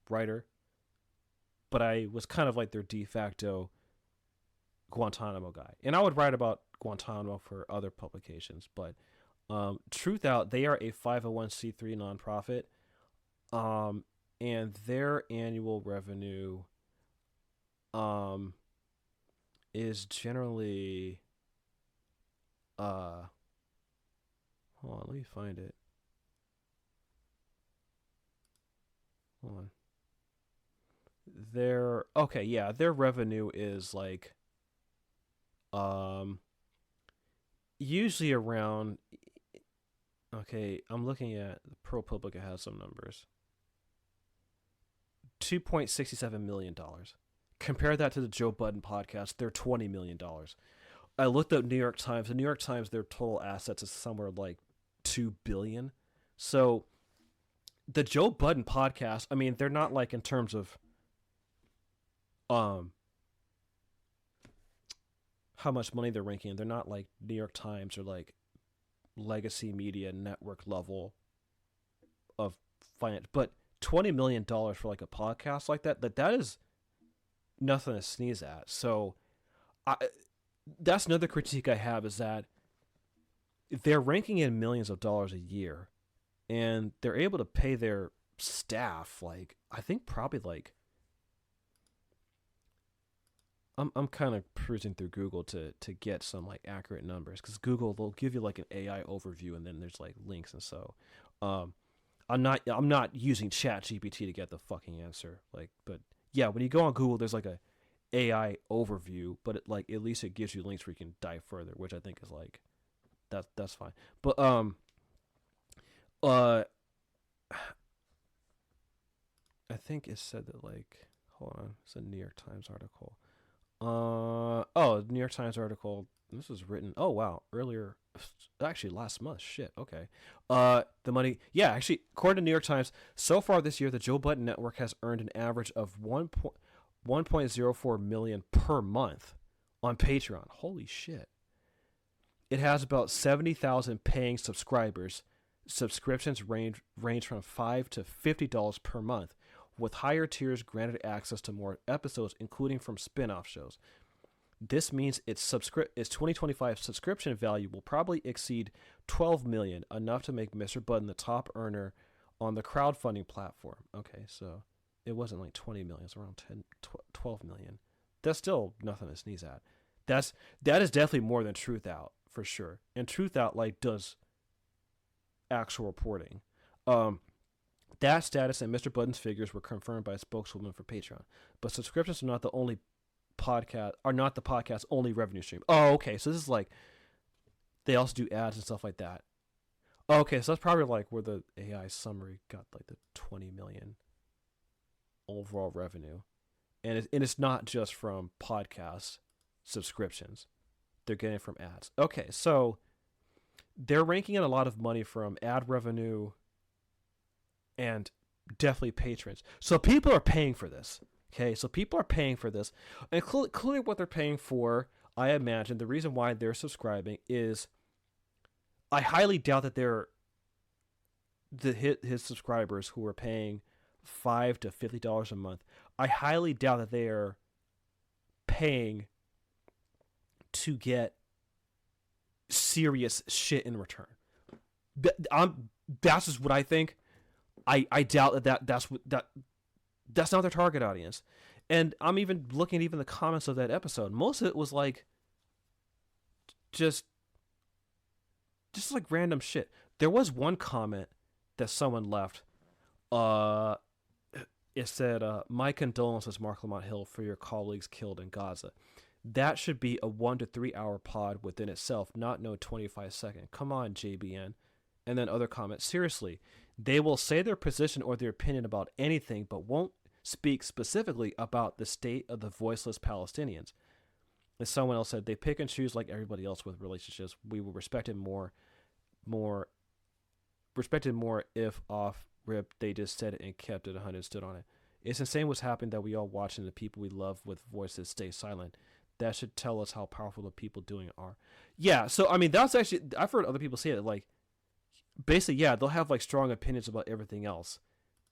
writer, but I was kind of like their de facto Guantanamo guy. And I would write about Guantanamo for other publications, but Truth Out, they are a 501c3 nonprofit, and their annual revenue is generally hold on, let me find it. Hold on. Their revenue is like usually around, I'm looking at ProPublica has some numbers. $2.67 million. Compare that to the Joe Budden podcast, they're $20 million. I looked up New York Times. The New York Times, their total assets is somewhere like $2 billion. So the Joe Budden podcast, I mean, they're not like in terms of how much money they're ranking. They're not like New York Times or like legacy media network level of finance. But $20 million for like a podcast like that is nothing to sneeze at. So that's another critique I have, is that they're ranking in millions of dollars a year, and they're able to pay their staff, like, I think probably like, I'm kind of cruising through Google to get some like accurate numbers, because Google, they'll give you like an AI overview and then there's like links, and so I'm not using ChatGPT to get the fucking answer, like, but yeah, when you go on Google, there's like a AI overview, but it, like, at least it gives you links where you can dive further, which I think is like that's fine. But I think it said that, like, hold on, it's a New York Times article. New York Times article. This was written, earlier, actually last month. Shit. Okay. The money. Yeah, actually, according to New York Times, so far this year, the Joe Budden Network has earned an average of 1.04 million per month on Patreon. Holy shit. It has about 70,000 paying subscribers. Subscriptions range from $5 to $50 per month, with higher tiers granted access to more episodes, including from spin-off shows. This means its 2025 subscription value will probably exceed $12 million, enough to make Mr. Budden the top earner on the crowdfunding platform. Okay, so it wasn't like 20 million, it's around 12 million. That's still nothing to sneeze at. That is definitely more than Truth Out, for sure. And Truth Out, like, does actual reporting. That status and Mr. Budden's figures were confirmed by a spokeswoman for Patreon. But subscriptions are not the podcast's only revenue stream. Oh, okay. So this is like, they also do ads and stuff like that. Okay, so that's probably like where the AI summary got like the 20 million overall revenue. And it's not just from podcast subscriptions. They're getting it from ads. Okay, so they're ranking in a lot of money from ad revenue and definitely patrons. So people are paying for this. Okay, so people are paying for this, and clearly what they're paying for, I imagine, the reason why they're subscribing is, I highly doubt that they're his subscribers who are paying $5 to $50 a month. I highly doubt that they are paying to get serious shit in return. That's just what I think. I doubt that's not their target audience. And I'm even looking at even the comments of that episode. Most of it was like just like random shit. There was one comment that someone left. It said, "My condolences, Marc Lamont Hill, for your colleagues killed in Gaza. That should be a 1 to 3 hour pod within itself, not no 25-second. Come on, JBN." And then other comments. "Seriously, they will say their position or their opinion about anything, but won't speak specifically about the state of the voiceless Palestinians." And someone else said, "They pick and choose like everybody else with relationships. We will respect it more if off rip they just said it and kept it 100, stood on it. It's insane what's happened that we all watching the people we love with voices stay silent. That should tell us how powerful the people doing it are." Yeah, so I mean that's actually, I've heard other people say it, like basically, yeah, they'll have like strong opinions about everything else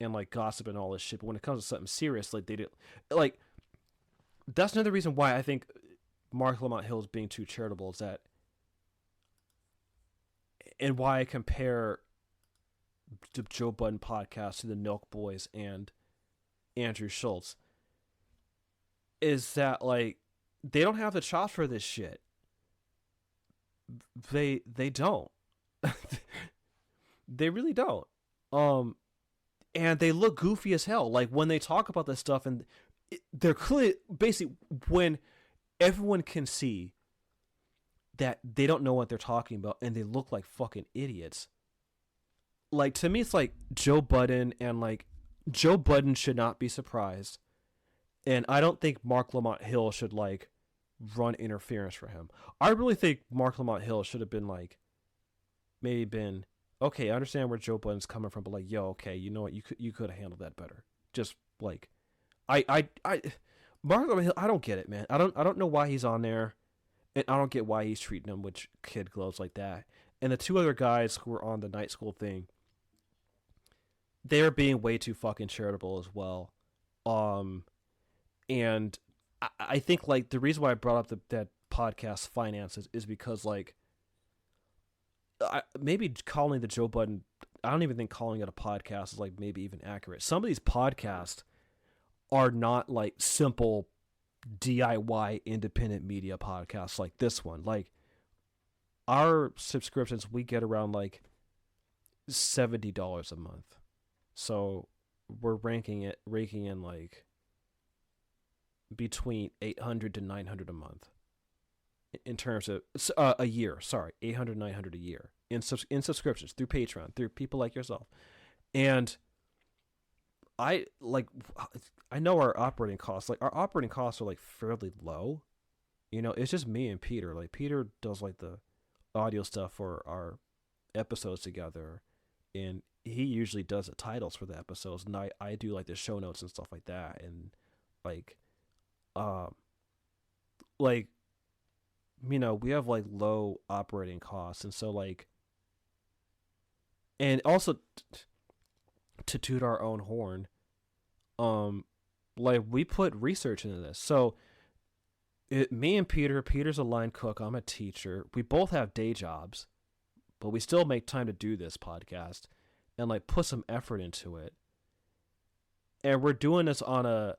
and like gossip and all this shit, but when it comes to something serious, like they do, like that's another reason why I think Marc Lamont Hill is being too charitable, is that, and why I compare the Joe Budden podcast to the Milk Boys and Andrew Schultz, is that like they don't have the chops for this shit. They don't. They really don't. And they look goofy as hell. Like when they talk about this stuff, and they're clearly, basically, when everyone can see that they don't know what they're talking about and they look like fucking idiots. Like, to me, it's like Joe Budden, and like Joe Budden should not be surprised. And I don't think Marc Lamont Hill should like run interference for him. I really think Marc Lamont Hill should have been like, maybe been, okay, I understand where Joe Budden's coming from, but like, yo, okay, you know what, you could have handled that better. Just like, Marc Lamont Hill, I don't get it, man. I don't know why he's on there, and I don't get why he's treating him with kid gloves like that. And the two other guys who were on the night school thing, they're being way too fucking charitable as well. And I think like the reason why I brought up that podcast finances is because like, maybe calling the Joe Budden, I don't even think calling it a podcast is like maybe even accurate. Some of these podcasts are not like simple DIY independent media podcasts like this one. Like our subscriptions, we get around like $70 a month. So we're raking in like between $800 to $900 a month. In terms of a year, sorry, $800, $900 a year in subscriptions through Patreon, through people like yourself. And I know our operating costs. Like our operating costs are like fairly low. You know, it's just me and Peter. Like Peter does like the audio stuff for our episodes together, and he usually does the titles for the episodes, and I do like the show notes and stuff like that, and like you know, we have like low operating costs, and so like, and also to toot our own horn, like we put research into this. So me and Peter's a line cook, I'm a teacher. We both have day jobs, but we still make time to do this podcast and like put some effort into it. And we're doing this on a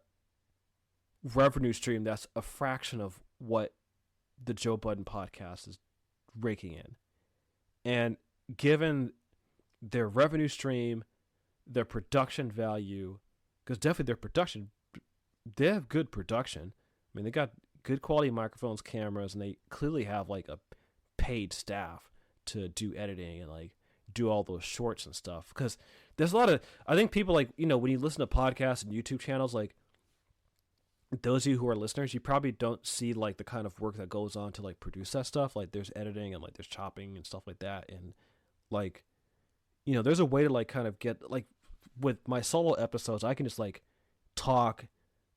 revenue stream that's a fraction of what the Joe Budden podcast is raking in. And given their revenue stream, their production value, because definitely their production, they have good production. I mean, they got good quality microphones, cameras, and they clearly have like a paid staff to do editing and like do all those shorts and stuff. Because there's a lot of, I think people like, you know, when you listen to podcasts and YouTube channels, like those of you who are listeners, you probably don't see like the kind of work that goes on to like produce that stuff. Like there's editing and like there's chopping and stuff like that. And like, you know, there's a way to like kind of get like with my solo episodes, I can just like talk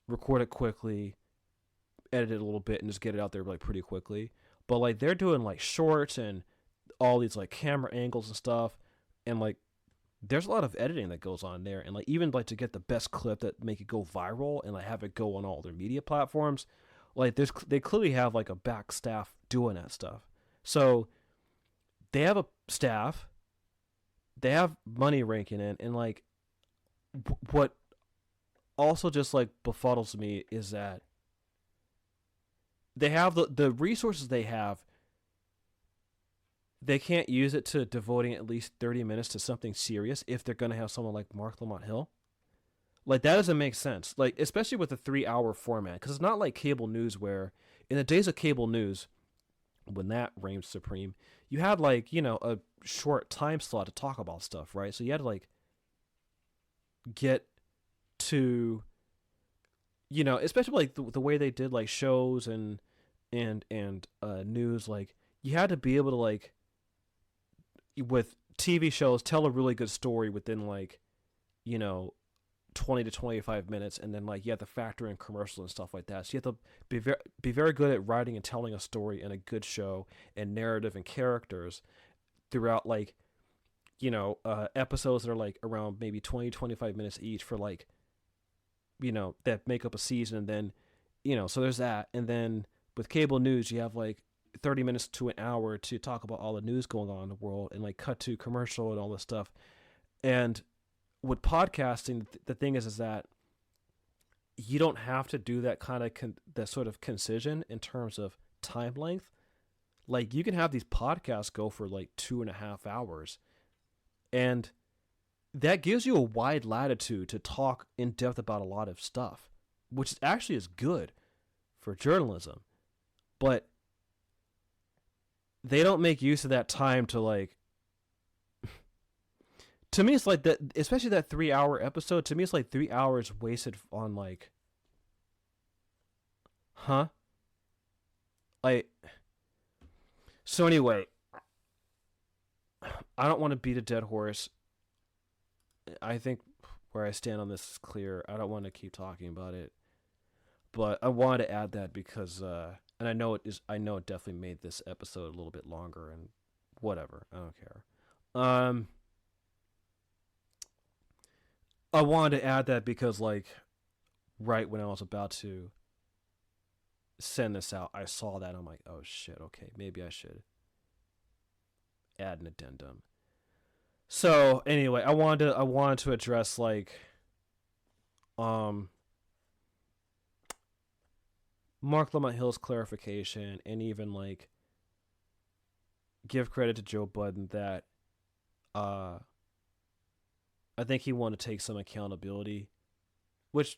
record it quickly, edit it a little bit, and just get it out there like pretty quickly. But like they're doing like shorts and all these like camera angles and stuff, and like there's a lot of editing that goes on there, and like even like to get the best clip that make it go viral and like have it go on all their media platforms, like they clearly have like a back staff doing that stuff. So they have a staff, they have money ranking in, and like what also just like befuddles me is that they have the resources they have. They can't use it to devoting at least 30 minutes to something serious if they're going to have someone like Marc Lamont Hill. Like, that doesn't make sense. Like, especially with a 3-hour format. Because it's not like cable news where, in the days of cable news, when that reigned supreme, you had, like, you know, a short time slot to talk about stuff, right? So you had to, like, get to, you know, especially, like, the way they did, like, shows and news, like, you had to be able to, like, with TV shows, tell a really good story within, like, you know, 20 to 25 minutes, and then, like, you have to factor in commercials and stuff like that. So you have to be very good at writing and telling a story in a good show and narrative and characters throughout, like, you know, episodes that are, like, around maybe 20, 25 minutes each for, like, you know, that make up a season. And then, you know, so there's that. And then with cable news, you have, like, 30 minutes to an hour to talk about all the news going on in the world and like cut to commercial and all this stuff. And with podcasting, the thing is that you don't have to do that kind of that sort of concision in terms of time length. Like you can have these podcasts go for like 2.5 hours, and that gives you a wide latitude to talk in depth about a lot of stuff, which actually is good for journalism. But they don't make use of that time to like, to me it's like that, especially that 3-hour episode, to me it's like 3 hours wasted on like, like, so anyway, I don't want to beat a dead horse. I think where I stand on this is clear. I don't want to keep talking about it, but I wanted to add that because, and I know it definitely made this episode a little bit longer and whatever. I don't care. I wanted to add that because like right when I was about to send this out, I saw that. I'm like, oh shit, okay, maybe I should add an addendum. So anyway, I wanted to address like Marc Lamont Hill's clarification, and even like give credit to Joe Budden that I think he wanted to take some accountability, which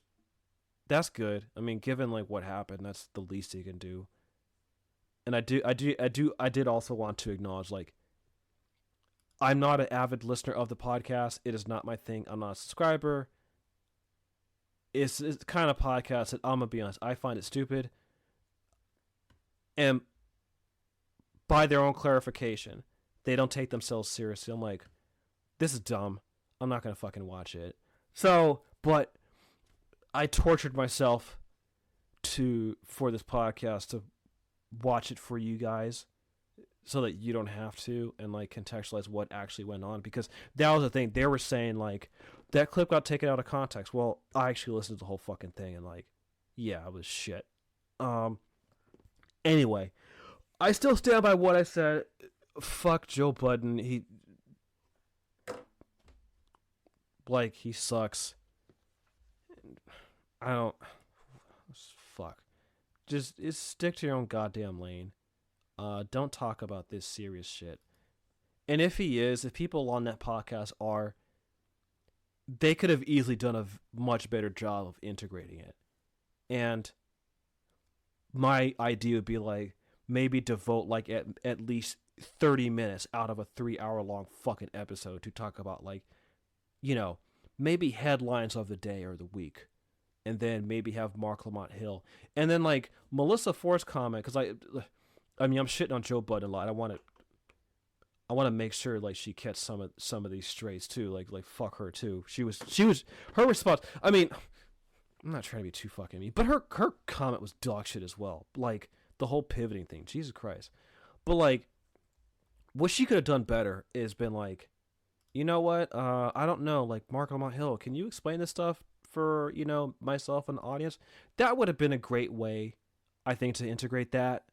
that's good. I mean, given like what happened, that's the least he can do. And I did also want to acknowledge, like, I'm not an avid listener of the podcast. It is not my thing. I'm not a subscriber. It's the kind of podcast that, I'm going to be honest, I find it stupid. And by their own clarification, they don't take themselves seriously. I'm like, this is dumb. I'm not going to fucking watch it. So, but I tortured myself for this podcast to watch it for you guys so that you don't have to, and like contextualize what actually went on, because that was the thing. They were saying like that clip got taken out of context. Well, I actually listened to the whole fucking thing, and like, yeah, it was shit. Anyway, I still stand by what I said. Fuck Joe Budden. He sucks. I don't. Fuck. Just stick to your own goddamn lane. Don't talk about this serious shit. And if people on that podcast are, they could have easily done a much better job of integrating it. And my idea would be like, maybe devote like at least 30 minutes out of a 3-hour long fucking episode to talk about, like, you know, maybe headlines of the day or the week. And then maybe have Marc Lamont Hill. And then like Melissa Ford's comment, because I mean, I'm shitting on Joe Budden a lot. I want to make sure like she catch some of these strays too. Like fuck her too. She was her response. I mean, I'm not trying to be too fucking mean, but her comment was dog shit as well. Like the whole pivoting thing, Jesus Christ. But like, what she could have done better is been like, you know what? I don't know. Like Marc Lamont Hill, can you explain this stuff for myself and the audience? That would have been a great way, I think, to integrate that.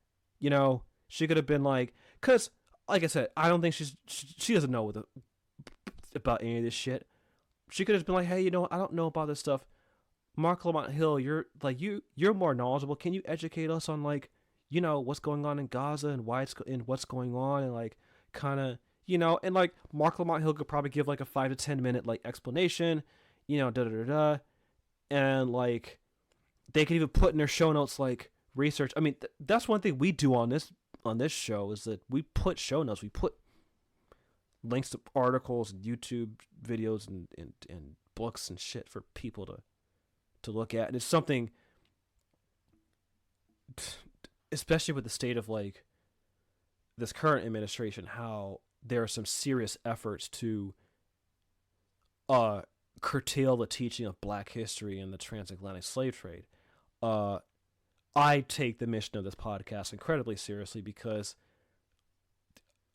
She could have been like, because like I said, I don't think she doesn't know about any of this shit. She could have been like, hey, I don't know about this stuff. Marc Lamont Hill, you're more knowledgeable. Can you educate us on like, what's going on in Gaza and what's going on and like kind of, and like Marc Lamont Hill could probably give like a 5 to 10 minute like explanation, and like they could even put in their show notes like research. I mean, that's one thing we do on this show is that we put show notes. We put links to articles and YouTube videos and books and shit for people to look at. And it's something, especially with the state of like this current administration, how there are some serious efforts to curtail the teaching of Black history and the transatlantic slave trade. I take the mission of this podcast incredibly seriously because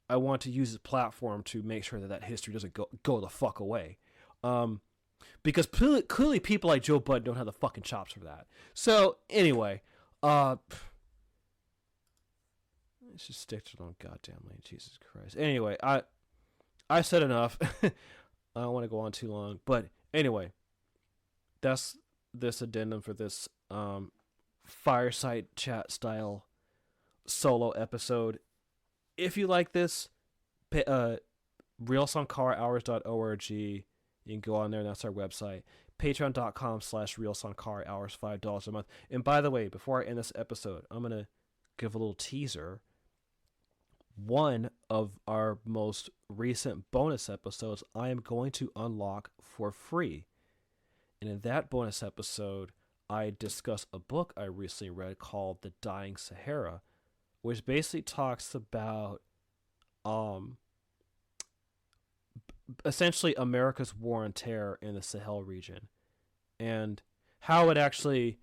I want to use this platform to make sure that history doesn't go the fuck away. Because clearly people like Joe Budden don't have the fucking chops for that. So anyway, let's just stick to it on goddamn lane. Jesus Christ. Anyway, I said enough. I don't want to go on too long, but anyway, that's this addendum for this fireside chat style solo episode. If you like this, realsongcarhours.org. You can go on there, and that's our website. Patreon.com/realsongcarhours, $5 a month. And by the way, before I end this episode, I'm going to give a little teaser. One of our most recent bonus episodes, I am going to unlock for free. And in that bonus episode, I discuss a book I recently read called The Dying Sahara, which basically talks about essentially America's war on terror in the Sahel region and how it actually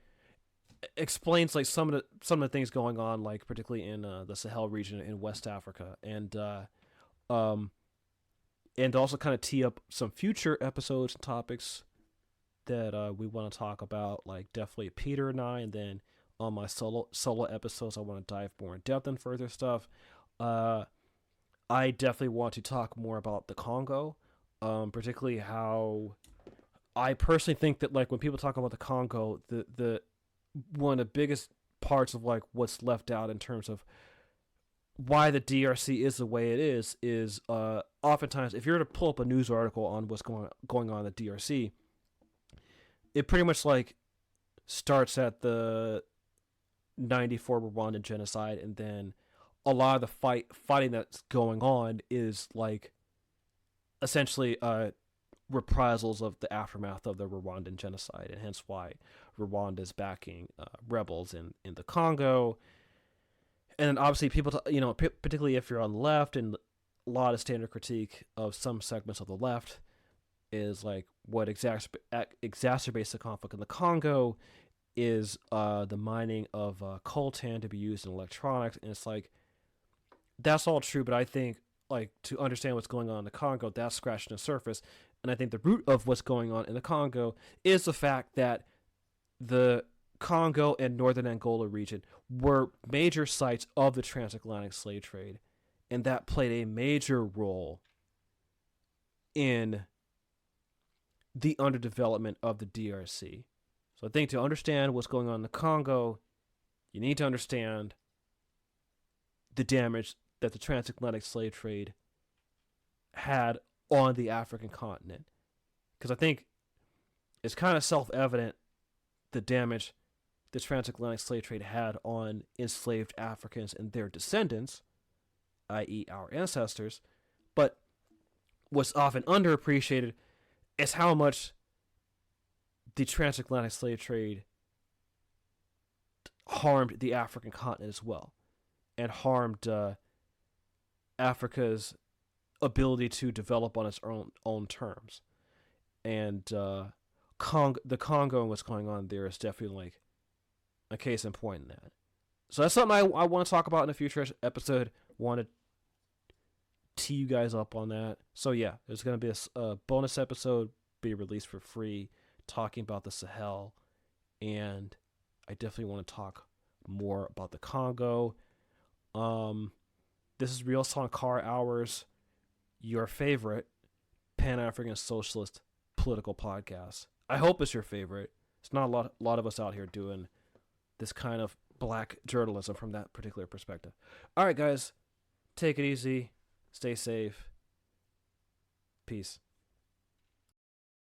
explains like some of the things going on, like particularly in the Sahel region in West Africa, and also kind of tee up some future episodes and topics that we want to talk about, like definitely Peter and I, and then on my solo episodes I want to dive more in depth and further stuff. I definitely want to talk more about the Congo, particularly how I personally think that like when people talk about the Congo, the one of the biggest parts of like what's left out in terms of why the DRC is the way it is oftentimes if you were to pull up a news article on what's going on in the DRC, it pretty much like starts at the 94 Rwandan genocide, and then a lot of the fighting that's going on is like essentially reprisals of the aftermath of the Rwandan genocide, and hence why Rwanda is backing rebels in the Congo. And then obviously people, particularly if you're on the left, and a lot of standard critique of some segments of the left is like what exacerbates the conflict in the Congo is the mining of coltan to be used in electronics. And it's like, that's all true, but I think like to understand what's going on in the Congo, that's scratching the surface. And I think the root of what's going on in the Congo is the fact that the Congo and northern Angola region were major sites of the transatlantic slave trade, and that played a major role in the underdevelopment of the DRC. So I think to understand what's going on in the Congo, you need to understand the damage that the transatlantic slave trade had on the African continent. Because I think it's kind of self-evident the damage the transatlantic slave trade had on enslaved Africans and their descendants, i.e. our ancestors. But what's often underappreciated is how much the transatlantic slave trade harmed the African continent as well, and harmed Africa's ability to develop on its own terms. And the Congo and what's going on there is definitely like a case in point in that. So that's something I want to talk about in a future episode. Want to tee you guys up on that. So yeah, there's going to be a bonus episode be released for free talking about the Sahel, and I definitely want to talk more about the Congo. This is Real Sankara Hours, your favorite Pan-African socialist political podcast. I hope it's your favorite. It's not a lot of us out here doing this kind of black journalism from that particular perspective. All right, guys, take it easy. Stay safe. Peace.